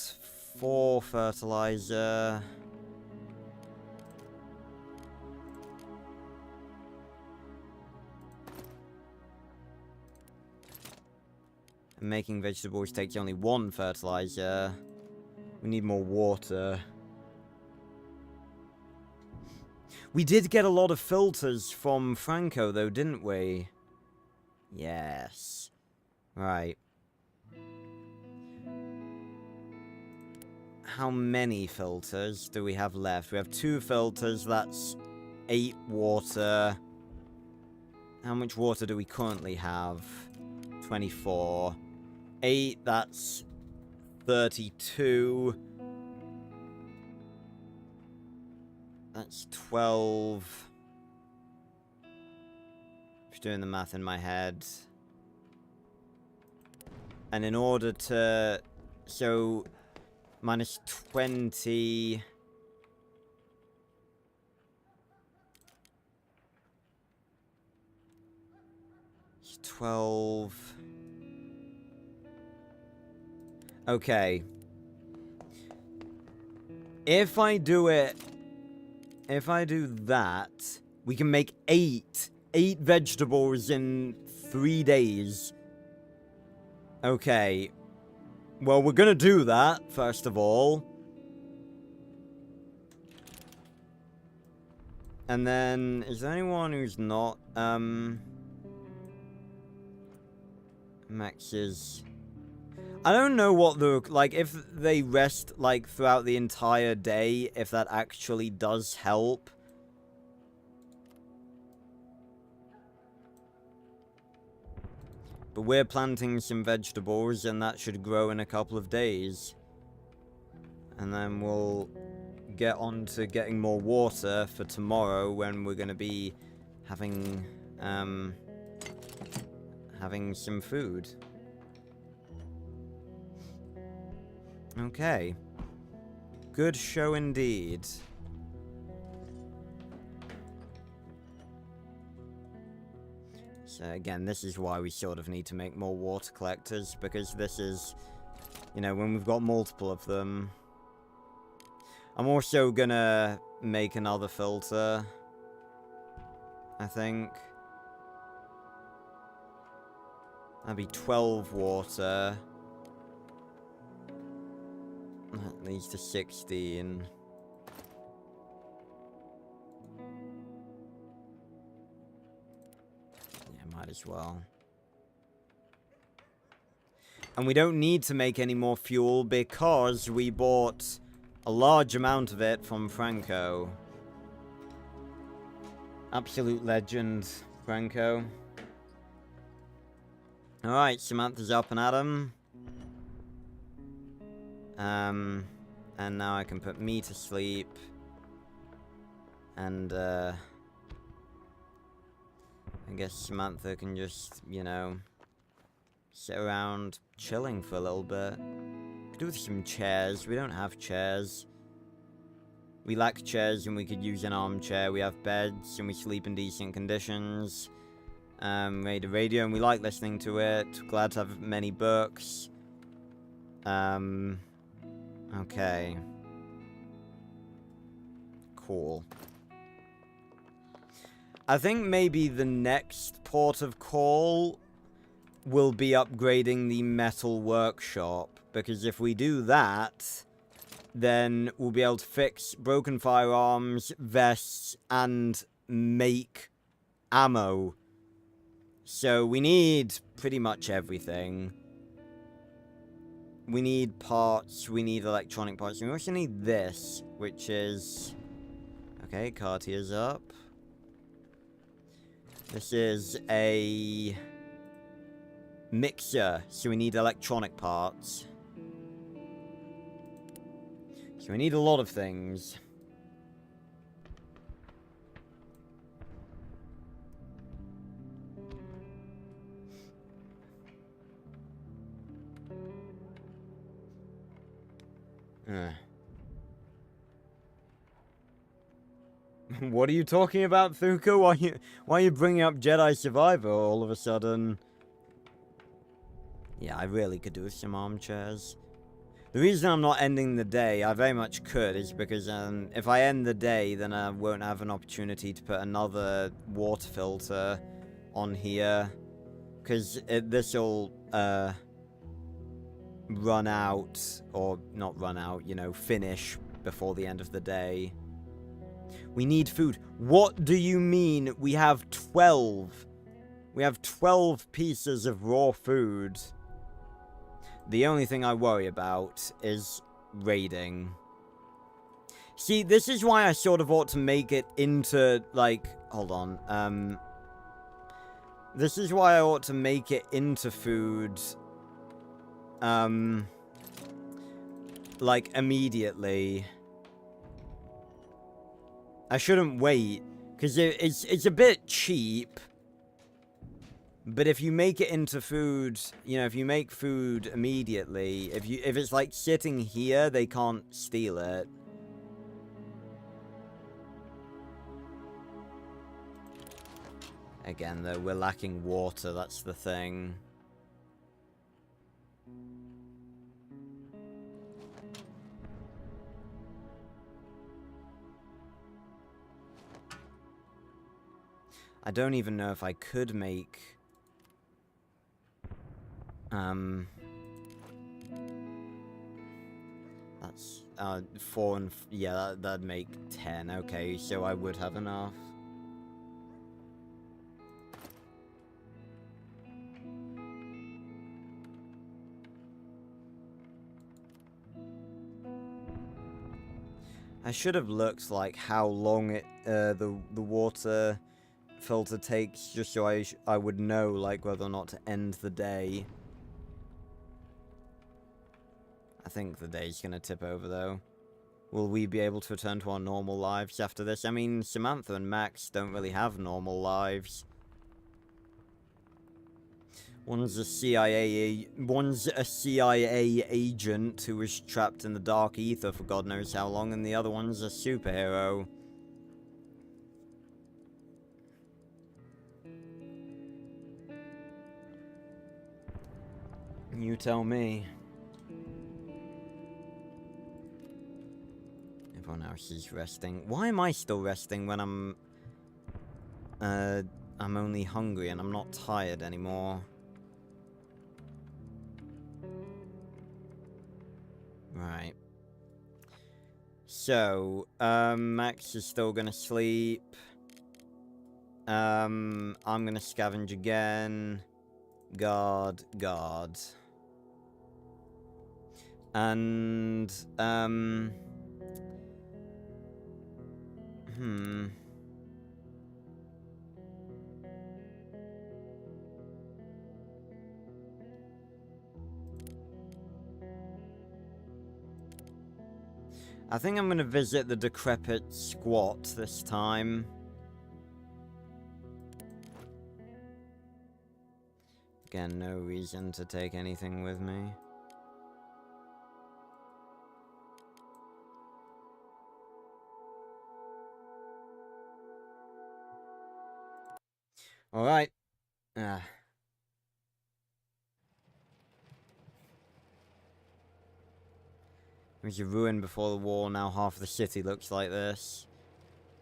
4 fertilizer... Making vegetables takes only 1 fertilizer. We need more water. We did get a lot of filters from Franco, though, didn't we? Yes. Right. How many filters do we have left? We have 2 filters, that's 8 water. How much water do we currently have? 24. 8, that's 32. That's 12. Just doing the math in my head. And in order to... So, minus 20... 12... Okay. If I do that, we can make 8 vegetables in 3 days. Okay. Well, we're gonna do that, first of all. And then, is there anyone who's not, Mexes. I don't know what the, like, if they rest, like, throughout the entire day, if that actually does help. But we're planting some vegetables, and that should grow in a couple of days. And then we'll get on to getting more water for tomorrow, when we're going to be having, having some food. Okay. Good show indeed. So again, this is why we sort of need to make more water collectors, because this is, you know, when we've got multiple of them. I'm also gonna make another filter, I think. That'd be 12 water. That leads to 16. Yeah, might as well. And we don't need to make any more fuel because we bought a large amount of it from Franco. Absolute legend, Franco. Alright, Samantha's up and at 'em. And now I can put me to sleep. And, I guess Samantha can just, you know, sit around chilling for a little bit. Could do with some chairs. We don't have chairs. We lack chairs and we could use an armchair. We have beds and we sleep in decent conditions. Made a radio and we like listening to it. Glad to have many books. Okay. Cool. I think maybe the next port of call will be upgrading the metal workshop. Because if we do that, then we'll be able to fix broken firearms, vests, and make ammo. So we need pretty much everything. We need parts, we need electronic parts, we also need this, which is... Okay, Cartier's up. This is a mixer, so we need electronic parts. So we need a lot of things. What are you talking about, Thuka? Why are you bringing up Jedi Survivor all of a sudden? Yeah, I really could do with some armchairs. The reason I'm not ending the day, I very much could, is because if I end the day, then I won't have an opportunity to put another water filter on here. Because this'll run out, or not run out, you know, finish before the end of the day. We need food. What do you mean we have 12? We have 12 pieces of raw food. The only thing I worry about is raiding. See, this is why I sort of ought to make it into, like... Hold on. This is why I ought to make it into food... like, immediately. I shouldn't wait, because it's a bit cheap. But if you make it into food, you know, if you make food immediately, if it's like sitting here, they can't steal it. Again, though, we're lacking water, that's the thing. I don't even know if I could make... That's, 4 and... yeah, that'd make 10. Okay, so I would have enough. I should have looked like how long it the water filter takes, just so I would know like whether or not to end the day. I think the day's gonna tip over though. Will we be able to return to our normal lives after this? I mean, Samantha and Max don't really have normal lives. One's a CIA agent who was trapped in the dark ether for God knows how long, and the other one's a superhero. You tell me. Everyone else is resting. Why am I still resting when I'm only hungry and I'm not tired anymore? Right. So, Max is still gonna sleep. I'm gonna scavenge again. Guard. And, I think I'm gonna visit the decrepit squat this time. Again, no reason to take anything with me. Alright. It was a ruin before the war, now half the city looks like this.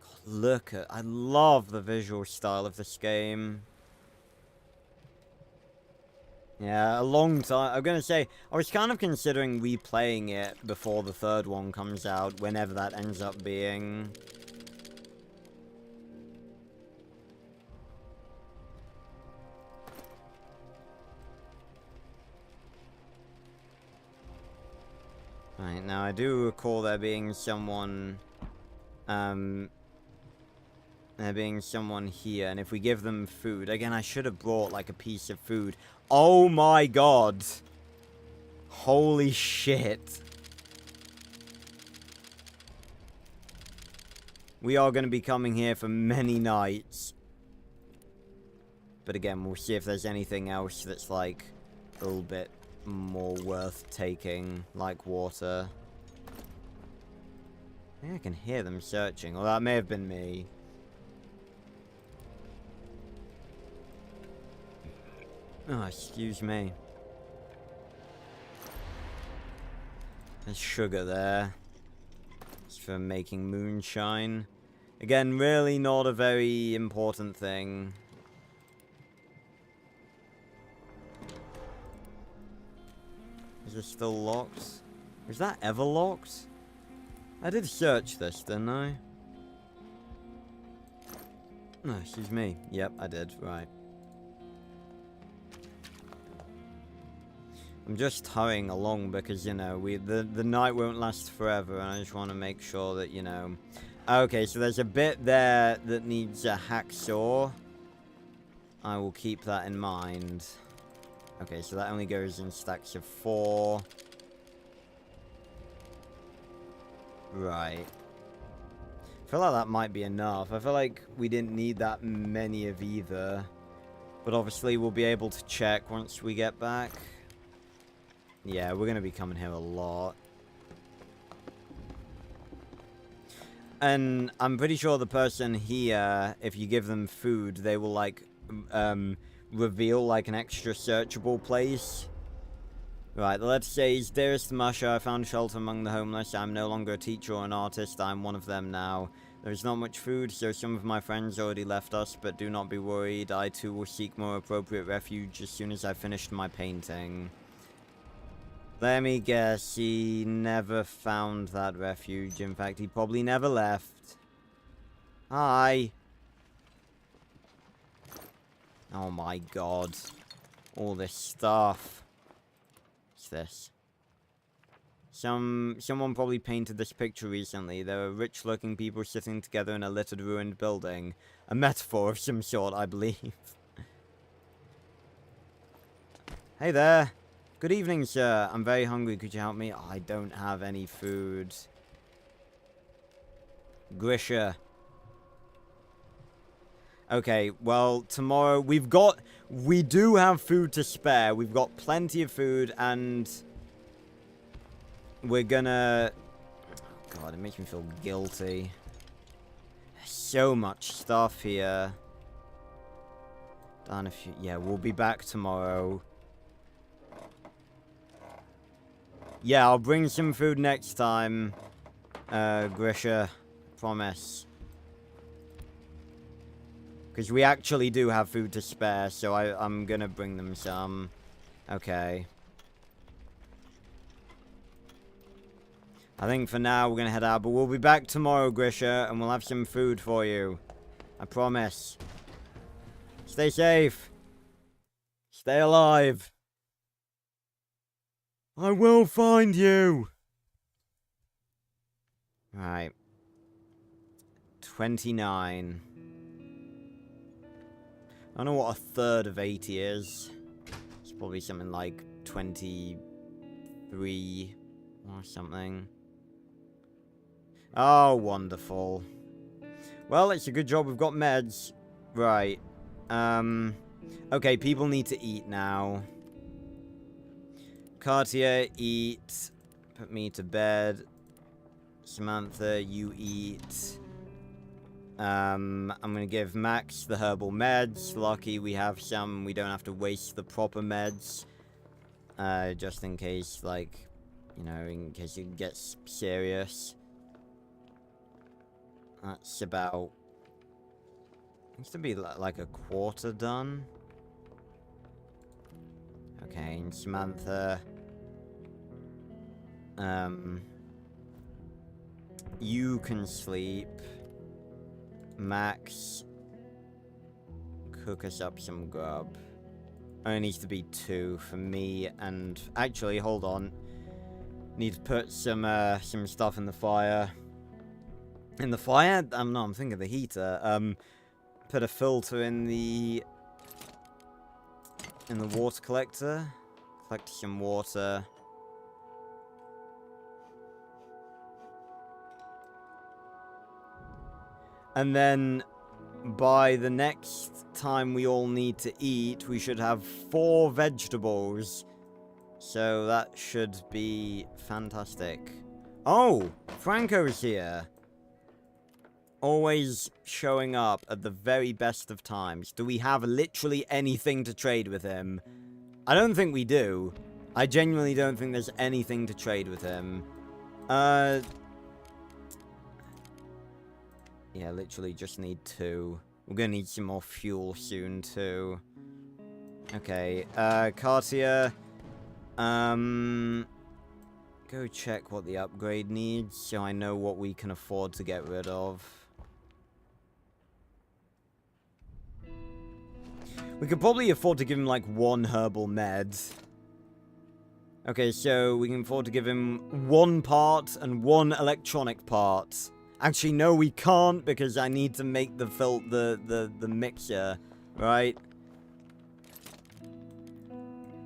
God, look at... I love the visual style of this game. Yeah, a long time. I'm gonna say, I was kind of considering replaying it before the third one comes out, whenever that ends up being. Right, now I do recall there being someone, here, and if we give them food, again, I should have brought, like, a piece of food. Oh my god! Holy shit. We are going to be coming here for many nights. But again, we'll see if there's anything else that's, like, a little bit more worth taking, like water. I think I can hear them searching, or that may have been me. Oh, excuse me. There's sugar there. It's for making moonshine. Again, really not a very important thing. Is it still locked? Was that ever locked? I did search this, didn't I? Oh, excuse me. Yep, I did. Right. I'm just hurrying along because, you know, the night won't last forever, and I just want to make sure that, you know... Okay, so there's a bit there that needs a hacksaw. I will keep that in mind. Okay, so that only goes in stacks of 4. Right. I feel like that might be enough. I feel like we didn't need that many of either. But obviously we'll be able to check once we get back. Yeah, we're going to be coming here a lot. And I'm pretty sure the person here, if you give them food, they will, like, reveal, like, an extra searchable place. Right, the letter says, Dearest Masha, I found shelter among the homeless. I'm no longer a teacher or an artist. I'm one of them now. There is not much food, so some of my friends already left us, but do not be worried. I too will seek more appropriate refuge as soon as I've finished my painting. Let me guess, he never found that refuge. In fact, he probably never left. Hi. Oh my god. All this stuff. What's this? Someone probably painted this picture recently. There are rich-looking people sitting together in a littered, ruined building. A metaphor of some sort, I believe. Hey there. Good evening, sir. I'm very hungry. Could you help me? Oh, I don't have any food. Grisha. Okay, well, tomorrow we do have food to spare. We've got plenty of food, and we're gonna... Oh God, it makes me feel guilty. There's so much stuff here. Darn if you... Yeah, we'll be back tomorrow. Yeah, I'll bring some food next time, Grisha. Promise. Because we actually do have food to spare, so I'm gonna bring them some. Okay. I think for now we're gonna head out, but we'll be back tomorrow, Grisha, and we'll have some food for you. I promise. Stay safe. Stay alive. I will find you. Right. 29. I don't know what a third of 80 is. It's probably something like 23 or something. Oh, wonderful. Well, it's a good job we've got meds. Right. Okay, people need to eat now. Cartier, eat. Put me to bed. Samantha, you eat. I'm gonna give Max the herbal meds. Lucky we have some. We don't have to waste the proper meds. Just in case, like, you know, in case it gets serious. That's about... Needs to be like a quarter done. Okay, and Samantha... You can sleep. Max, cook us up some grub. Only needs to be 2 for me, and actually, hold on. Need to put some stuff in the fire. In the fire? No, I'm thinking of the heater. Put a filter in the water collector. Collect some water. And then, by the next time we all need to eat, we should have 4 vegetables. So that should be fantastic. Oh, Franco's here. Always showing up at the very best of times. Do we have literally anything to trade with him? I don't think we do. I genuinely don't think there's anything to trade with him. Yeah, literally just need 2. We're gonna need some more fuel soon, too. Okay, Cartier. Go check what the upgrade needs, so I know what we can afford to get rid of. We could probably afford to give him, like, 1 herbal med. Okay, so we can afford to give him 1 part and 1 electronic part. Actually, no, we can't, because I need to make the mixer, right?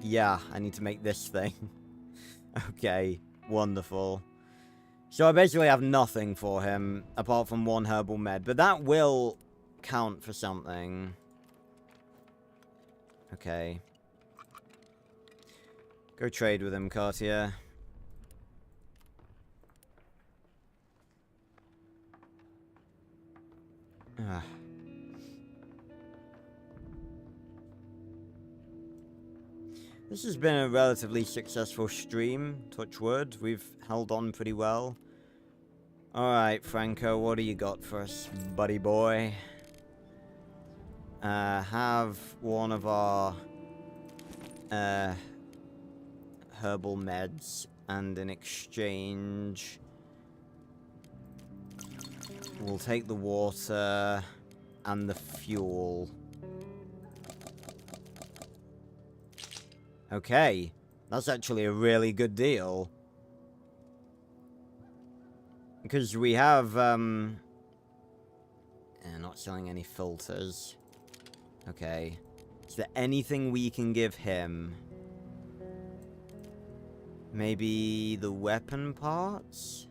Yeah, I need to make this thing. Okay, wonderful. So I basically have nothing for him, apart from 1 herbal med, but that will count for something. Okay. Go trade with him, Cartier. This has been a relatively successful stream, touch wood. We've held on pretty well. Alright, Franco, what do you got for us, buddy boy? Have one of our herbal meds, and in exchange we'll take the water and the fuel. Okay, that's actually a really good deal. Because we have, not selling any filters. Okay. Is there anything we can give him? Maybe the weapon parts?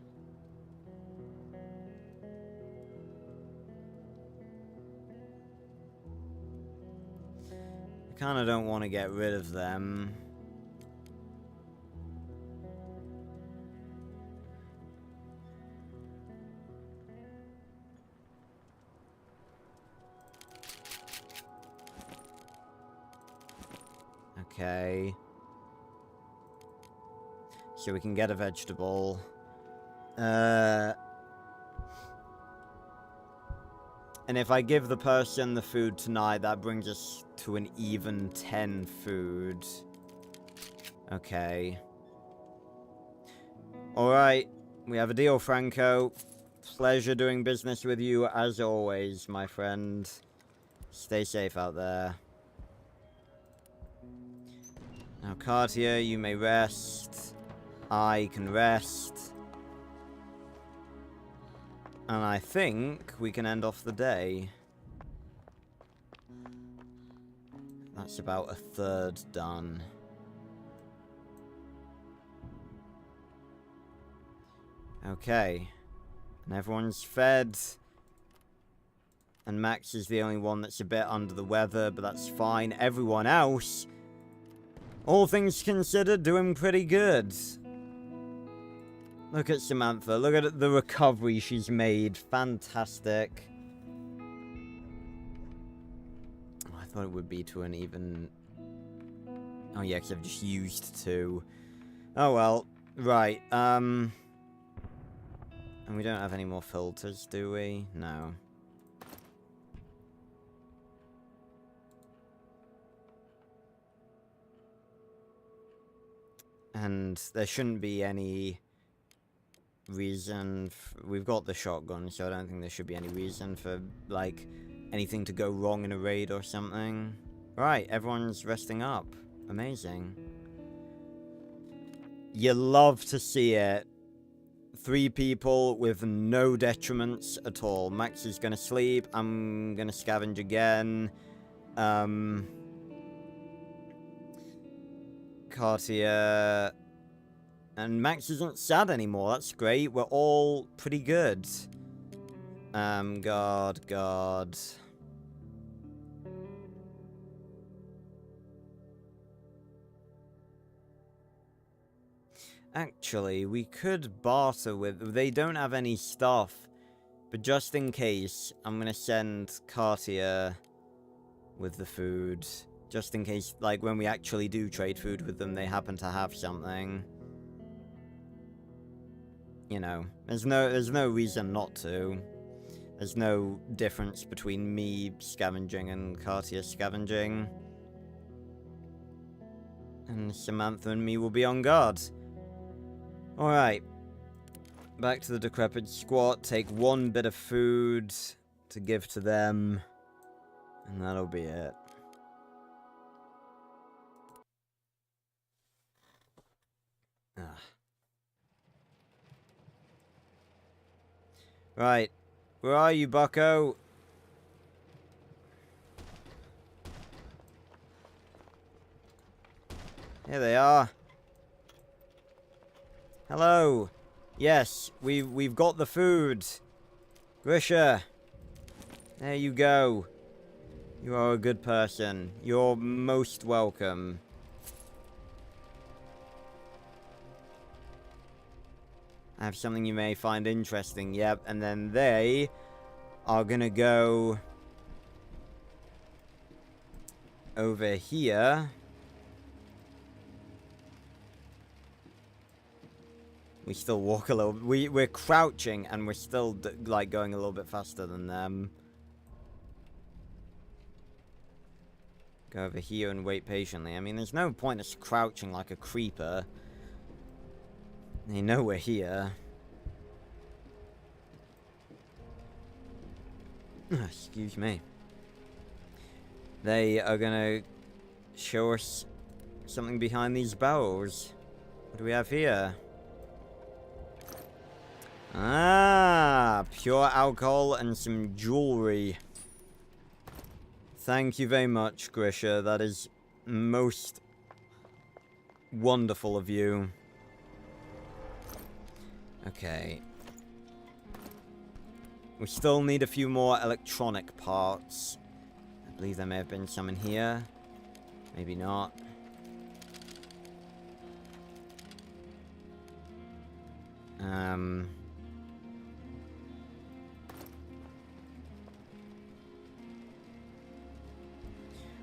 I kinda don't want to get rid of them. Okay. So we can get a vegetable. And if I give the person the food tonight, that brings us to an even 10 food. Okay. Alright. We have a deal, Franco. Pleasure doing business with you as always, my friend. Stay safe out there. Now, Cartier, you may rest. I can rest. And I think we can end off the day. That's about a third done. Okay. And everyone's fed. And Max is the only one that's a bit under the weather, but that's fine. Everyone else, all things considered, doing pretty good. Look at Samantha. Look at the recovery she's made. Fantastic. Oh, I thought it would be to an even... Oh yeah, because I've just used 2. Oh well. Right. And we don't have any more filters, do we? No. And there shouldn't be any reason... We've got the shotgun, so I don't think there should be any reason for, like, anything to go wrong in a raid or something. Right, everyone's resting up. Amazing. You love to see it. 3 people with no detriments at all. Max is gonna sleep. I'm gonna scavenge again. Cartier... And Max isn't sad anymore. That's great. We're all pretty good. God. Actually, we could barter with... They don't have any stuff. But just in case, I'm gonna send Cartier with the food. Just in case, like, when we actually do trade food with them, they happen to have something. You know, there's no reason not to. There's no difference between me scavenging and Cartier scavenging. And Samantha and me will be on guard. Alright. Back to the decrepit squat. Take 1 bit of food to give to them. And that'll be it. Ah. Right. Where are you, bucko? Here they are. Hello. Yes, we've got the food. Grisha. There you go. You are a good person. You're most welcome. I have something you may find interesting. Yep, and then they are gonna go over here. We still walk a little... We're crouching, and we're still, like, going a little bit faster than them. Go over here and wait patiently. I mean, there's no point us crouching like a creeper. They know we're here. Excuse me. They are gonna show us something behind these barrels. What do we have here? Ah, pure alcohol and some jewelry. Thank you very much, Grisha. That is most wonderful of you. Okay. We still need a few more electronic parts. I believe there may have been some in here. Maybe not.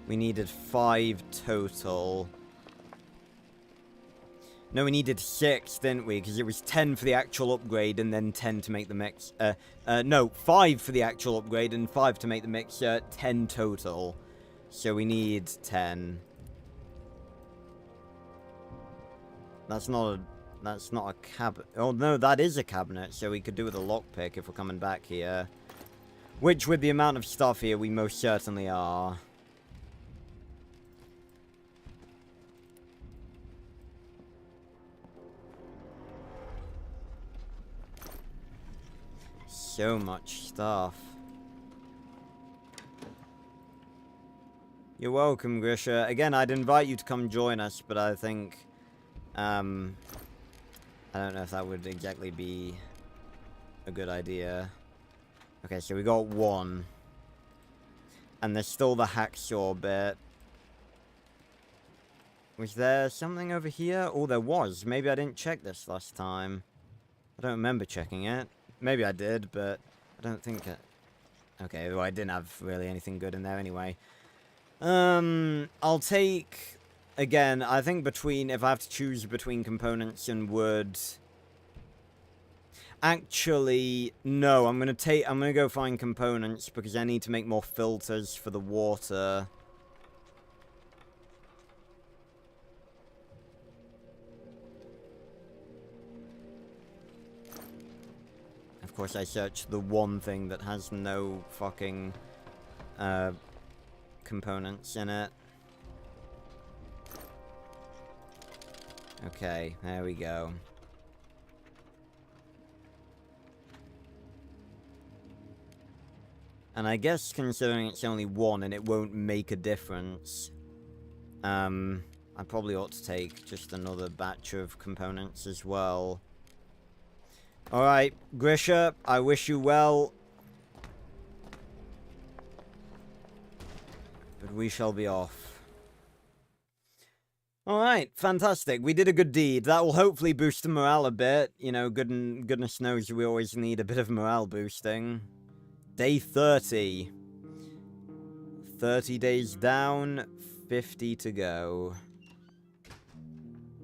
We needed 5 total. No, we needed 6, didn't we? Because it was 10 for the actual upgrade and then 10 to make the mix. No, 5 for the actual upgrade and 5 to make the mixer. 10 total. So we need 10. That's not a cabinet. Oh, no, that is a cabinet. So we could do with a lockpick if we're coming back here. Which, with the amount of stuff here, we most certainly are. So much stuff. You're welcome, Grisha. Again, I'd invite you to come join us, but I think, I don't know if that would exactly be a good idea. Okay, so we got 1. And there's still the hacksaw bit. Was there something over here? Oh, there was. Maybe I didn't check this last time. I don't remember checking it. Maybe I did, but I don't think it... Okay, well, I didn't have really anything good in there anyway. I'll take... Again, I think between... If I have to choose between components and wood... Actually, no, I'm gonna go find components because I need to make more filters for the water. Of course, I searched the one thing that has no fucking components in it. Okay, there we go. And I guess considering it's only 1 and it won't make a difference, I probably ought to take just another batch of components as well. Alright, Grisha, I wish you well. But we shall be off. Alright, fantastic. We did a good deed. That will hopefully boost the morale a bit. You know, goodness knows we always need a bit of morale boosting. Day 30. 30 days down, 50 to go.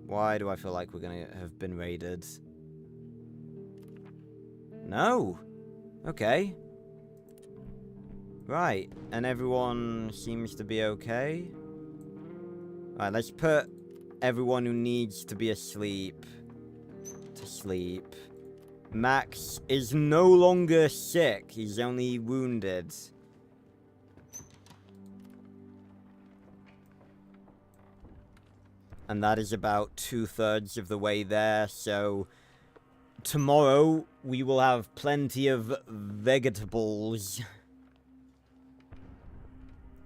Why do I feel like we're gonna have been raided? No. Okay. Right, and everyone seems to be okay. Right, let's put everyone who needs to be asleep to sleep. Max is no longer sick, he's only wounded. And that is about 2/3 of the way there, so... Tomorrow, we will have plenty of vegetables.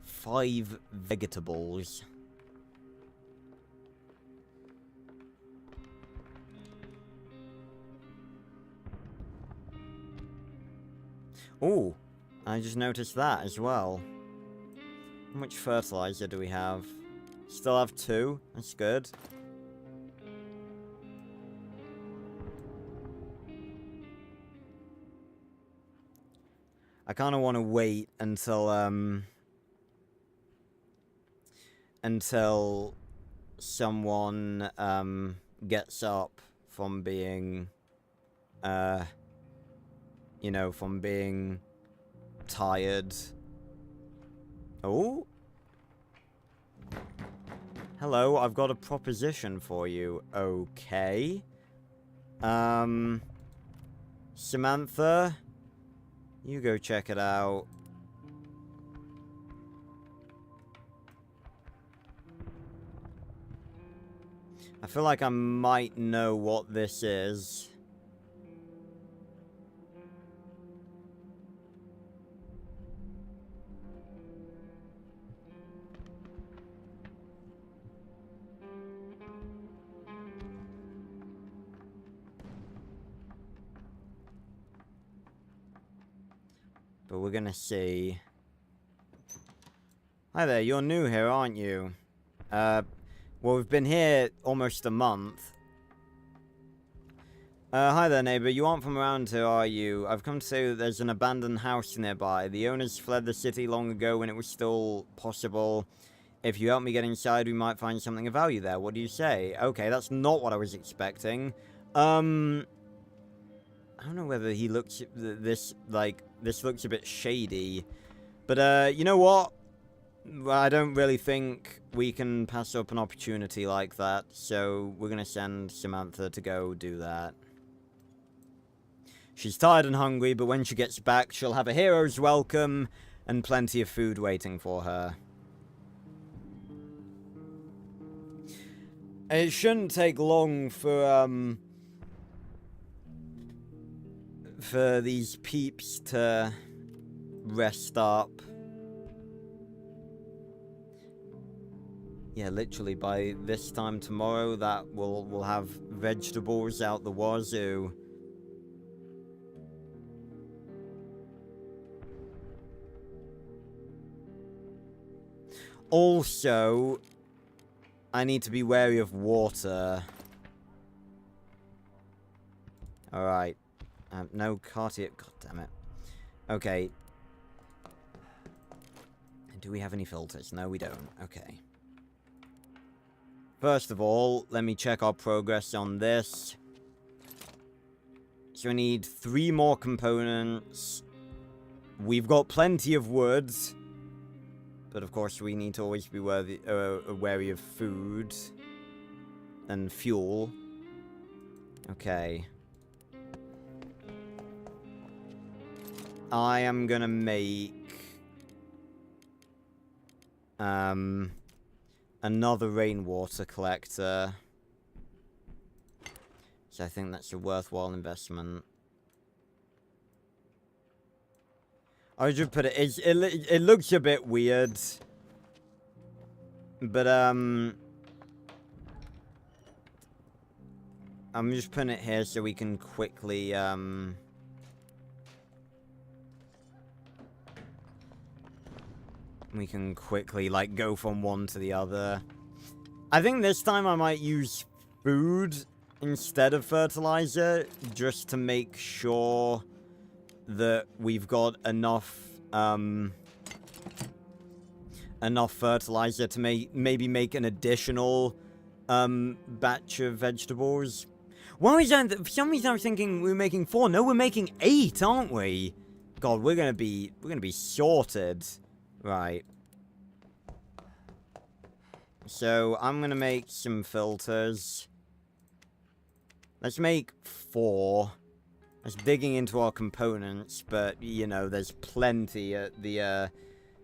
5 vegetables. Oh, I just noticed that as well. How much fertilizer do we have? Still have 2. That's good. I kind of want to wait until someone gets up from being you know, from being tired. Oh? Hello, I've got a proposition for you. Okay. Samantha, you go check it out. I feel like I might know what this is. But we're gonna see. Hi there, you're new here, aren't you? Well, we've been here almost a month. Hi there, neighbor. You aren't from around here, are you? I've come to say that there's an abandoned house nearby. The owners fled the city long ago when it was still possible. If you help me get inside, we might find something of value there. What do you say? Okay, that's not what I was expecting. I don't know whether he looks... This looks a bit shady. But, you know what? I don't really think we can pass up an opportunity like that. So, we're gonna send Samantha to go do that. She's tired and hungry, but when she gets back, she'll have a hero's welcome and plenty of food waiting for her. It shouldn't take long for these peeps to rest up. Yeah, literally by this time tomorrow, that we'll have vegetables out the wazoo. Also, I need to be wary of water. Alright. No Cartier. God damn it. Okay. Do we have any filters? No, we don't. Okay. First of all, let me check our progress on this. So we need 3 more components. We've got plenty of wood. But of course, we need to always be wary of food and fuel. Okay. I am gonna make another rainwater collector. So I think that's a worthwhile investment. I should put it. It looks a bit weird, but I'm just putting it here so we can quickly like go from one to the other. I think this time I might use food instead of fertilizer just to make sure that we've got enough fertilizer to maybe make an additional batch of vegetables. Why is that? For some reason I was thinking we were making 4. No, we're making 8, aren't we? God, we're gonna be sorted. Right. So I'm gonna make some filters. Let's make 4. That's digging into our components, but, you know, there's plenty at the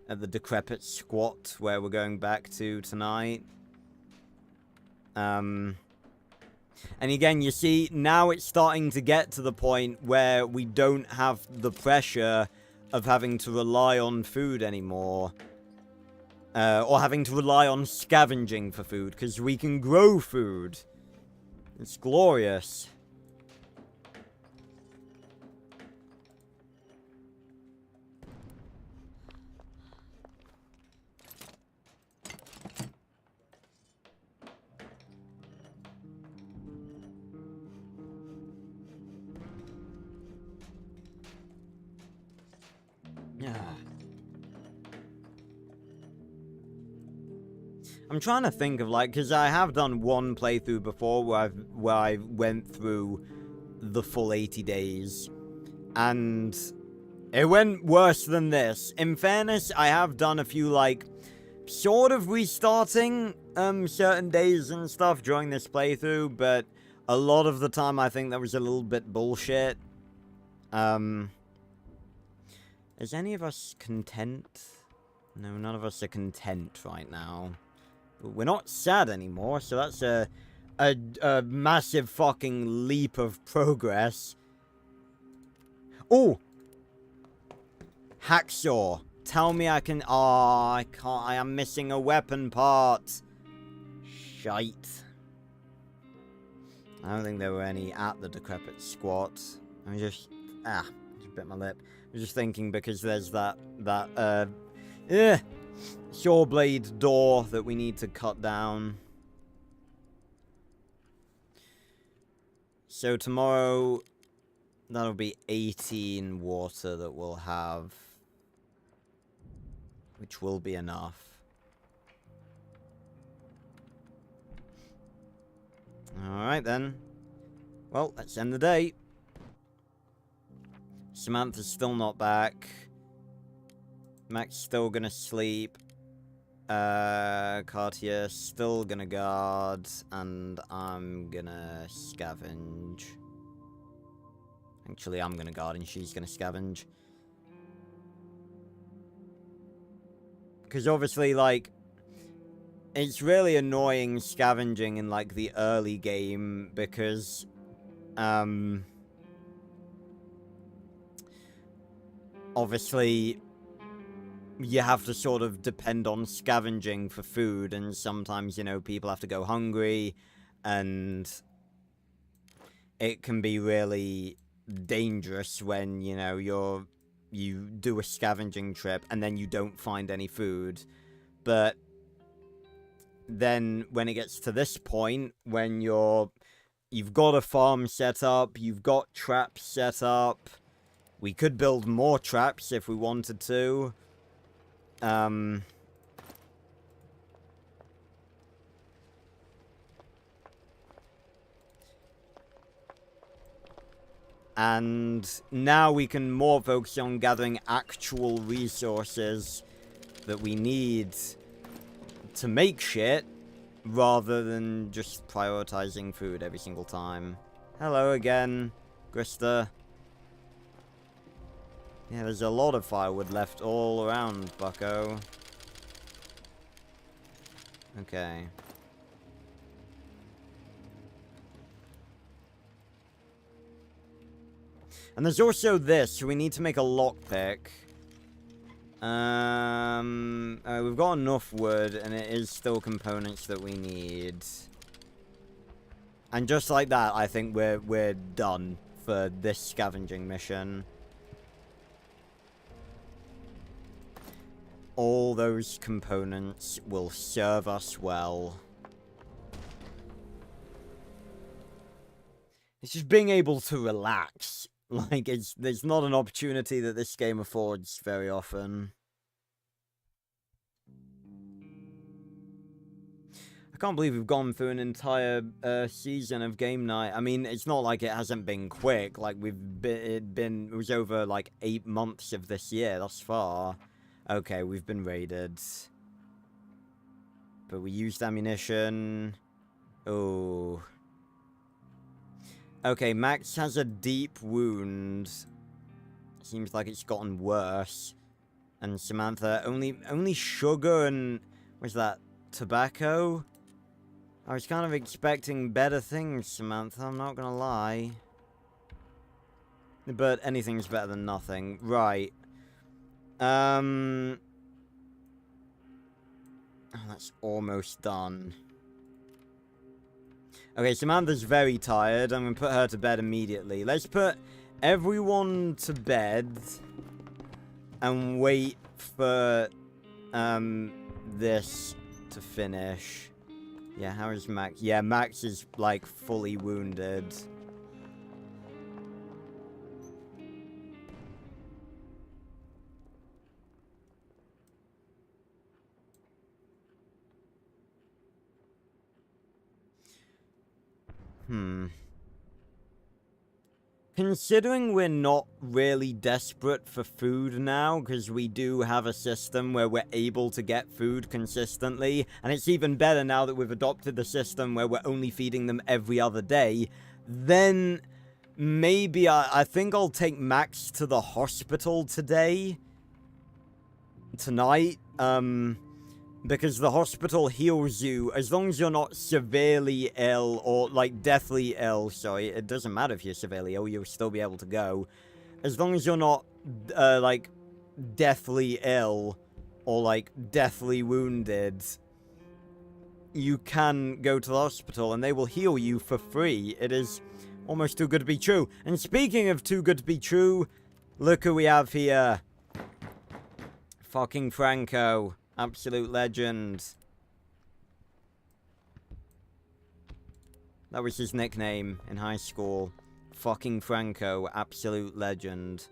Decrepit Squat where we're going back to tonight. And again, you see, now it's starting to get to the point where we don't have the pressure of having to rely on food anymore. Or having to rely on scavenging for food, because we can grow food. It's glorious. I'm trying to think of, like, because I have done one playthrough before where I went through the full 80 days, and it went worse than this. In fairness, I have done a few, like, sort of restarting certain days and stuff during this playthrough, but a lot of the time I think that was a little bit bullshit. Is any of us content? No, none of us are content right now. But we're not sad anymore, so that's a massive fucking leap of progress. Oh! Hacksaw. Tell me I can... Oh, I can't. I am missing a weapon part. Shite. I don't think there were any at the Decrepit Squat. I just bit my lip. I'm I'm just thinking because there's that Shoreblade door that we need to cut down. So tomorrow, that'll be 18 water that we'll have, which will be enough. Alright then. Well, let's end the day. Samantha's still not back. Mac's still gonna sleep. Cartier still gonna guard. And I'm gonna scavenge. Actually, I'm gonna guard and she's gonna scavenge. Because obviously, like, it's really annoying scavenging in, like, the early game because, obviously, you have to sort of depend on scavenging for food, and sometimes, you know, people have to go hungry, and it can be really dangerous when, you know, you do a scavenging trip and then you don't find any food. But then when it gets to this point, when you've got a farm set up, you've got traps set up, we could build more traps if we wanted to. And now we can more focus on gathering actual resources that we need to make shit, rather than just prioritizing food every single time. Hello again, Grista. Yeah, there's a lot of firewood left all around, bucko. Okay. And there's also this, we need to make a lockpick. We've got enough wood, and it is still components that we need. And just like that, I think we're done for this scavenging mission. All those components will serve us well. It's just being able to relax. Like, there's not an opportunity that this game affords very often. I can't believe we've gone through an entire season of game night. I mean, it's not like it hasn't been quick. Like, it was over, like, 8 months of this year thus far. Okay, we've been raided. But we used ammunition. Oh. Okay, Max has a deep wound. Seems like it's gotten worse. And Samantha, only sugar and... what's that? Tobacco? I was kind of expecting better things, Samantha, I'm not gonna lie. But anything's better than nothing. Right. Oh, that's almost done. Okay, Samantha's very tired. I'm gonna put her to bed immediately. Let's put everyone to bed and wait for this to finish. Yeah, how is Max? Yeah, Max is like fully wounded. Considering we're not really desperate for food now, because we do have a system where we're able to get food consistently, and it's even better now that we've adopted the system where we're only feeding them every other day, then maybe I think I'll take Max to the hospital tonight, because the hospital heals you as long as you're not severely ill or, like, deathly ill. Sorry, it doesn't matter if you're severely ill, you'll still be able to go. As long as you're not, like, deathly ill or, like, deathly wounded, you can go to the hospital and they will heal you for free. It is almost too good to be true. And speaking of too good to be true, Look who we have here. Fucking Franco. Absolute legend. That was his nickname in high school. Fucking Franco. Absolute legend.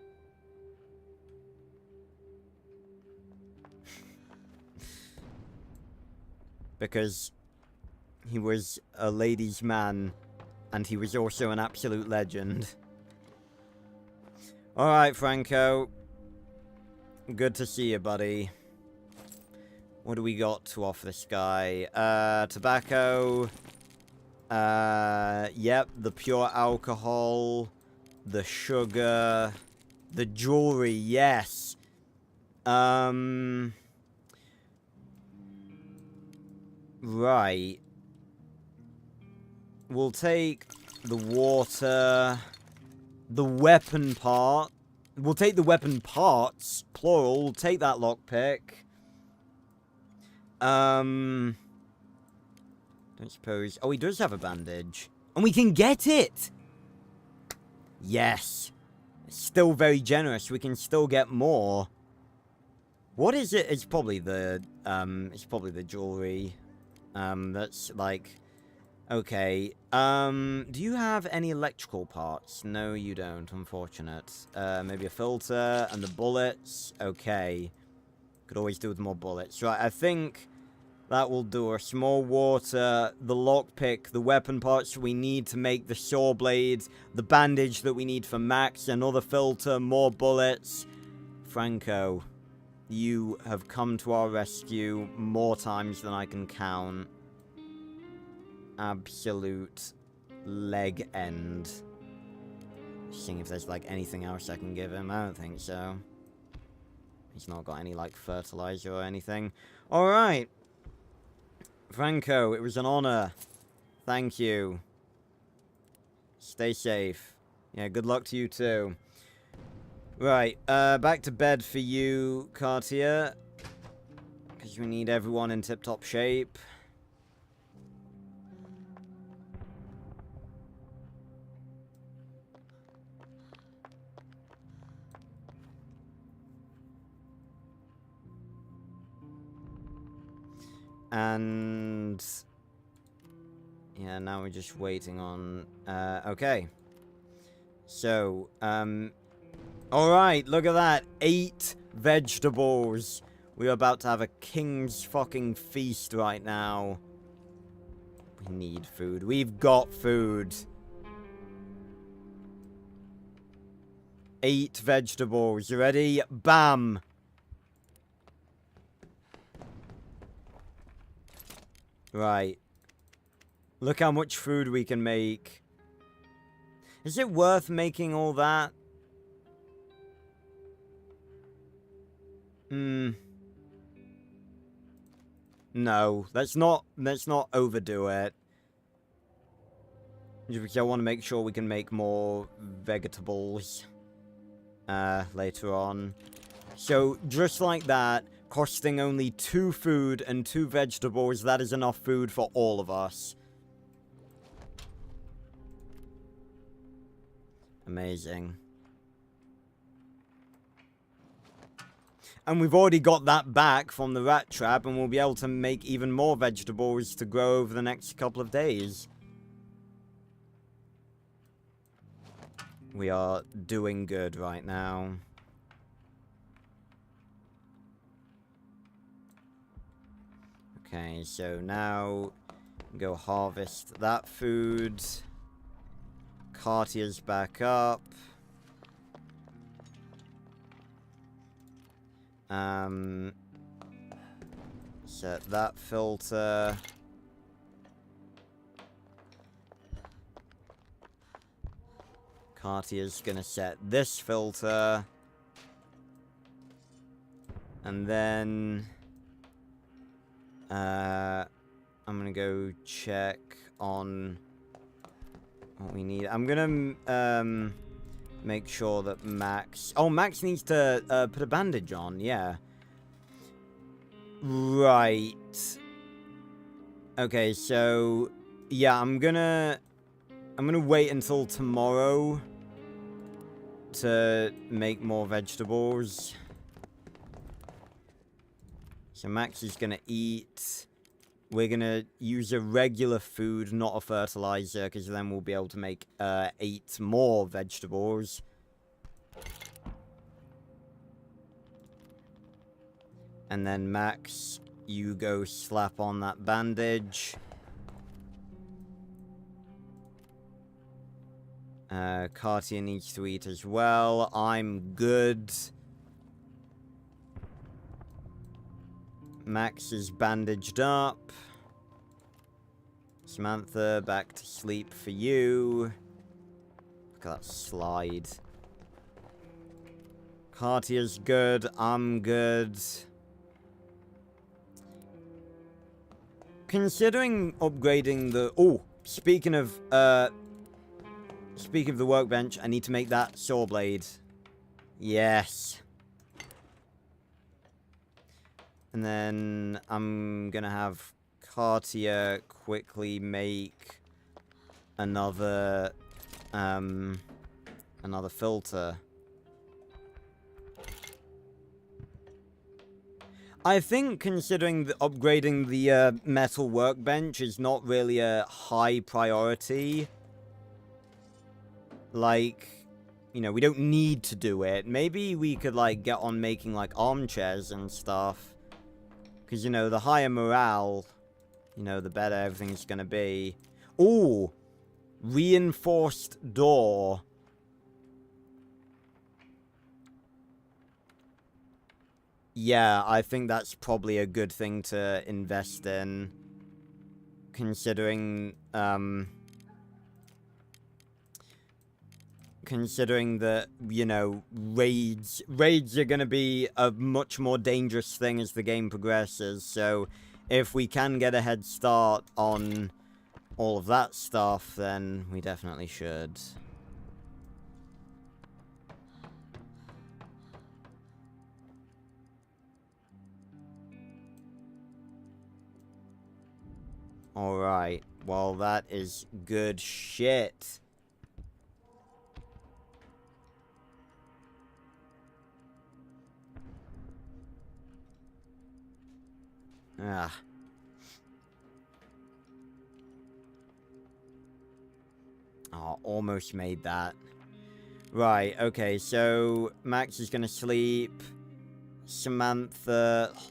Because he was a ladies' man, and he was also an absolute legend. Alright, Franco. Good to see you, buddy. What do we got to offer this guy? Tobacco. Yep, the pure alcohol. The sugar. The jewelry, yes. Right. We'll take the water, the weapon part. We'll take the weapon parts, plural. We'll take that lockpick. Don't suppose. Oh, he does have a bandage. And we can get it! Yes. Still very generous. We can still get more. What is it? It's probably the jewelry. That's like... Okay. Do you have any electrical parts? No, you don't. Unfortunate. Maybe a filter and the bullets. Okay. Could always do with more bullets. Right, I think that will do us. More water, the lockpick, the weapon parts we need to make the saw blades, the bandage that we need for Max, another filter, more bullets. Franco, you have come to our rescue more times than I can count. Absolute leg end. Seeing if there's, like, anything else I can give him. I don't think so. He's not got any, like, fertilizer or anything. Alright. Franco, it was an honor. Thank you. Stay safe. Yeah, good luck to you too. Right, back to bed for you, Cartier. Because we need everyone in tip-top shape. And... yeah, now we're just waiting on... okay. So, alright, look at that. 8 vegetables. We're about to have a king's fucking feast right now. We need food. We've got food. 8 vegetables. You ready? Bam! Right. Look how much food we can make. Is it worth making all that? No, let's not overdo it. Just because I want to make sure we can make more vegetables later on. So, just like that, costing only 2 food and 2 vegetables, that is enough food for all of us. Amazing. And we've already got that back from the rat trap, and we'll be able to make even more vegetables to grow over the next couple of days. We are doing good right now. Okay, so now go harvest that food. Cartier's back up. Set that filter. Cartier's gonna set this filter. And then... I'm gonna go check on what we need. I'm gonna, make sure that Max... oh, Max needs to, put a bandage on, yeah. Right. Okay, so... yeah, I'm gonna wait until tomorrow to make more vegetables. So Max is gonna eat. We're gonna use a regular food, not a fertilizer, because then we'll be able to make 8 more vegetables. And then Max, you go slap on that bandage. Cartier needs to eat as well. I'm good. Max is bandaged up. Samantha, back to sleep for you. Look at that slide. Cartier's good. I'm good. Considering upgrading the... Oh, speaking of the workbench, I need to make that saw blade. Yes. And then I'm gonna have Cartier quickly make another filter. I think considering upgrading the metal workbench is not really a high priority. Like, you know, we don't need to do it. Maybe we could, like, get on making, like, armchairs and stuff. Because, you know, the higher morale, you know, the better everything's gonna be. Ooh! Reinforced door. Yeah, I think that's probably a good thing to invest in. Considering, considering that, you know, raids are gonna be a much more dangerous thing as the game progresses, so if we can get a head start on all of that stuff, then we definitely should. Alright, well that is good shit. Ah. Oh, almost made that. Right, okay, so Max is gonna sleep. Samantha... Oh,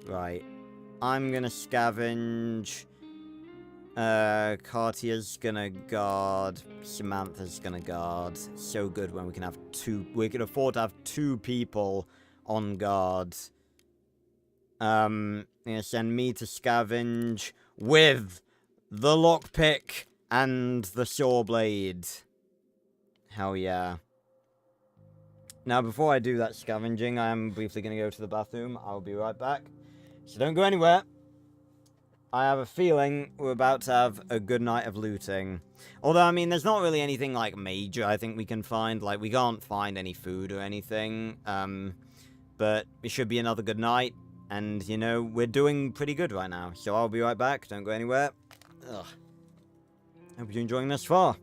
right. I'm gonna scavenge. Cartier's gonna guard. Samantha's gonna guard. So good when we can have 2... We can afford to have 2 people on guard. Gonna send me to scavenge with the lockpick and the saw blade. Hell yeah. Now, before I do that scavenging, I am briefly gonna go to the bathroom. I'll be right back. So don't go anywhere. I have a feeling we're about to have a good night of looting. Although, I mean, there's not really anything, like, major I think we can find. Like, we can't find any food or anything. But it should be another good night. And, you know, we're doing pretty good right now. So I'll be right back. Don't go anywhere. Ugh. Hope you're enjoying this far.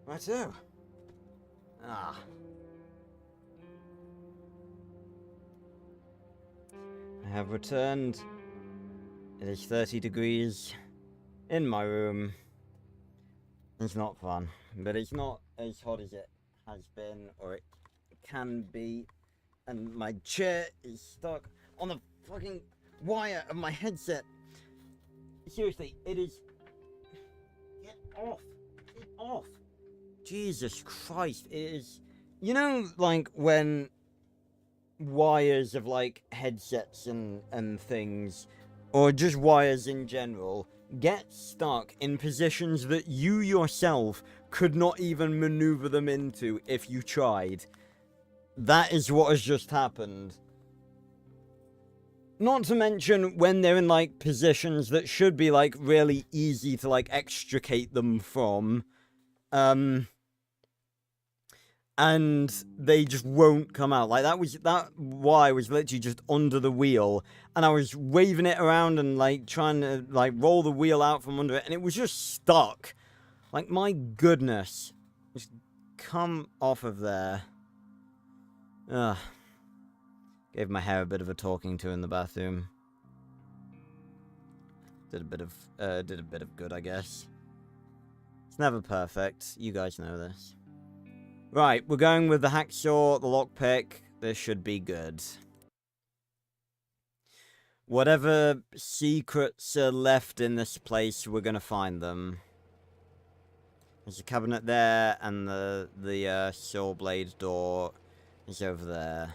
Righto. Ah. I have returned. It is 30 degrees in my room. It's not fun, but it's not as hot as it has been, or it can be. And my chair is stuck on the fucking wire of my headset. Seriously, it is... Get off. Get off. Jesus Christ, it is... You know, like, when wires of, like, headsets and things, or just wires in general, get stuck in positions that you yourself could not even maneuver them into if you tried. That is what has just happened. Not to mention when they're in, like, positions that should be, like, really easy to, like, extricate them from. And they just won't come out. Like, that wire was literally just under the wheel, and I was waving it around and, like, trying to, like, roll the wheel out from under it, and it was just stuck. Like, my goodness. Just come off of there. Ugh. Gave my hair a bit of a talking to in the bathroom. Did a bit of good, I guess. It's never perfect. You guys know this. Right, we're going with the hacksaw, the lockpick. This should be good. Whatever secrets are left in this place, we're gonna find them. There's a cabinet there, and the saw blade door is over there.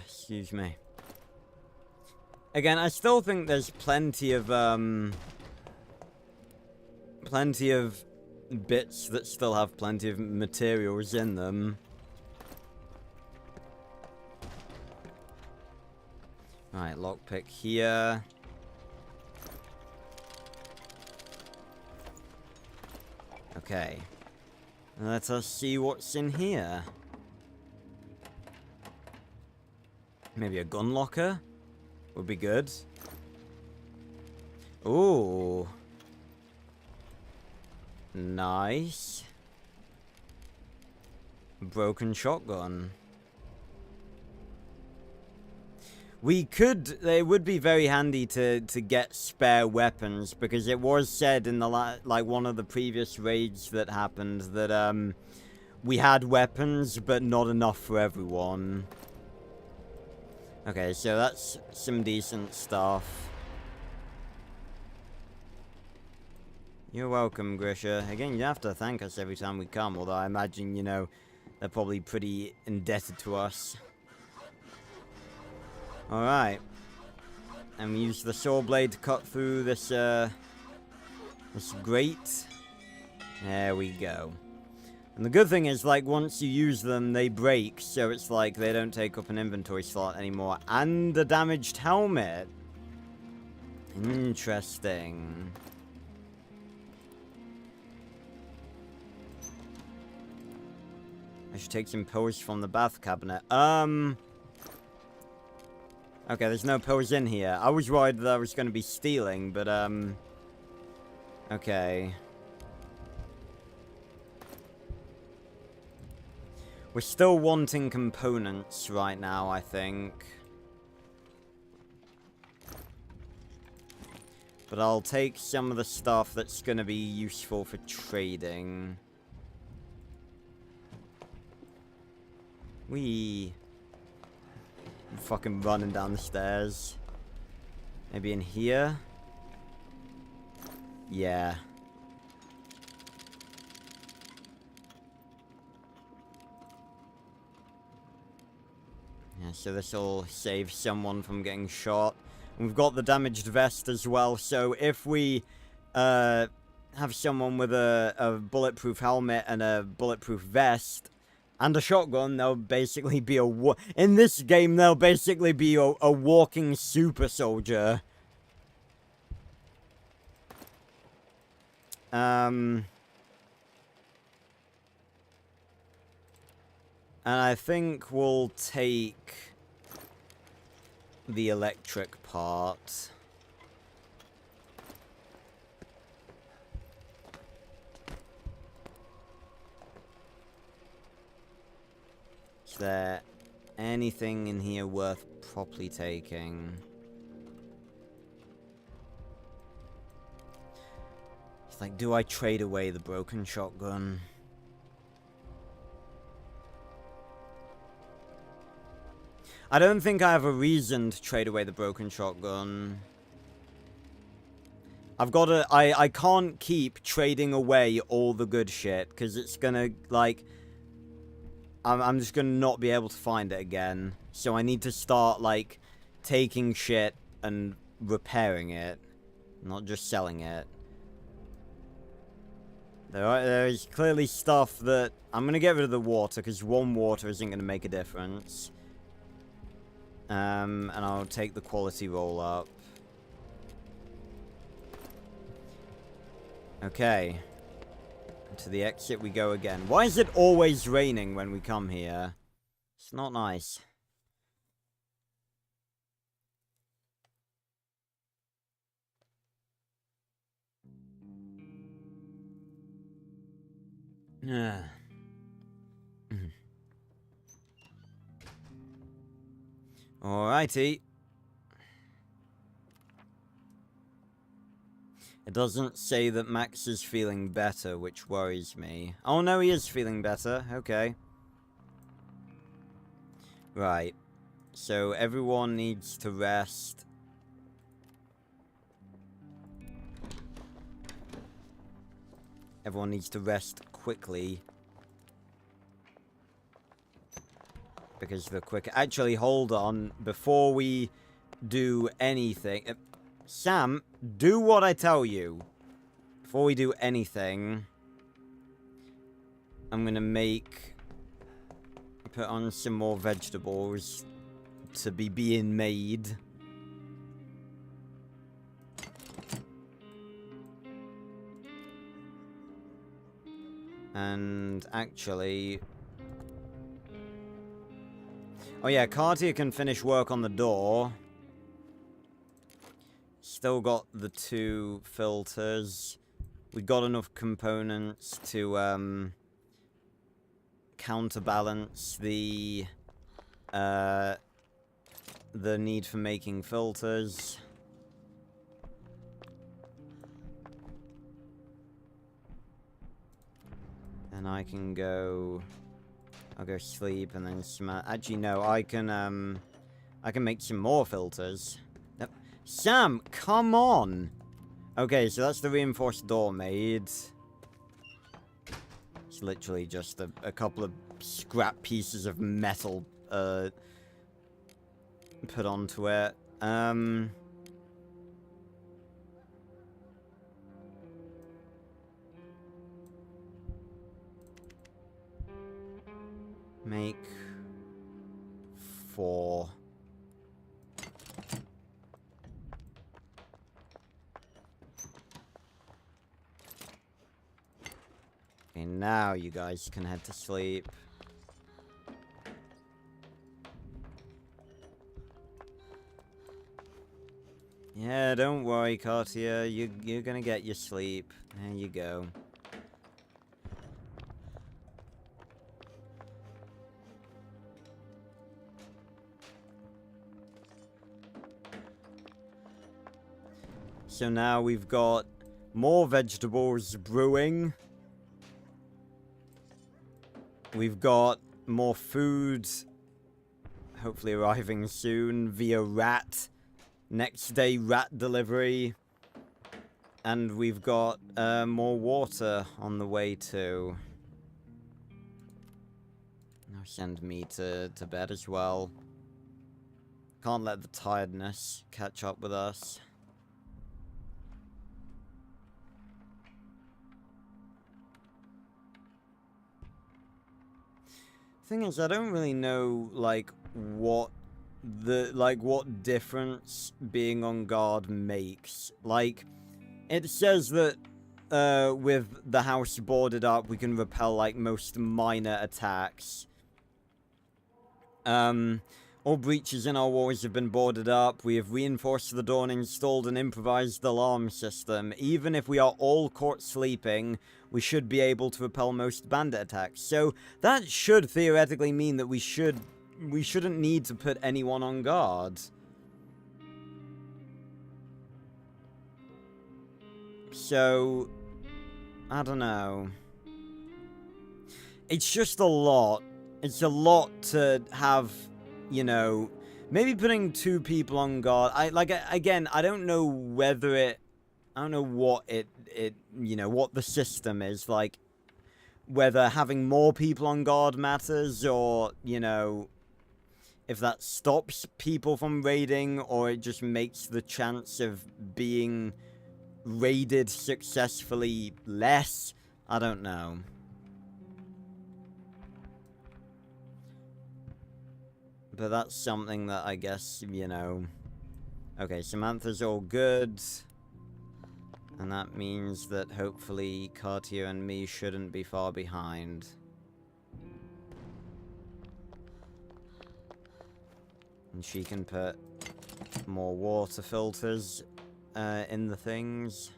Excuse me. Again, I still think there's plenty of bits that still have plenty of materials in them. Right, lockpick here. Okay. Let us see what's in here. Maybe a gun locker would be good. Ooh. Nice. Broken shotgun. We could... It would be very handy to get spare weapons, because it was said in the like one of the previous raids that happened that we had weapons, but not enough for everyone. Okay, so that's some decent stuff. You're welcome, Grisha. Again, you have to thank us every time we come, although I imagine, you know, they're probably pretty indebted to us. Alright. And we use the saw blade to cut through this, this grate. There we go. And the good thing is, like, once you use them, they break, so it's like they don't take up an inventory slot anymore. And a damaged helmet. Interesting. I should take some pills from the bath cabinet. Okay, there's no pills in here. I was worried that I was going to be stealing, but, okay. We're still wanting components right now, I think. But I'll take some of the stuff that's going to be useful for trading. I'm fucking running down the stairs. Maybe in here? Yeah. Yeah, so this will save someone from getting shot. And we've got the damaged vest as well, so if we have someone with a bulletproof helmet and a bulletproof vest and a shotgun, they'll basically be in this game, they'll basically be a walking super soldier. And I think we'll take the electric part. Is there anything in here worth properly taking? It's like, do I trade away the broken shotgun? I don't think I have a reason to trade away the broken shotgun. I've got to... I can't keep trading away all the good shit, because it's gonna, like... I'm just gonna not be able to find it again. So I need to start, like, taking shit and repairing it. Not just selling it. There's clearly stuff that... I'm gonna get rid of the water, because one water isn't gonna make a difference. And I'll take the quality roll up. Okay. To the exit we go again. Why is it always raining when we come here? It's not nice. Yeah. Alrighty. It doesn't say that Max is feeling better, which worries me. Oh no, he is feeling better. Okay. Right. So everyone needs to rest. Everyone needs to rest quickly. Because the quick... Actually, hold on. Before we do anything... Sam, do what I tell you. Before we do anything... I'm gonna put on some more vegetables to be being made. And actually... Oh yeah, Cartier can finish work on the door. Still got the 2 filters. We got enough components to counterbalance the need for making filters. And I can go... I'll go sleep and then actually, no, I can make some more filters. Yep. Sam, come on! Okay, so that's the reinforced door made. It's literally just a couple of scrap pieces of metal, put onto it. Make 4. Okay, now you guys can head to sleep. Yeah, don't worry, Cartier. You're gonna get your sleep. There you go. So now we've got more vegetables brewing. We've got more food, hopefully arriving soon via rat. Next day rat delivery. And we've got more water on the way too. Now send me to bed as well. Can't let the tiredness catch up with us. Thing is, I don't really know, like, what difference being on guard makes. Like, it says that, with the house boarded up, we can repel, like, most minor attacks. All breaches in our walls have been boarded up. We have reinforced the door and installed an improvised alarm system. Even if we are all caught sleeping, we should be able to repel most bandit attacks. So that should theoretically mean that we shouldn't need to put anyone on guard. So I don't know. It's just a lot. It's a lot to have, you know, maybe putting 2 people on guard. Again, I don't know whether I don't know what you know, what the system is, like, whether having more people on guard matters, or, you know, if that stops people from raiding, or it just makes the chance of being raided successfully less. I don't know. But that's something that I guess, you know... Okay, Samantha's all good. And that means that hopefully Cartier and me shouldn't be far behind. And she can put more water filters in the things.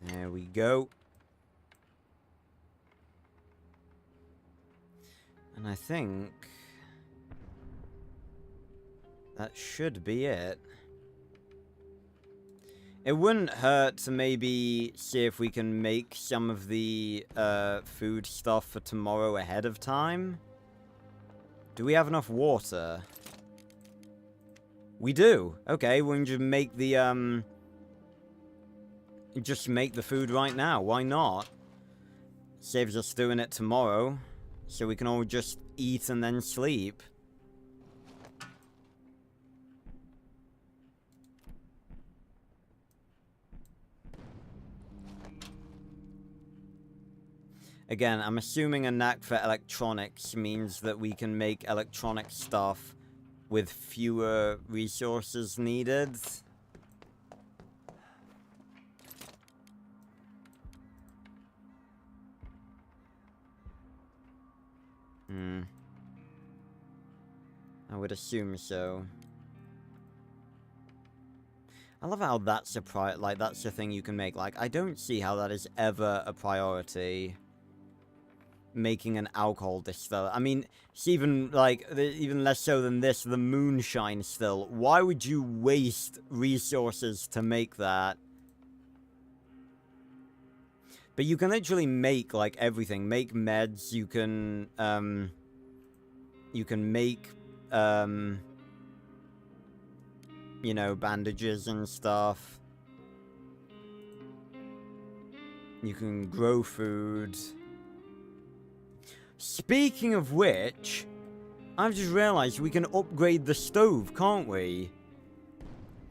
There we go. And I think that should be it. It wouldn't hurt to maybe see if we can make some of the food stuff for tomorrow ahead of time. Do we have enough water? We do. Okay, we can just make the food right now. Why not? Saves us doing it tomorrow, so we can all just eat and then sleep. Again, I'm assuming a knack for electronics means that we can make electronic stuff with fewer resources needed. I would assume so. I love how that's a that's a thing you can make. Like, I don't see how that is ever a priority. Making an alcohol distiller. I mean, it's even, like, even less so than this, the moonshine still. Why would you waste resources to make that? But you can literally make, like, everything. Make meds, you can make, you know, bandages and stuff. You can grow food. Speaking of which, I've just realized we can upgrade the stove, can't we?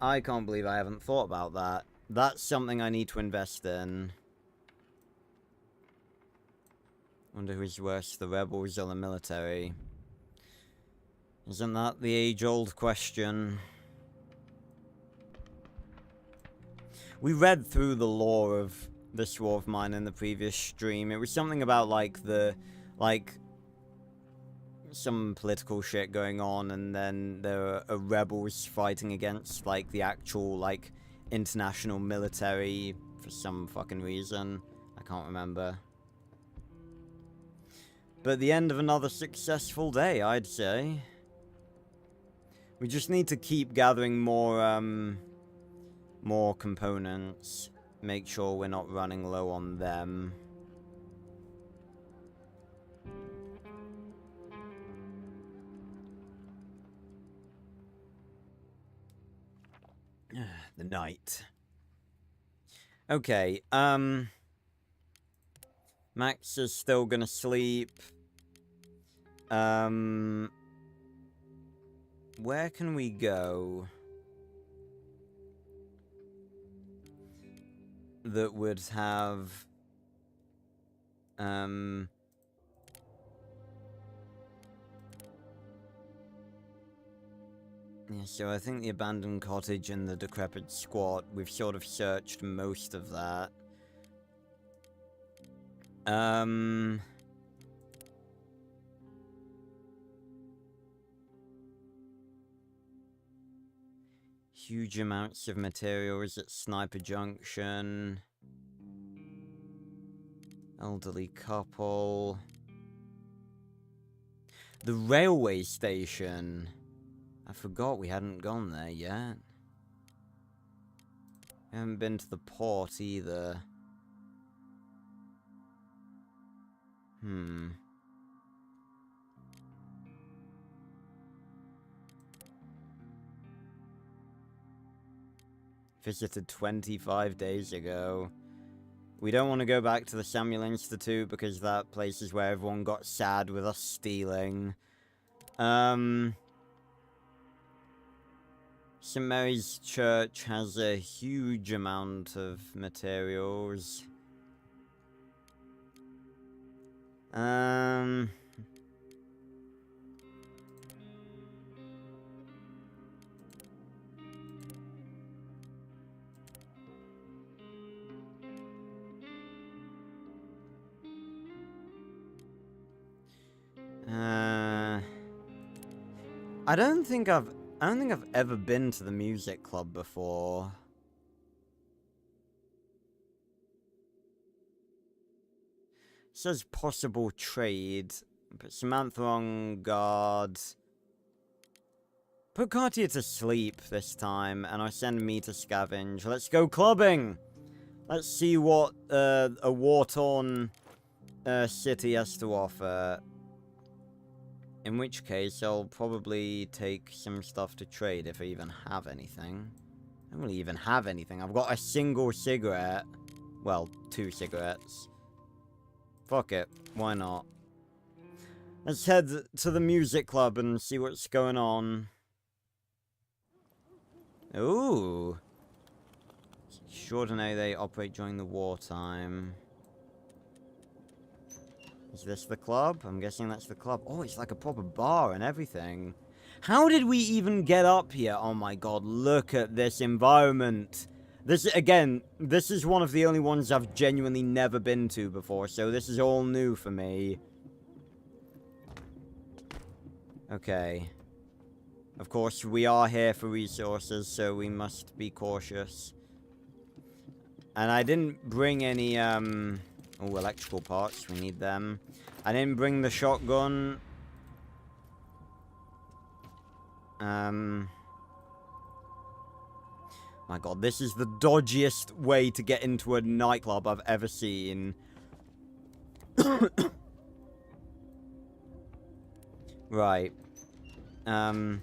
I can't believe I haven't thought about that. That's something I need to invest in. Wonder who's worse, the rebels or the military? Isn't that the age-old question? We read through the lore of this war of mine in the previous stream. It was something about, like, some political shit going on, and then there are rebels fighting against, like, the actual, like, international military for some fucking reason. I can't remember. But the end of another successful day, I'd say. We just need to keep gathering more components. Make sure we're not running low on them. The night. Okay, Max is still gonna sleep. Where can we go that would have, Yeah, so I think the abandoned cottage and the decrepit squat, we've sort of searched most of that. Huge amounts of materials at Sniper Junction. Elderly couple. The railway station. I forgot we hadn't gone there yet. We haven't been to the port either. Visited 25 days ago. We don't want to go back to the Samuel Institute because that place is where everyone got sad with us stealing. St. Mary's Church has a huge amount of materials. I don't think I've ever been to the music club before. It says possible trade. Put Samantha on guard. Put Cartier to sleep this time, and I send me to scavenge. Let's go clubbing! Let's see what a war-torn city has to offer. In which case, I'll probably take some stuff to trade if I even have anything. I don't really even have anything. I've got a single cigarette. Well, 2 cigarettes. Fuck it. Why not? Let's head to the music club and see what's going on. Ooh. Extraordinary, they operate during the wartime. Is this the club? I'm guessing that's the club. Oh, it's like a proper bar and everything. How did we even get up here? Oh my god, look at this environment. This, again, this is one of the only ones I've genuinely never been to before, so this is all new for me. Okay. Of course, we are here for resources, so we must be cautious. And I didn't bring any, oh, electrical parts, we need them. I didn't bring the shotgun. My god, this is the dodgiest way to get into a nightclub I've ever seen. Right. Oh.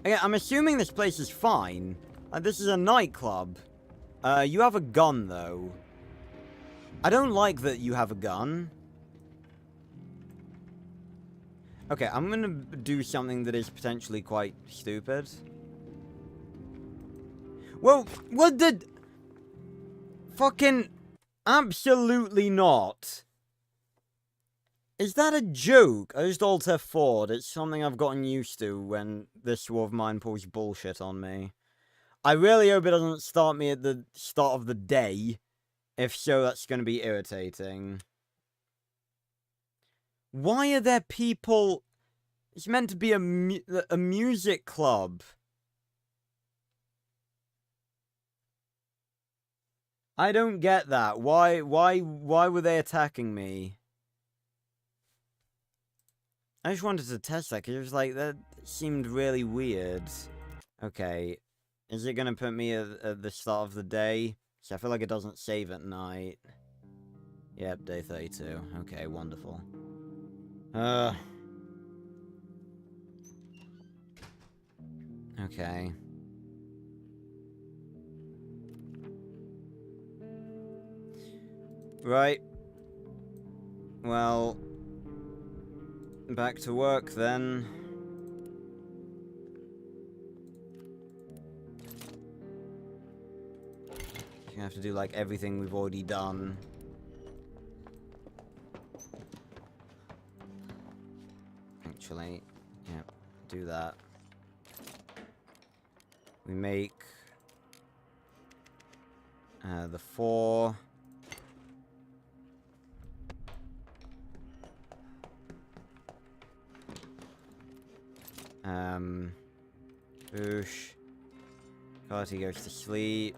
Again, I'm assuming this place is fine. This is a nightclub. You have a gun, though. I don't like that you have a gun. Okay, I'm gonna do something that is potentially quite stupid. Well, what did... Fucking... Absolutely not. Is that a joke? I just Alt F4'd. It's something I've gotten used to when this war of mine pulls bullshit on me. I really hope it doesn't start me at the start of the day. If so, that's going to be irritating. Why are there people... It's meant to be a music club. I don't get that. Why were they attacking me? I just wanted to test that, because it was like, that seemed really weird. Okay. Is it going to put me at the start of the day? So I feel like it doesn't save at night. Yep, day 32. Okay, wonderful. Okay. Right. Well... Back to work, then. You have to do, like, everything we've already done. Actually. do that. We make the 4. Boosh. Quality goes to sleep.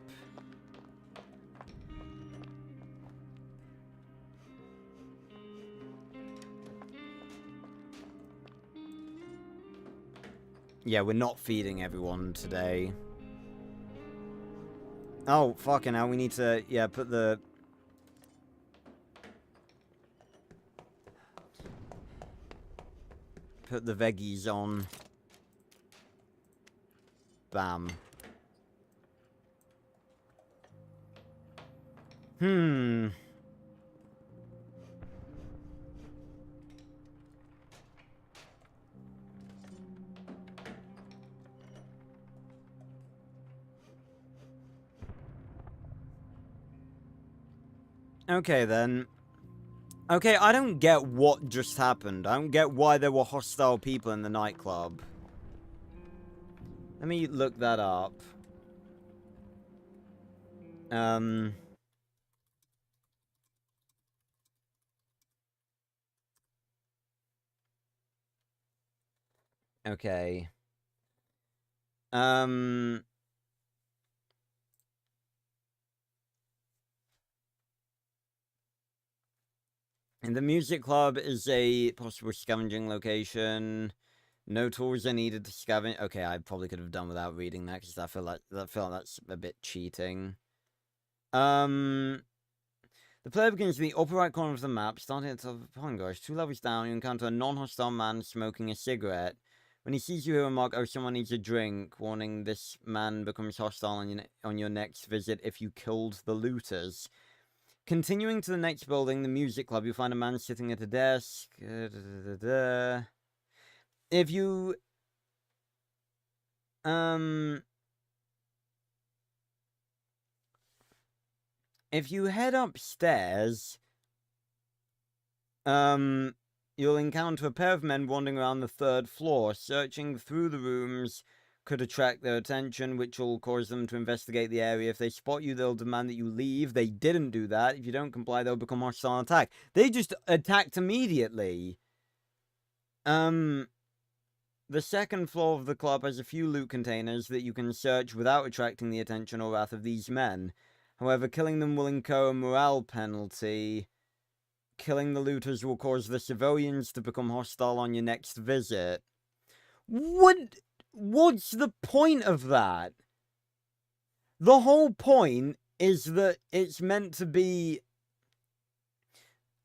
Yeah, we're not feeding everyone today. Oh, fucking hell, we need to, yeah, put the... Put the veggies on. Bam. Okay, then. Okay, I don't get what just happened. I don't get why there were hostile people in the nightclub. Let me look that up. Okay. The music club is a possible scavenging location. No tools are needed to scavenge. Okay, I probably could have done without reading that because I feel like that's a bit cheating. The player begins in the upper right corner of the map, starting at the top of the pond. 2 levels down, you encounter a non-hostile man smoking a cigarette. When he sees you, he'll remark, "Oh, someone needs a drink," warning this man becomes hostile on your next visit if you killed the looters. Continuing to the next building, the music club, you'll find a man sitting at a desk. If you... If you head upstairs, you'll encounter a pair of men wandering around the 3rd floor. Searching through the rooms could attract their attention, which will cause them to investigate the area. If they spot you, they'll demand that you leave. They didn't do that. If you don't comply, they'll become hostile and attack. They just attacked immediately. The 2nd floor of the club has a few loot containers that you can search without attracting the attention or wrath of these men. However, killing them will incur a morale penalty. Killing the looters will cause the civilians to become hostile on your next visit. What's the point of that? The whole point is that it's meant to be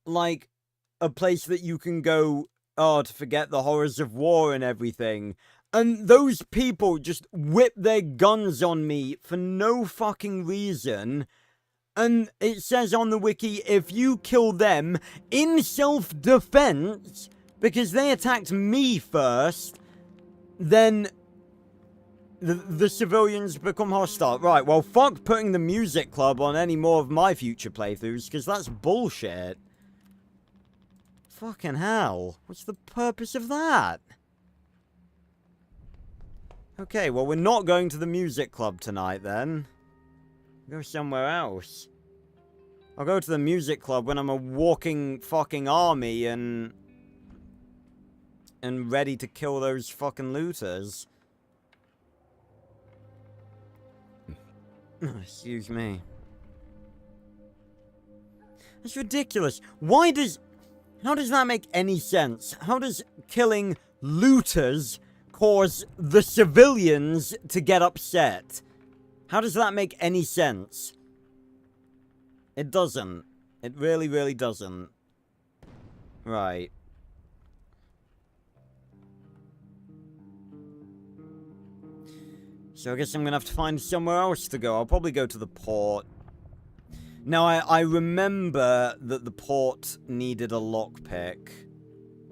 like a place that you can go, to forget the horrors of war and everything. And those people just whip their guns on me for no fucking reason. And it says on the wiki, if you kill them in self-defense, because they attacked me first, then the civilians become hostile. Right, well, fuck putting the music club on any more of my future playthroughs, because that's bullshit. Fucking hell. What's the purpose of that? Okay, well, we're not going to the music club tonight, then. Go somewhere else. I'll go to the music club when I'm a walking fucking army and ready to kill those fucking looters. Excuse me. That's ridiculous. How does that make any sense? How does killing looters cause the civilians to get upset? How does that make any sense? It doesn't. It really, really doesn't. Right. So I guess I'm gonna have to find somewhere else to go. I'll probably go to the port. Now, I remember that the port needed a lockpick.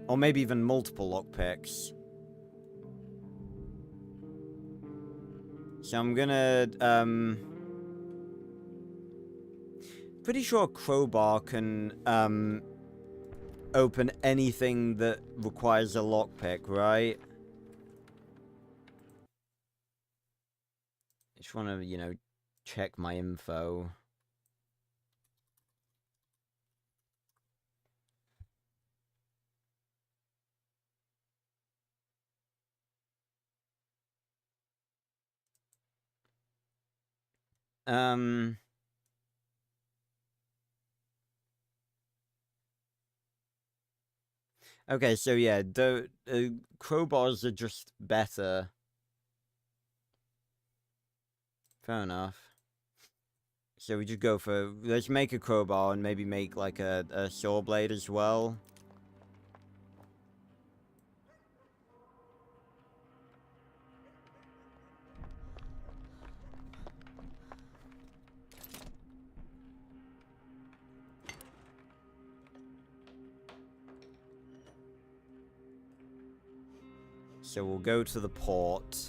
Or maybe even multiple lockpicks. So I'm gonna, pretty sure a crowbar can, open anything that requires a lockpick, right? just want to, you know, check my info. Okay, so yeah, the crowbars are just better. Fair enough. So we just go for, let's make a crowbar and maybe make like a saw blade as well. So we'll go to the port.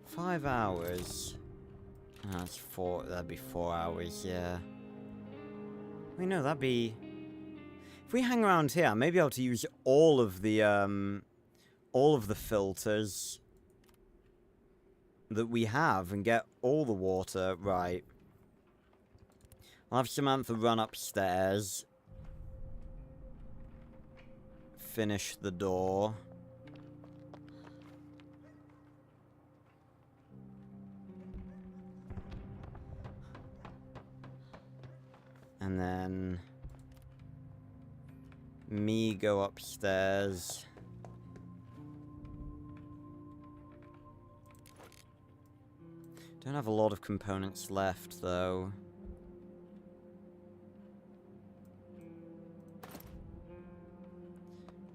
Five hours. That's four. That'd be 4 hours. Yeah. Wait, no, that'd be. If we hang around here, I may be able to use all of the filters that we have and get all the water. Right. I'll have Samantha run upstairs. Finish the door. And then me go upstairs. Don't have a lot of components left, though.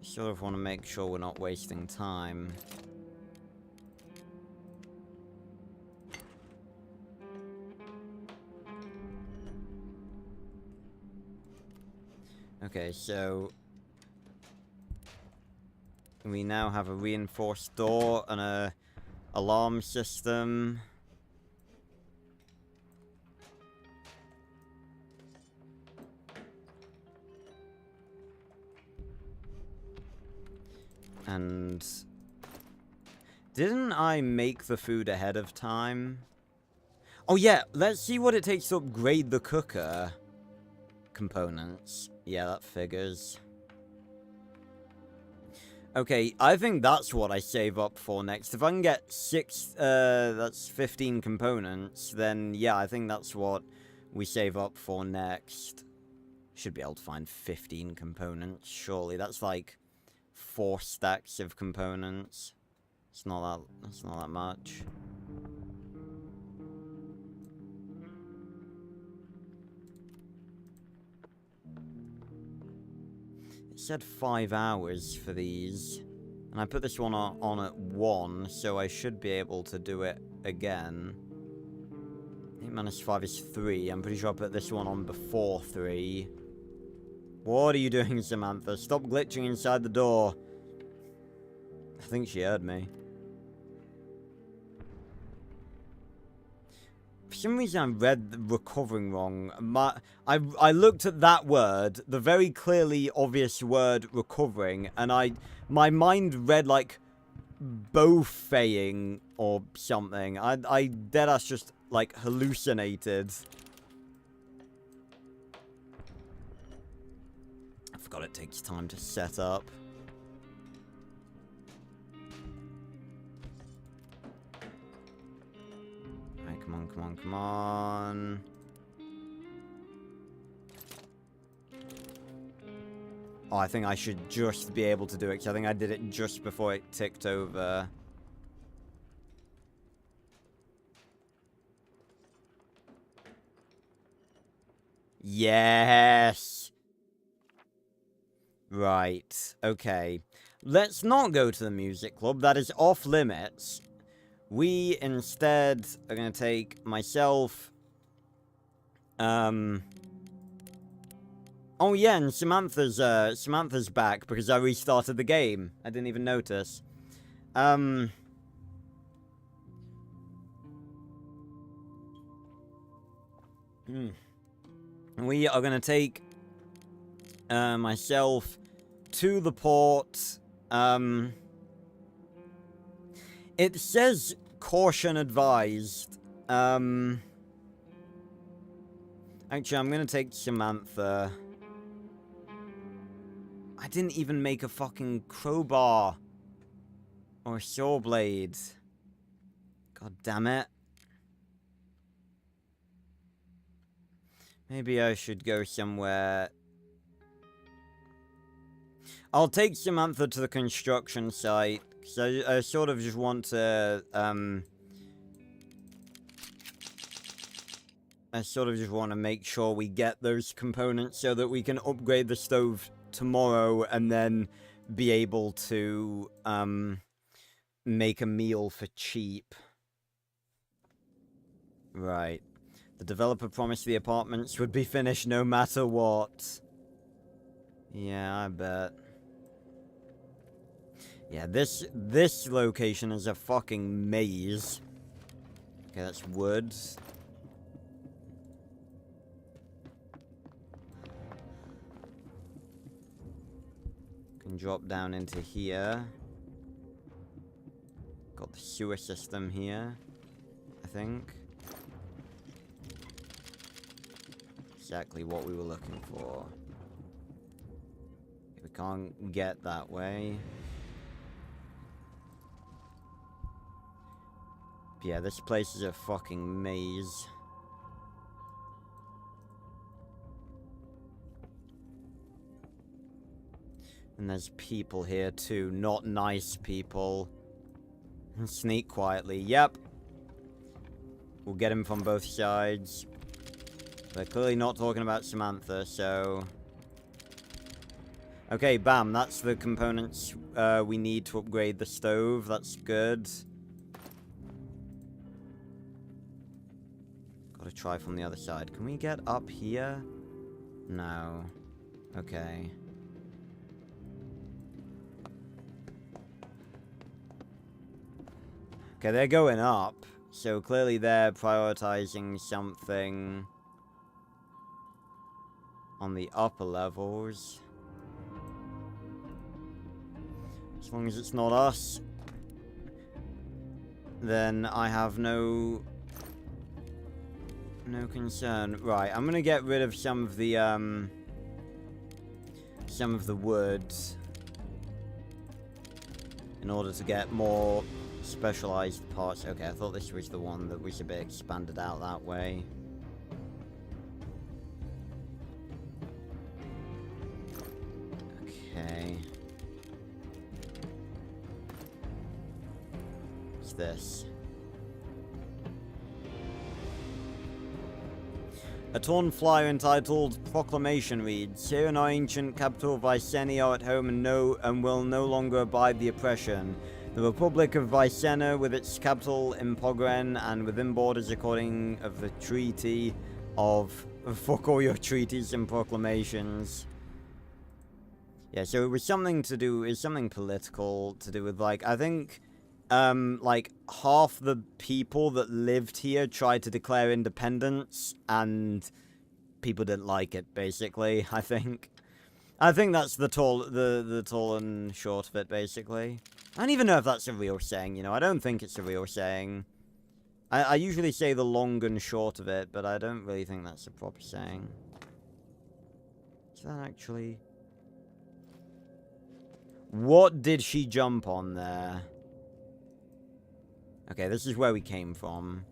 Sort of want to make sure we're not wasting time. Okay, so we now have a reinforced door and a alarm system. And didn't I make the food ahead of time? Oh yeah, let's see what it takes to upgrade the cooker components. Yeah, that figures. Okay, I think that's what I save up for next. If I can get that's 15 components, then yeah, I think that's what we save up for next. Should be able to find 15 components, surely. That's like 4 stacks of components. It's not that much. It said 5 hours for these. And I put this one on at 1, so I should be able to do it again. 8 minus 5 is 3. I'm pretty sure I put this one on before 3. What are you doing, Samantha? Stop glitching inside the door. I think she heard me. For some reason I read recovering wrong. I looked at that word, the very clearly obvious word recovering, and my mind read like bofaying or something. I deadass just like hallucinated. I forgot it takes time to set up. Come on, come on, come on. Oh, I think I should just be able to do it, because I think I did it just before it ticked over. Yes! Right, okay. Let's not go to the music club, that is off limits. We instead are going to take myself, oh yeah, and Samantha's back because I restarted the game. I didn't even notice. We are going to take, myself, to the port. It says caution advised. Actually, I'm gonna take Samantha. I didn't even make a fucking crowbar. Or a saw blade. God damn it. Maybe I should go somewhere. I'll take Samantha to the construction site. Because I sort of just want to, I sort of just want to make sure we get those components so that we can upgrade the stove tomorrow and then be able to, make a meal for cheap. Right. The developer promised the apartments would be finished no matter what. Yeah, I bet. Yeah, this location is a fucking maze. Okay, that's wood. Can drop down into here. Got the sewer system here, I think. Exactly what we were looking for. We can't get that way. Yeah, this place is a fucking maze. And there's people here too, not nice people. Sneak quietly, yep. We'll get him from both sides. They're clearly not talking about Samantha, so... Okay, bam, that's the components we need to upgrade the stove. That's good. Gotta try from the other side. Can we get up here? No. Okay. Okay, they're going up. So clearly they're prioritizing something on the upper levels. As long as it's not us, then I have no concern. Right, I'm gonna get rid of some of the wood in order to get more specialized parts. Okay, I thought this was the one that was a bit expanded out that way. Okay. What's this? A torn flyer entitled Proclamation reads, "Here in our ancient capital, Viceni are at home and will no longer abide the oppression. The Republic of Vicena, with its capital in Pogren and within borders according of the Treaty of..." Fuck all your treaties and proclamations. Yeah, so it was something to do, it's something political to do with, like, I think, like, half the people that lived here tried to declare independence, and people didn't like it, basically, I think. I think that's the tall and short of it, basically. I don't even know if that's a real saying, you know, I don't think it's a real saying. I usually say the long and short of it, but I don't really think that's a proper saying. Is that actually... What did she jump on there? Okay, this is where we came from.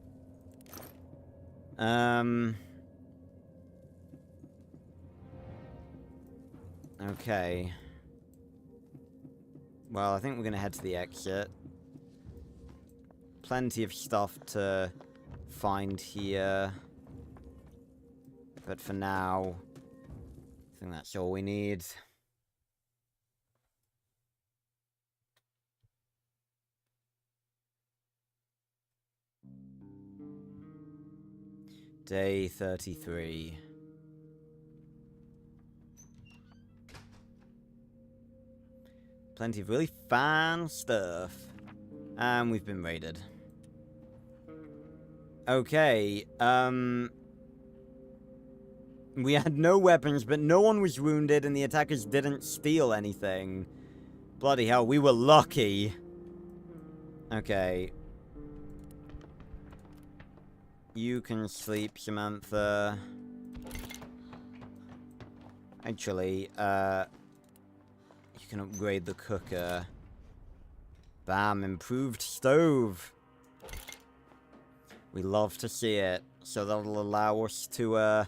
Okay. Well, I think we're gonna head to the exit. Plenty of stuff to find here. But for now, I think that's all we need. Day 33. Plenty of really fun stuff. And we've been raided. Okay, We had no weapons, but no one was wounded, and the attackers didn't steal anything. Bloody hell, we were lucky. Okay. You can sleep, Samantha. Actually, you can upgrade the cooker. Bam, improved stove. We love to see it. So that'll allow us to,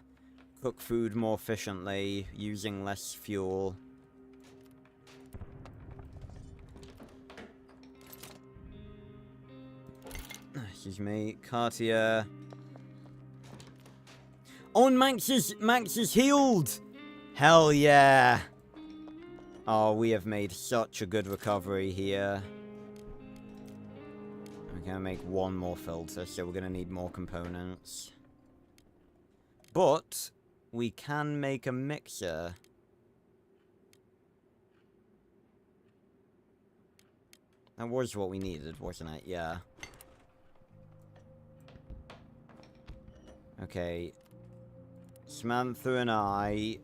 cook food more efficiently, using less fuel. Excuse me, Cartier. Oh, and Max is healed! Hell yeah! Oh, we have made such a good recovery here. We're gonna make one more filter, so we're gonna need more components. But we can make a mixer. That was what we needed, wasn't it? Yeah. Okay. Samantha and I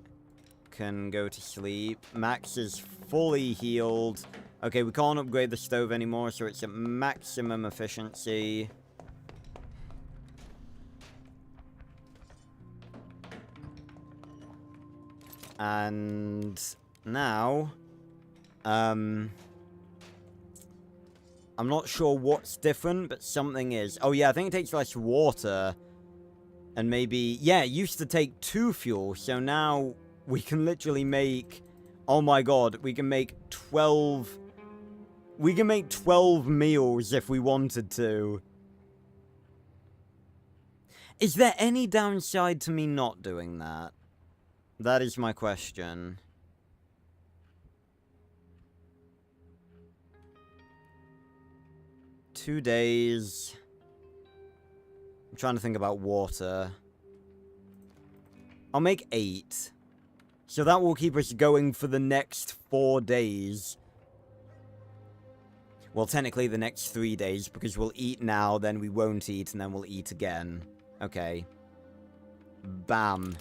can go to sleep. Max is fully healed. Okay, we can't upgrade the stove anymore, so it's at maximum efficiency. And now, I'm not sure what's different, but something is. Oh yeah, I think it takes less water. And maybe, yeah, it used to take 2 fuel, so now we can literally make, oh my god, we can make 12 meals if we wanted to. Is there any downside to me not doing that? That is my question. Two days. I'm trying to think about water. I'll make 8. So that will keep us going for the next 4 days. Well, technically the next 3 days, because we'll eat now, then we won't eat, and then we'll eat again. Okay. Bam.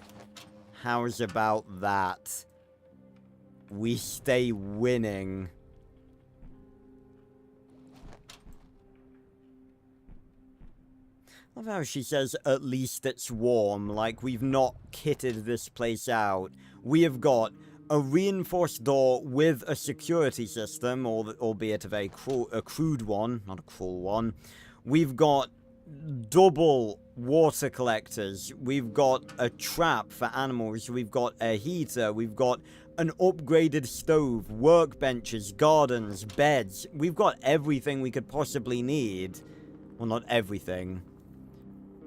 How's about that? We stay winning. I love how she says, at least it's warm, like we've not kitted this place out. We have got a reinforced door with a security system, albeit a very crude one, not a cruel one. We've got double water collectors. We've got a trap for animals. We've got a heater. We've got an upgraded stove, workbenches, gardens, beds. We've got everything we could possibly need. Well, not everything.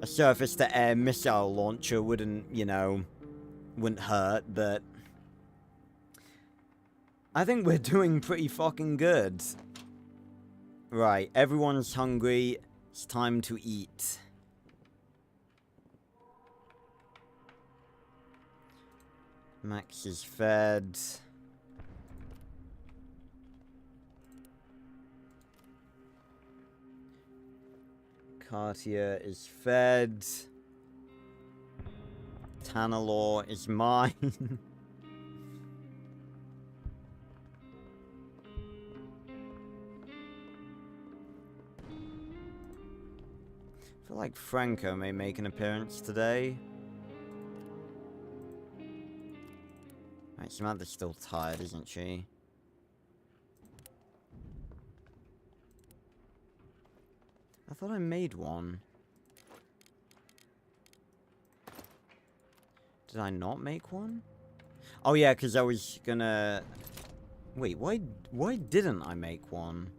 A surface-to-air missile launcher wouldn't, you know, wouldn't hurt, but I think we're doing pretty fucking good. Right, everyone's hungry. It's time to eat. Max is fed. Cartier is fed. Tanalor is mine. I feel like Franco may make an appearance today. Right, Samantha's still tired, isn't she? I thought I made one. Did I not make one? Oh yeah, because I was gonna... Wait, why didn't I make one?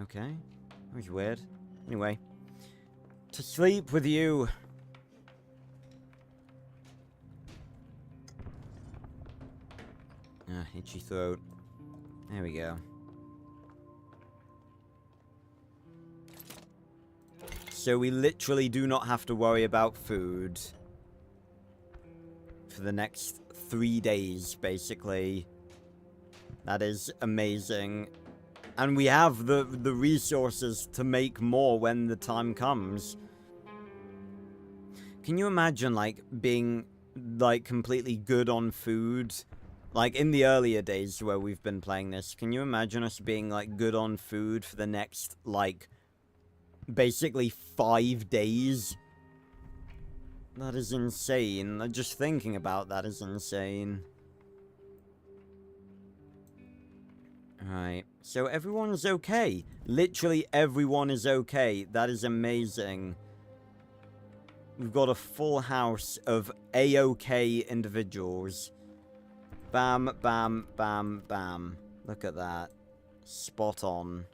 Okay, that was weird. Anyway, to sleep with you. Ah, itchy throat. There we go. So we literally do not have to worry about food for the next 3 days, basically. That is amazing. And we have the resources to make more when the time comes. Can you imagine, like, being, like, completely good on food? Like, in the earlier days where we've been playing this, can you imagine us being, like, good on food for the next, like, basically 5 days? That is insane. Just thinking about that is insane. Right. So everyone's okay. Literally everyone is okay. That is amazing. We've got a full house of A-OK individuals. Bam, bam, bam, bam. Look at that. Spot on.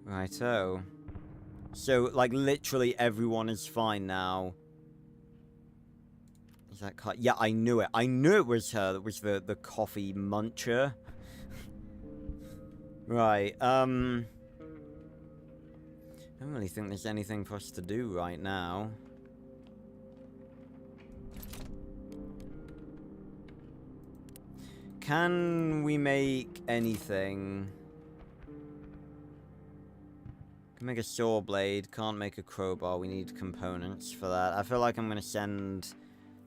Righto. So, like, literally everyone is fine now. Is that car? Yeah, I knew it. I knew it was her that was the coffee muncher. Right, I don't really think there's anything for us to do right now. Can we make anything? Can make a saw blade, can't make a crowbar, we need components for that. I feel like I'm gonna send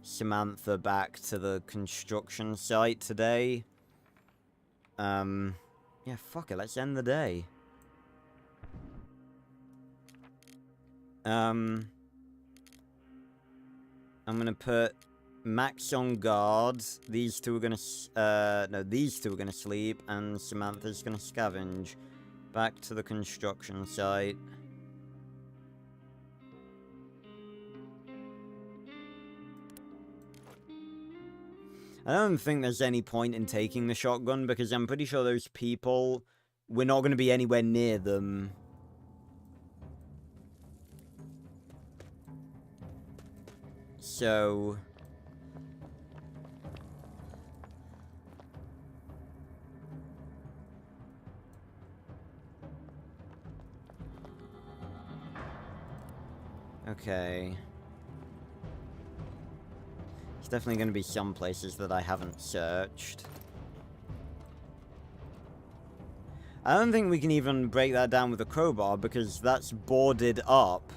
Samantha back to the construction site today. Yeah, fuck it, let's end the day. I'm gonna put Max on guard. These two are gonna, no, these two are gonna sleep, and Samantha's gonna scavenge. Back to the construction site. I don't think there's any point in taking the shotgun, because I'm pretty sure those people, we're not going to be anywhere near them. So... okay. There's definitely going to be some places that I haven't searched. I don't think we can even break that down with a crowbar because that's boarded up.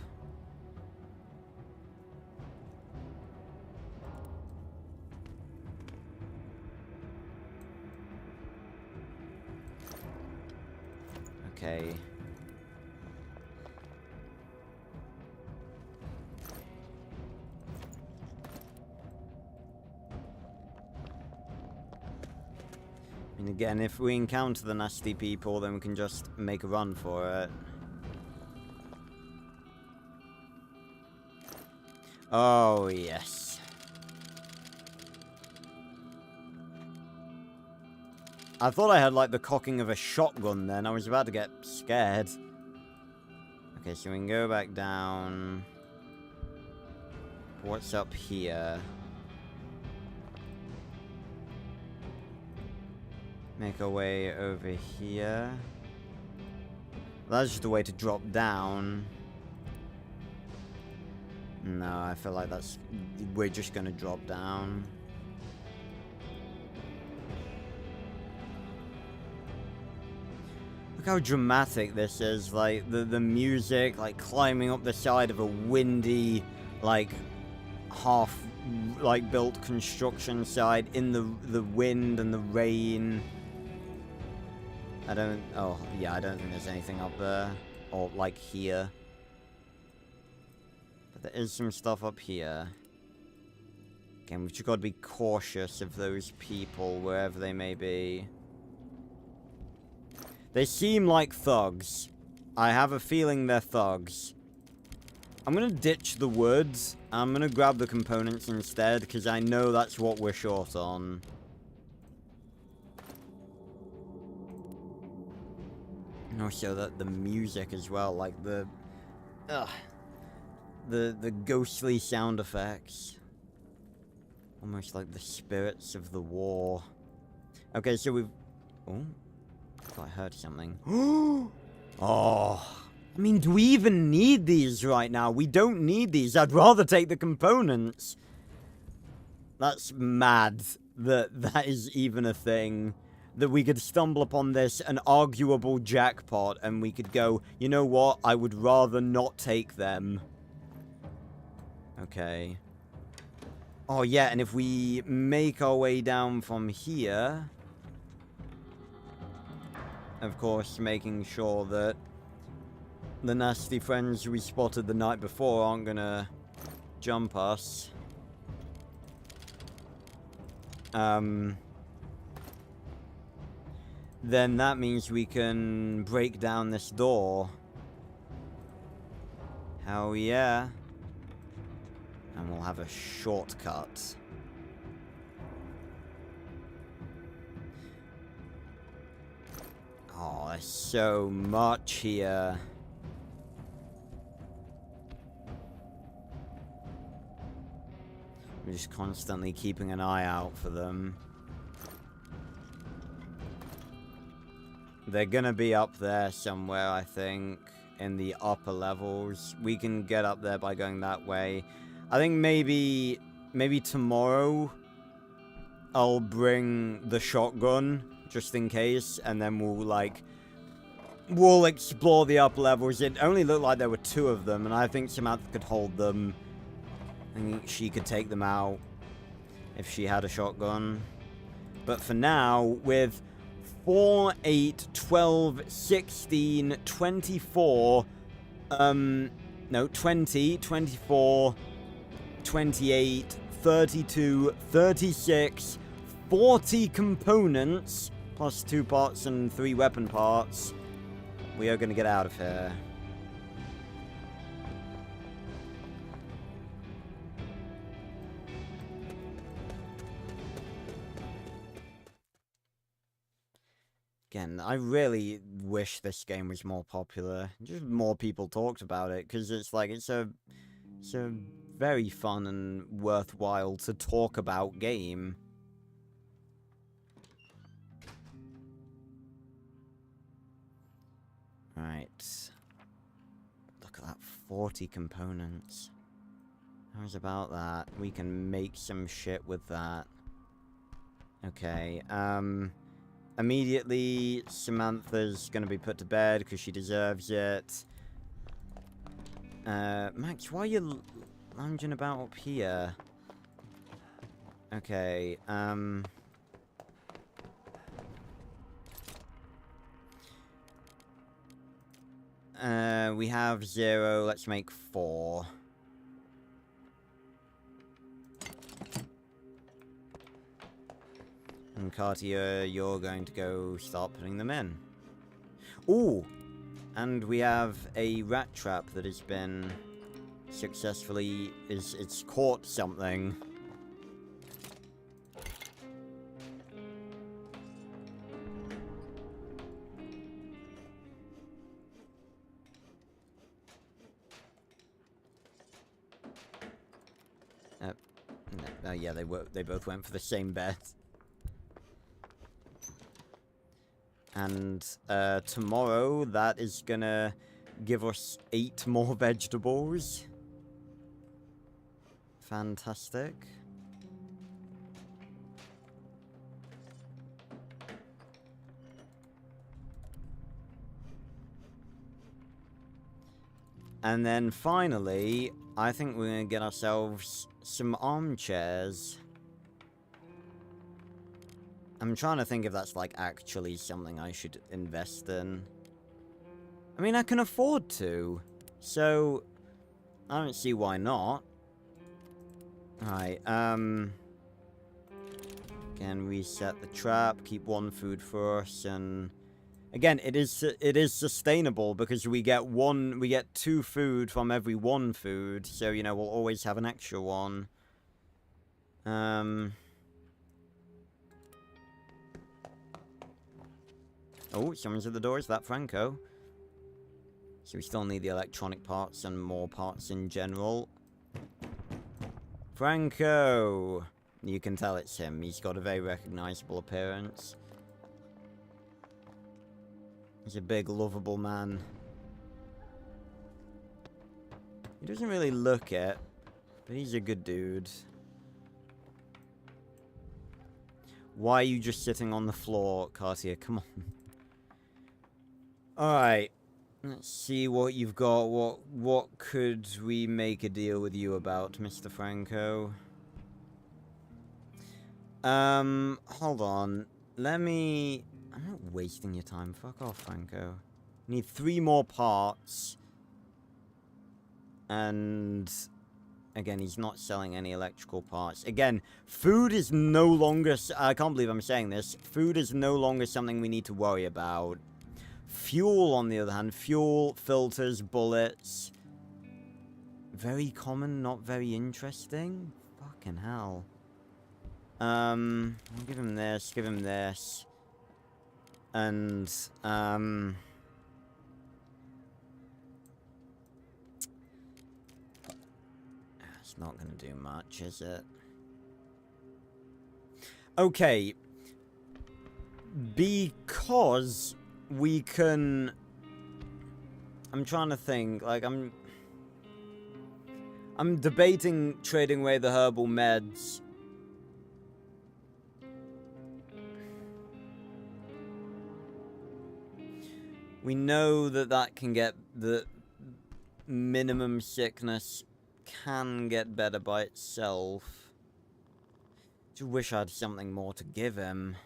Okay. And again, if we encounter the nasty people, then we can just make a run for it. Oh, yes. I thought I had, like, the cocking of a shotgun then. I was about to get scared. Okay, so we can go back down. What's up here? Make our way over here. That's just a way to drop down. No, I feel like that's... we're just gonna drop down. Look how dramatic this is, like, the music, like, climbing up the side of a windy, like, half, like, built construction site in the wind and the rain. I don't... oh, yeah, I don't think there's anything up there. Or, like, here. But there is some stuff up here. Again, we've just got to be cautious of those people, wherever they may be. They seem like thugs. I have a feeling they're thugs. I'm gonna ditch the woods. I'm gonna grab the components instead, because I know that's what we're short on. And also the music as well, like the ghostly sound effects. Almost like the spirits of the war. Okay, so we've... oh, I thought I heard something. Oh, I mean, do we even need these right now? We don't need these. I'd rather take the components. That's mad that that is even a thing. That we could stumble upon this, an arguable jackpot, and we could go, you know what, I would rather not take them. Okay. Oh yeah, and if we make our way down from here... Of course, making sure that the nasty friends we spotted the night before aren't gonna jump us. Then that means we can break down this door. Hell yeah. And we'll have a shortcut. Oh, there's so much here. We're just constantly keeping an eye out for them. They're gonna be up there somewhere, I think, in the upper levels. We can get up there by going that way. I think maybe tomorrow I'll bring the shotgun, just in case, and then we'll explore the upper levels. It only looked like there were 2 of them, and I think Samantha could hold them. I think she could take them out if she had a shotgun. But for now, with 4, 8, 12, 16, 24, no, 20, 24, 28, 32, 36, 40 components, plus 2 parts and 3 weapon parts, we are going to get out of here. Again, I really wish this game was more popular. Just more people talked about it, because it's like, it's a very fun and worthwhile to talk about game. Right. Look at that, 40 components. How's about that? We can make some shit with that. Okay, immediately, Samantha's gonna be put to bed because she deserves it. Max, why are you lounging about up here? Okay, we have 0, let's make 4. And Cartier, you're going to go start putting them in. Ooh! And we have a rat trap that has been successfully... It's caught something. No, yeah, they both went for the same bet. And tomorrow, that is gonna give us 8 more vegetables. Fantastic. And then finally, I think we're gonna get ourselves some armchairs. I'm trying to think if that's, like, actually something I should invest in. I mean, I can afford to. So, I don't see why not. Alright, again, reset the trap, keep 1 food for us, and... Again, it is sustainable, because we get 2 food from every 1 food, so, you know, we'll always have an extra 1. Oh, someone's at the door. Is that Franco? So we still need the electronic parts and more parts in general. Franco! You can tell it's him. He's got a very recognizable appearance. He's a big, lovable man. He doesn't really look it, but he's a good dude. Why are you just sitting on the floor, Cartier? Come on. Alright. Let's see what you've got. What could we make a deal with you about, Mr. Franco? Hold on. I'm not wasting your time. Fuck off, Franco. Need 3 more parts. And... Again, he's not selling any electrical parts. Again, food is no longer... I can't believe I'm saying this. Food is no longer something we need to worry about. Fuel, on the other hand. Fuel, filters, bullets. Very common, not very interesting. Fucking hell. I'll give him this, give him this. And, it's not gonna do much, is it? Okay. Because we can... I'm trying to think, like, I'm debating trading away the herbal meds. We know that that can get the minimum sickness can get better by itself. Just wish I had something more to give him.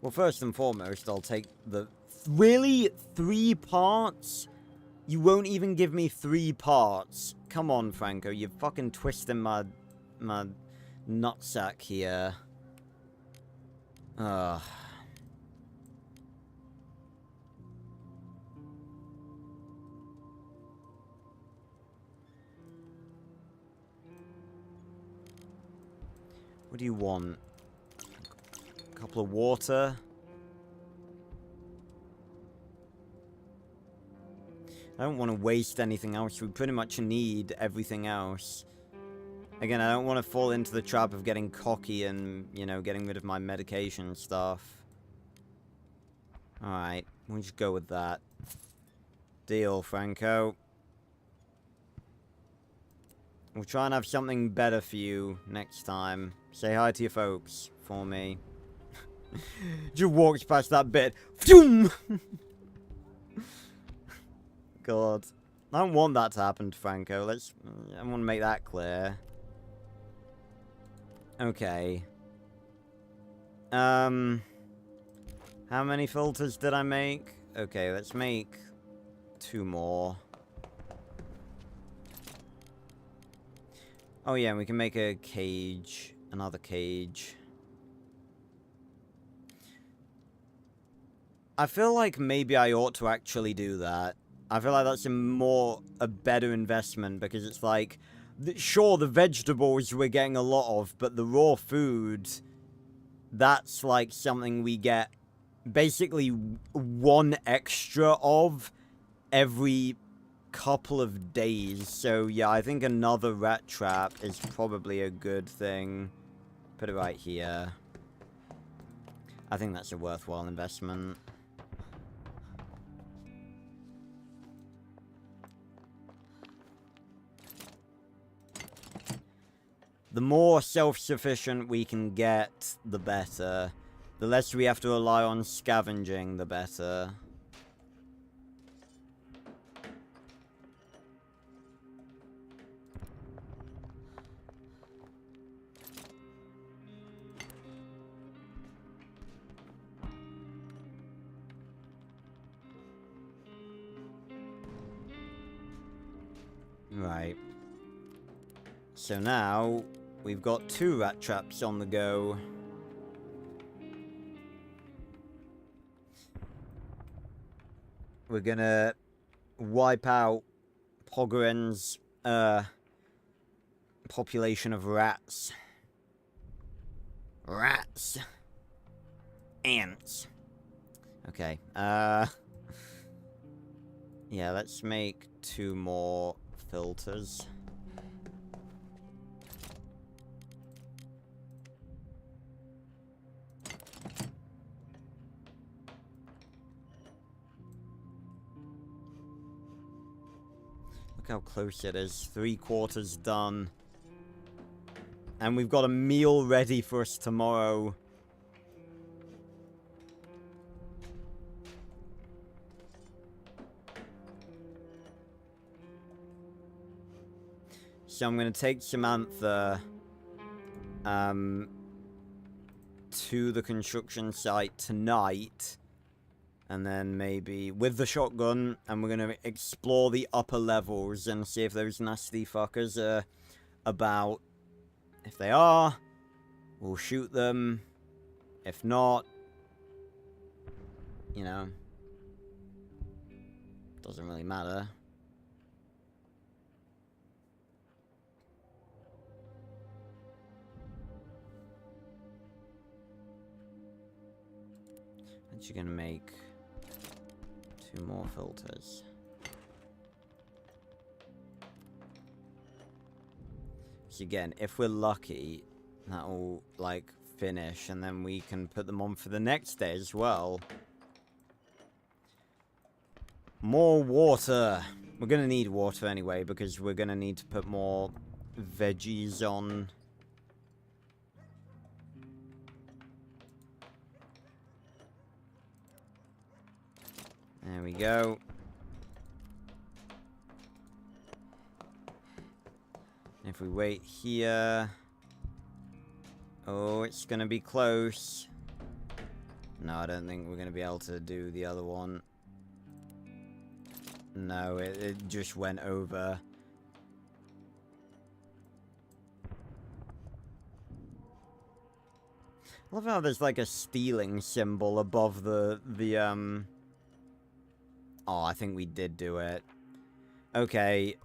Well, first and foremost, I'll take the... Really? 3 parts? You won't even give me 3 parts? Come on, Franco, you're fucking twisting my nutsack here. Ugh. What do you want? A couple of water? I don't want to waste anything else. We pretty much need everything else. Again, I don't want to fall into the trap of getting cocky and, you know, getting rid of my medication stuff. Alright, we'll just go with that. Deal, Franco. We'll try and have something better for you next time. Say hi to your folks for me. Just walks past that bit. God. I don't want that to happen to Franco. I want to make that clear. Okay. How many filters did I make? Okay, let's make 2 more. Oh yeah, we can make a cage. Another cage. I feel like maybe I ought to actually do that. I feel like that's a better investment, because it's like, sure, the vegetables we're getting a lot of, but the raw food, that's like something we get basically 1 extra of every couple of days. So yeah, I think another rat trap is probably a good thing. Put it right here. I think that's a worthwhile investment. The more self-sufficient we can get, the better. The less we have to rely on scavenging, the better. Right. So now, we've got 2 rat traps on the go. We're gonna wipe out Pogren's population of rats. Rats. Ants. Okay, yeah, let's make 2 more filters. Look how close it is. 3/4 done. And we've got a meal ready for us tomorrow. So I'm going to take Samantha to the construction site tonight. And then maybe with the shotgun, and we're going to explore the upper levels and see if those nasty fuckers about. If they are, we'll shoot them. If not, you know, doesn't really matter. And you're gonna make 2 more filters. So again, if we're lucky, that'll, like, finish, and then we can put them on for the next day as well. More water. We're gonna need water anyway, because we're gonna need to put more veggies on. There we go. If we wait here... Oh, it's gonna be close. No, I don't think we're gonna be able to do the other one. No, it just went over. I love how there's like a stealing symbol above the Oh, I think we did do it. Okay,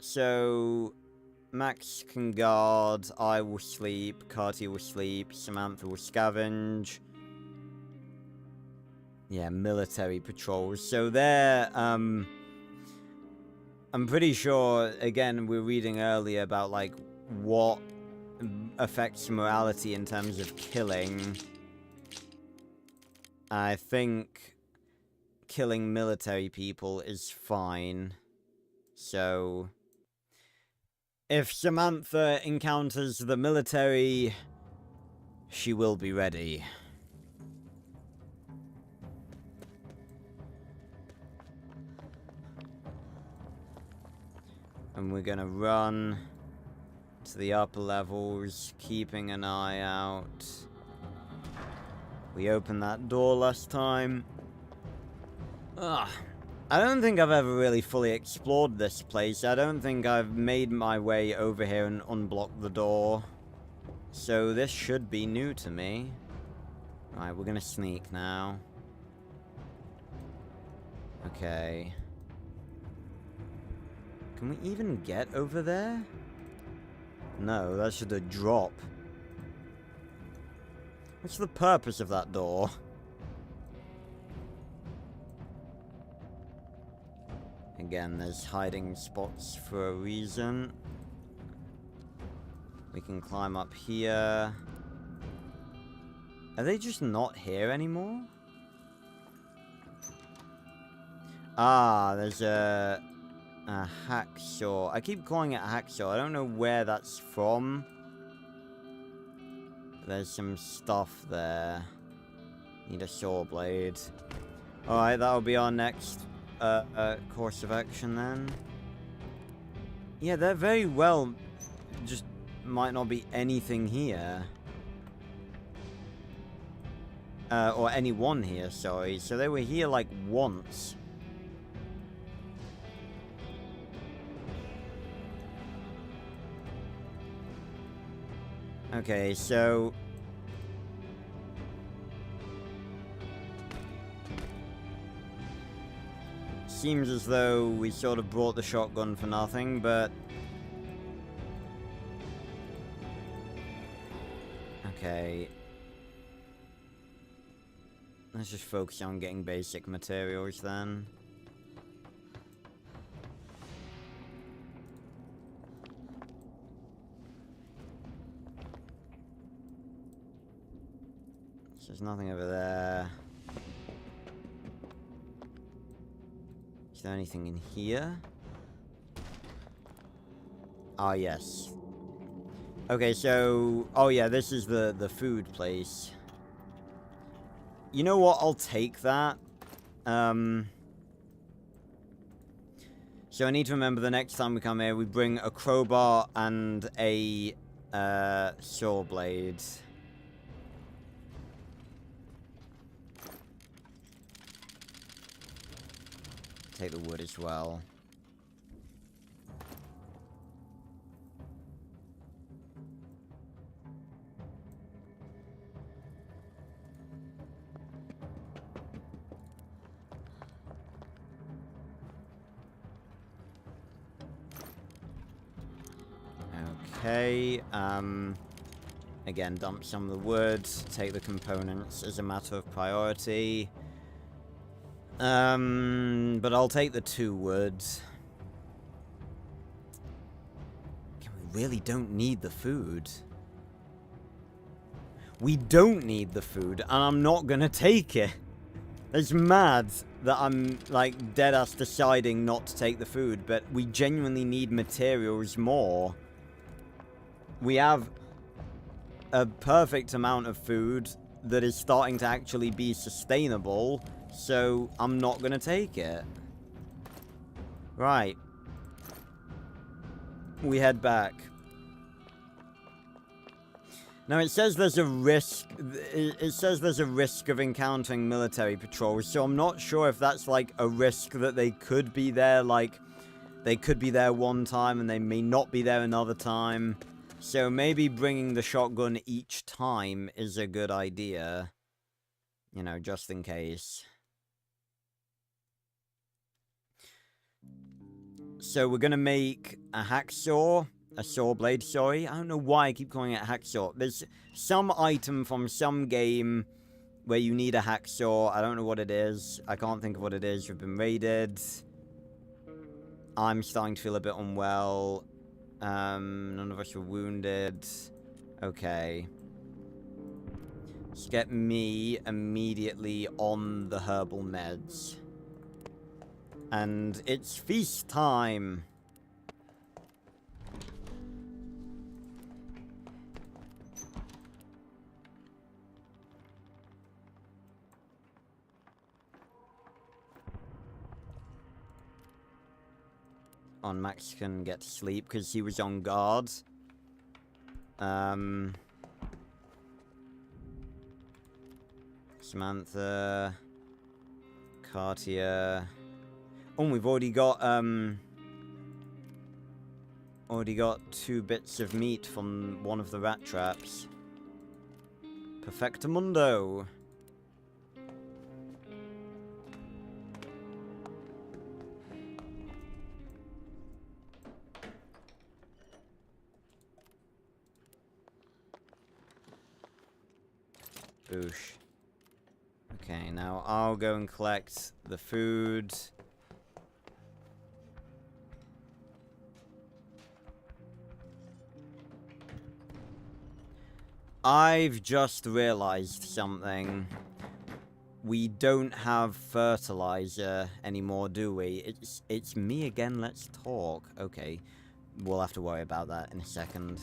so Max can guard, I will sleep, Carty will sleep, Samantha will scavenge. Yeah, military patrols. So they're, I'm pretty sure, again, we were reading earlier about, like, what affects morality in terms of killing. I think killing military people is fine. So if Samantha encounters the military, she will be ready. And we're gonna run to the upper levels, keeping an eye out. We opened that door last time. Ugh. I don't think I've ever really fully explored this place. I don't think I've made my way over here and unblocked the door. So this should be new to me. Right, we're gonna sneak now. Okay. Can we even get over there? No, that's just a drop. What's the purpose of that door? Again, there's hiding spots for a reason. We can climb up here. Are they just not here anymore? Ah, there's a hacksaw. I keep calling it a hacksaw. I don't know where that's from. There's some stuff there. Need a saw blade. Alright, that'll be our next course of action then. Yeah, there very well just might not be anything here. Or anyone here, sorry. So they were here like once. Okay, so seems as though we sort of brought the shotgun for nothing, but okay. Let's just focus on getting basic materials then. So there's nothing over there. Is there anything in here? Ah, yes. Okay, so... Oh, yeah, this is the food place. You know what? I'll take that. So I need to remember the next time we come here, we bring a crowbar and a saw blade. Take the wood as well. Okay, again, dump some of the wood, take the components as a matter of priority. But I'll take the 2 wood. We really don't need the food. We don't need the food, and I'm not gonna take it. It's mad that I'm, like, dead-ass deciding not to take the food, but we genuinely need materials more. We have a perfect amount of food that is starting to actually be sustainable, so I'm not gonna take it. Right. We head back. Now, it says there's a risk... It says there's a risk of encountering military patrols, so I'm not sure if that's, like, a risk that they could be there, like... They could be there one time and they may not be there another time. So maybe bringing the shotgun each time is a good idea. You know, just in case. So we're gonna make a hacksaw. A saw blade, sorry. I don't know why I keep calling it a hacksaw. There's some item from some game where you need a hacksaw. I don't know what it is. I can't think of what it is. We've been raided. I'm starting to feel a bit unwell. None of us were wounded. Okay. Let's get me immediately on the herbal meds. And it's feast time! On Max can get to sleep because he was on guard. Samantha, Cartier. Oh, we've already got 2 bits of meat from one of the rat traps. Perfectamundo. Boosh. Okay, now I'll go and collect the food. I've just realized something. We don't have fertilizer anymore, do we? It's me again, let's talk. Okay, we'll have to worry about that in a second.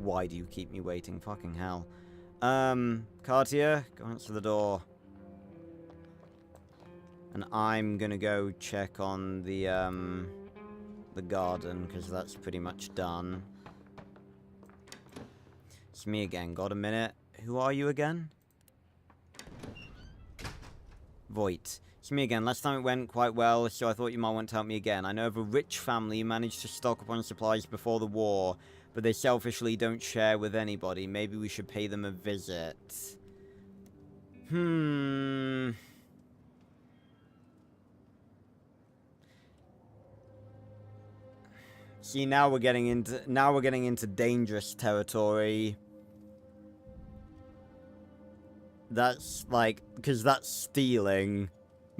Why do you keep me waiting? Fucking hell. Cartier, go answer the door. And I'm gonna go check on the garden, because that's pretty much done. It's me again. Got a minute? Who are you again? Voight. It's me again. Last time it went quite well, so I thought you might want to help me again. I know of a rich family who managed to stock up on supplies before the war, but they selfishly don't share with anybody. Maybe we should pay them a visit. See, now we're getting into dangerous territory. That's like, because that's stealing.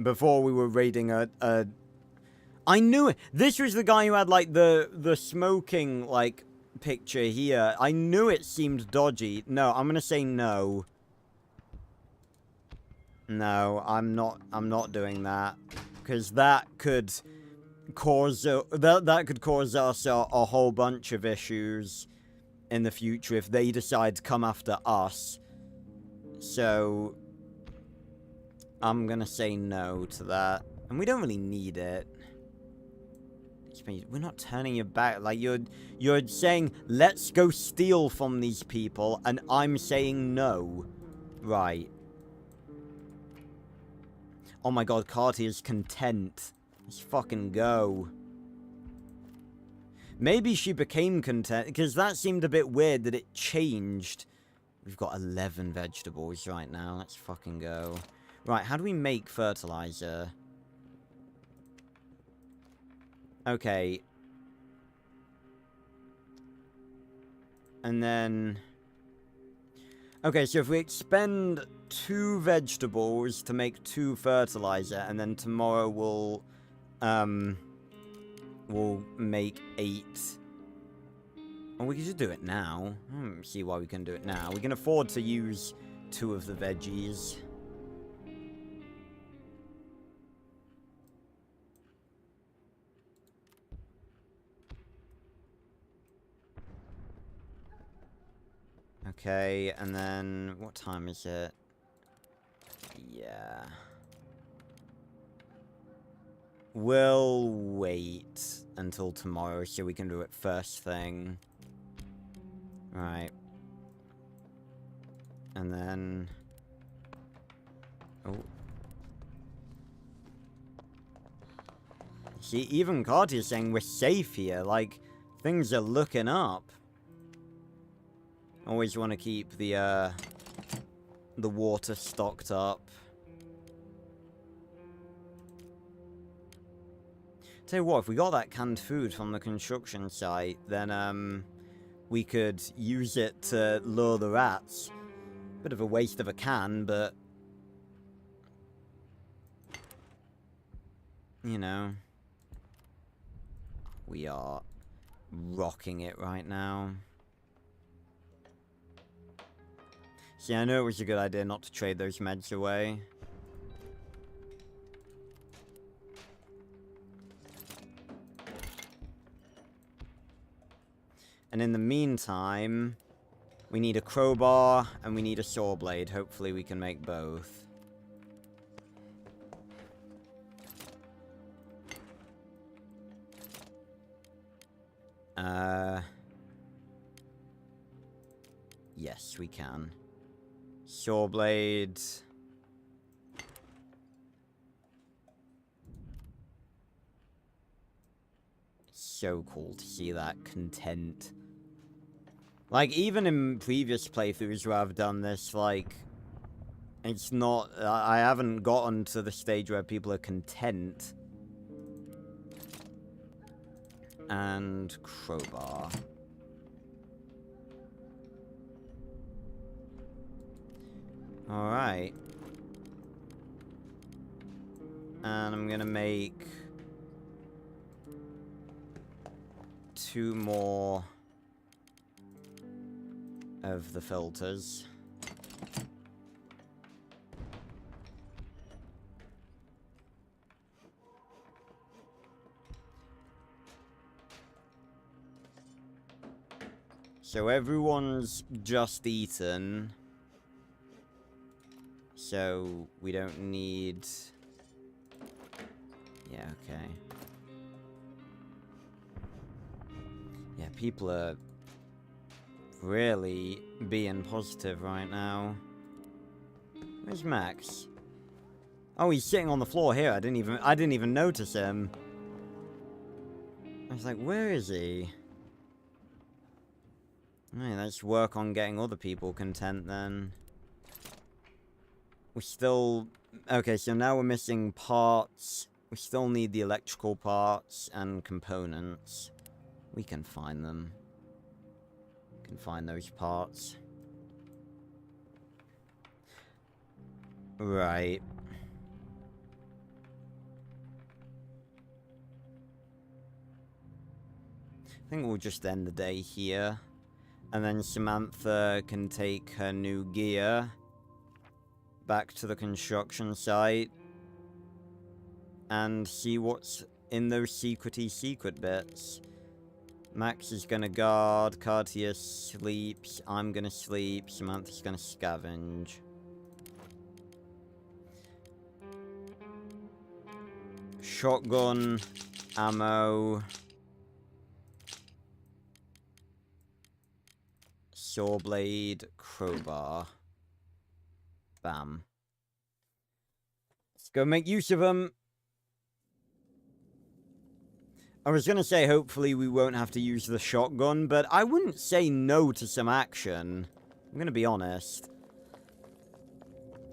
Before we were raiding I knew it. This was the guy who had like the smoking like picture here. I knew it seemed dodgy. No, I'm gonna say no. No, I'm not doing that. Because that could cause that could cause us a whole bunch of issues in the future if they decide to come after us. So I'm gonna say no to that. And we don't really need it. We're not turning your back. Like, you're saying, let's go steal from these people, and I'm saying no. Right. Oh my god, Carty is content. Let's fucking go. Maybe she became content, because that seemed a bit weird that it changed. We've got 11 vegetables right now. Let's fucking go. Right, how do we make fertilizer? Okay. And then... Okay, so if we expend 2 vegetables to make 2 fertilizer, and then tomorrow we'll make 8. Or we could just do it now. I don't see why we can do it now. We can afford to use 2 of the veggies. Okay, and then what time is it? Yeah. We'll wait until tomorrow so we can do it first thing. Right. And then... Oh. See, even Carty is saying we're safe here. Like, things are looking up. Always want to keep the water stocked up. Tell you what, if we got that canned food from the construction site, then, we could use it to lure the rats. Bit of a waste of a can, but... You know... We are rocking it right now. See, I know it was a good idea not to trade those meds away. And in the meantime, we need a crowbar and we need a saw blade. Hopefully we can make both. Yes, we can. Saw blade. So cool to see that content. Like, even in previous playthroughs where I've done this, like, it's not... I haven't gotten to the stage where people are content. And crowbar. Alright. And I'm gonna make 2 more of the filters. So everyone's just eaten. So we don't need... Yeah, okay. Yeah, people are really being positive right now. Where's Max? Oh, he's sitting on the floor here. I didn't even notice him. I was like, where is he? Alright, let's work on getting other people content then. We still... Okay, so now we're missing parts. We still need the electrical parts and components. We can find them. We can find those parts. Right. I think we'll just end the day here. And then Samantha can take her new gear back to the construction site and see what's in those secret bits. Max is gonna guard, Cartier sleeps, I'm gonna sleep, Samantha's gonna scavenge. Shotgun, ammo, saw blade, crowbar. Bam. Let's go make use of them. I was gonna say hopefully we won't have to use the shotgun, but I wouldn't say no to some action. I'm gonna be honest.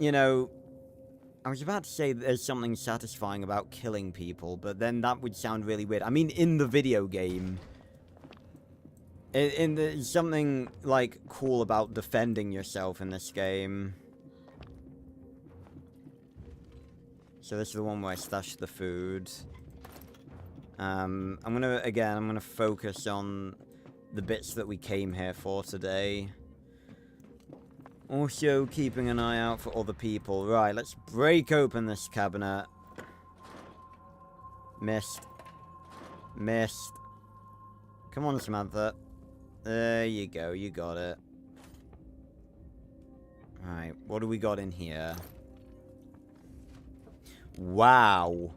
You know, I was about to say there's something satisfying about killing people, but then that would sound really weird. I mean, in the video game. There's something, like, cool about defending yourself in this game. So this is the one where I stashed the food. I'm gonna focus on the bits that we came here for today. Also keeping an eye out for other people. Right, let's break open this cabinet. Missed. Missed. Come on, Samantha. There you go, you got it. Right, what do we got in here? Wow.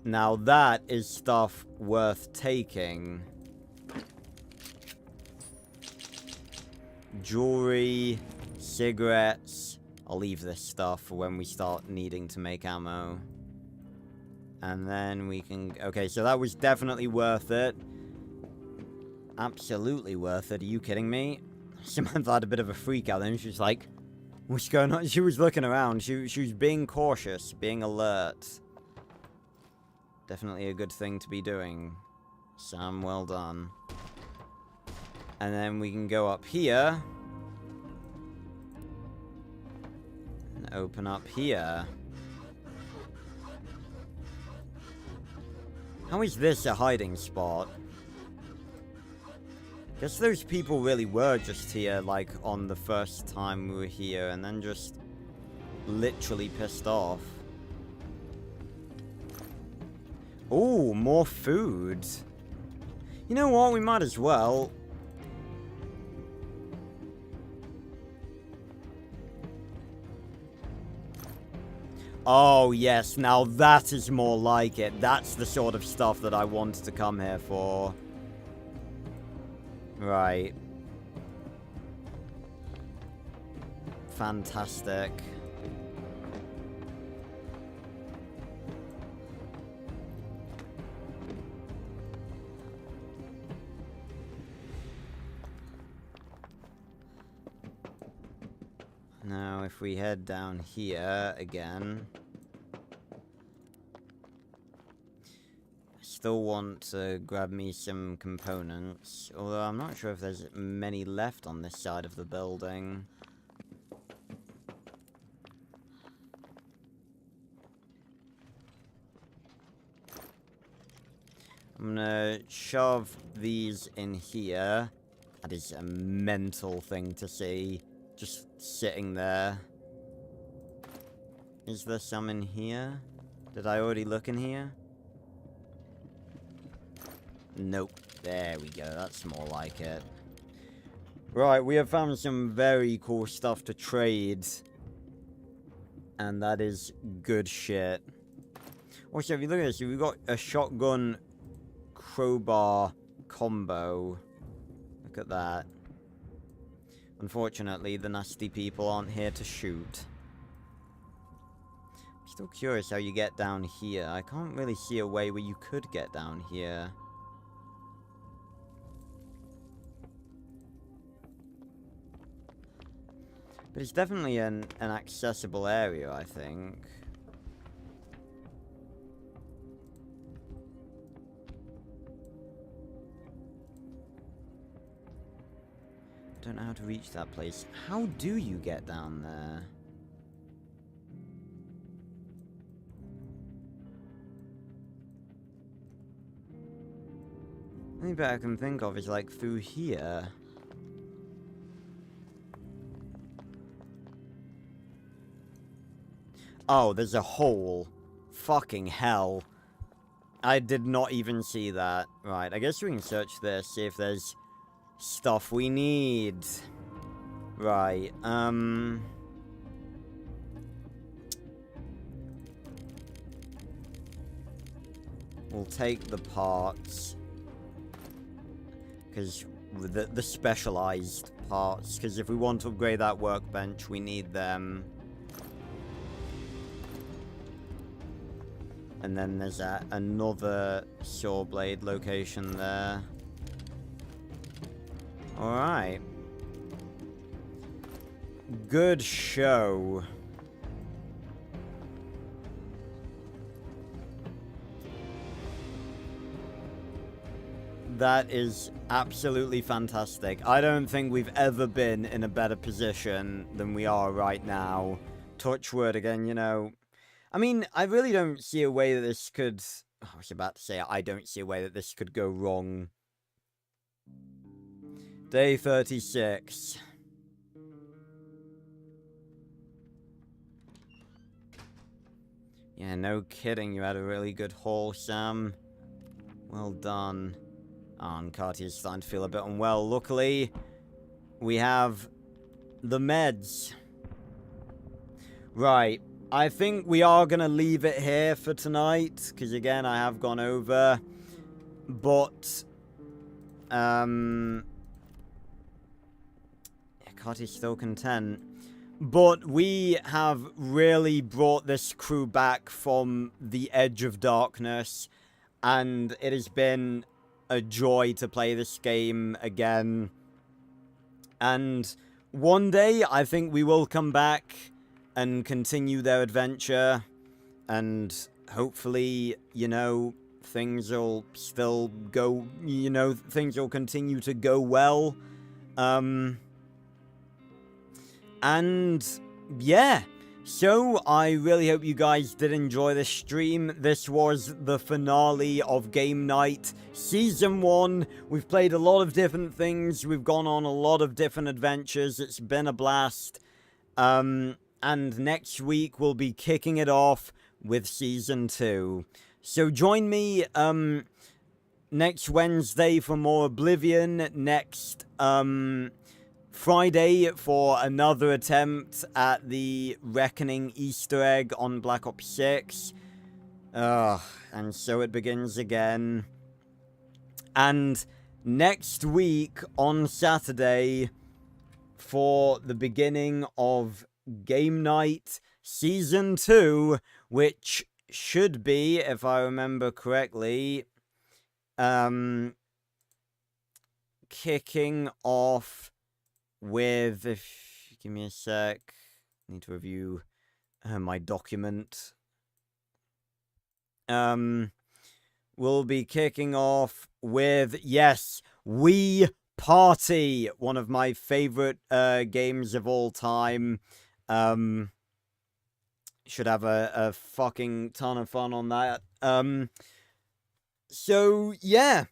Now that is stuff worth taking. Jewelry, cigarettes. I'll leave this stuff for when we start needing to make ammo. And then we can... Okay, so that was definitely worth it. Absolutely worth it. Are you kidding me? Samantha had a bit of a freak out then. She was like, what's going on? She was looking around. She was being cautious, being alert. Definitely a good thing to be doing. Sam, well done. And then we can go up here. And open up here. How is this a hiding spot? Guess those people really were just here, like, on the first time we were here, and then just literally pissed off. Ooh, more food. You know what? We might as well. Oh, yes. Now that is more like it. That's the sort of stuff that I wanted to come here for. Right. Fantastic. Now, if we head down here again... Still want to grab me some components, although I'm not sure if there's many left on this side of the building. I'm gonna shove these in here. That is a mental thing to see, just sitting there. Is there some in here? Did I already look in here? Nope. There we go. That's more like it. Right, we have found some very cool stuff to trade. And that is good shit. Also, if you look at this, we've got a shotgun crowbar combo. Look at that. Unfortunately, the nasty people aren't here to shoot. I'm still curious how you get down here. I can't really see a way where you could get down here. But it's definitely an accessible area, I think. I don't know how to reach that place. How do you get down there? The only bit I can think of is like through here. Oh, there's a hole. Fucking hell. I did not even see that. Right, I guess we can search this, see if there's stuff we need. Right, we'll take the parts. Because the specialized parts. Because if we want to upgrade that workbench, we need them. And then there's another saw blade location there. Alright. Good show. That is absolutely fantastic. I don't think we've ever been in a better position than we are right now. Touch wood again, you know. I mean, I really don't see a way that this could... I was about to say, I don't see a way that this could go wrong. Day 36. Yeah, no kidding, you had a really good haul, Sam. Well done. Oh, and Cartier's starting to feel a bit unwell. Luckily, we have the meds. Right. I think we are going to leave it here for tonight, because again, I have gone over, but, Cartier's still content, but we have really brought this crew back from the edge of darkness, and it has been a joy to play this game again, and one day, I think we will come back and continue their adventure, and hopefully, you know, things will still go, you know, things will continue to go well, and, yeah, so I really hope you guys did enjoy this stream. This was the finale of Game Night Season 1. We've played a lot of different things, we've gone on a lot of different adventures, it's been a blast, and next week, we'll be kicking it off with Season 2. So join me next Wednesday for more Oblivion. Next Friday for another attempt at the Reckoning Easter egg on Black Ops 6. And so it begins again. And next week on Saturday for the beginning of Game Night Season 2, which should be, if I remember correctly, kicking off with, if you give me a sec, I need to review my document. We'll be kicking off with, yes, Wii Party, one of my favorite games of all time. Should have a fucking ton of fun on that. So, yeah.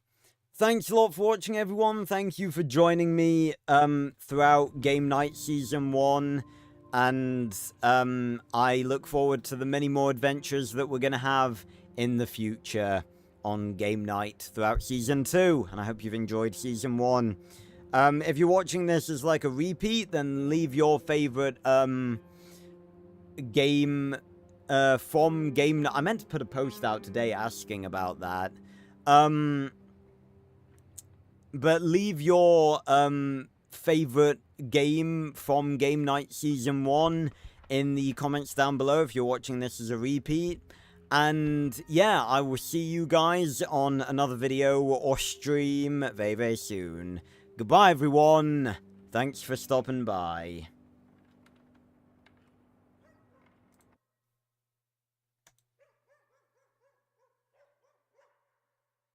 Thanks a lot for watching, everyone. Thank you for joining me throughout Game Night Season 1. And I look forward to the many more adventures that we're going to have in the future on Game Night throughout Season 2. And I hope you've enjoyed Season 1. If you're watching this as like a repeat, then leave your favorite game from Game Night. I meant to put a post out today asking about that. But leave your favorite game from Game Night Season 1 in the comments down below if you're watching this as a repeat. And yeah, I will see you guys on another video or stream very, very soon. Goodbye, everyone. Thanks for stopping by.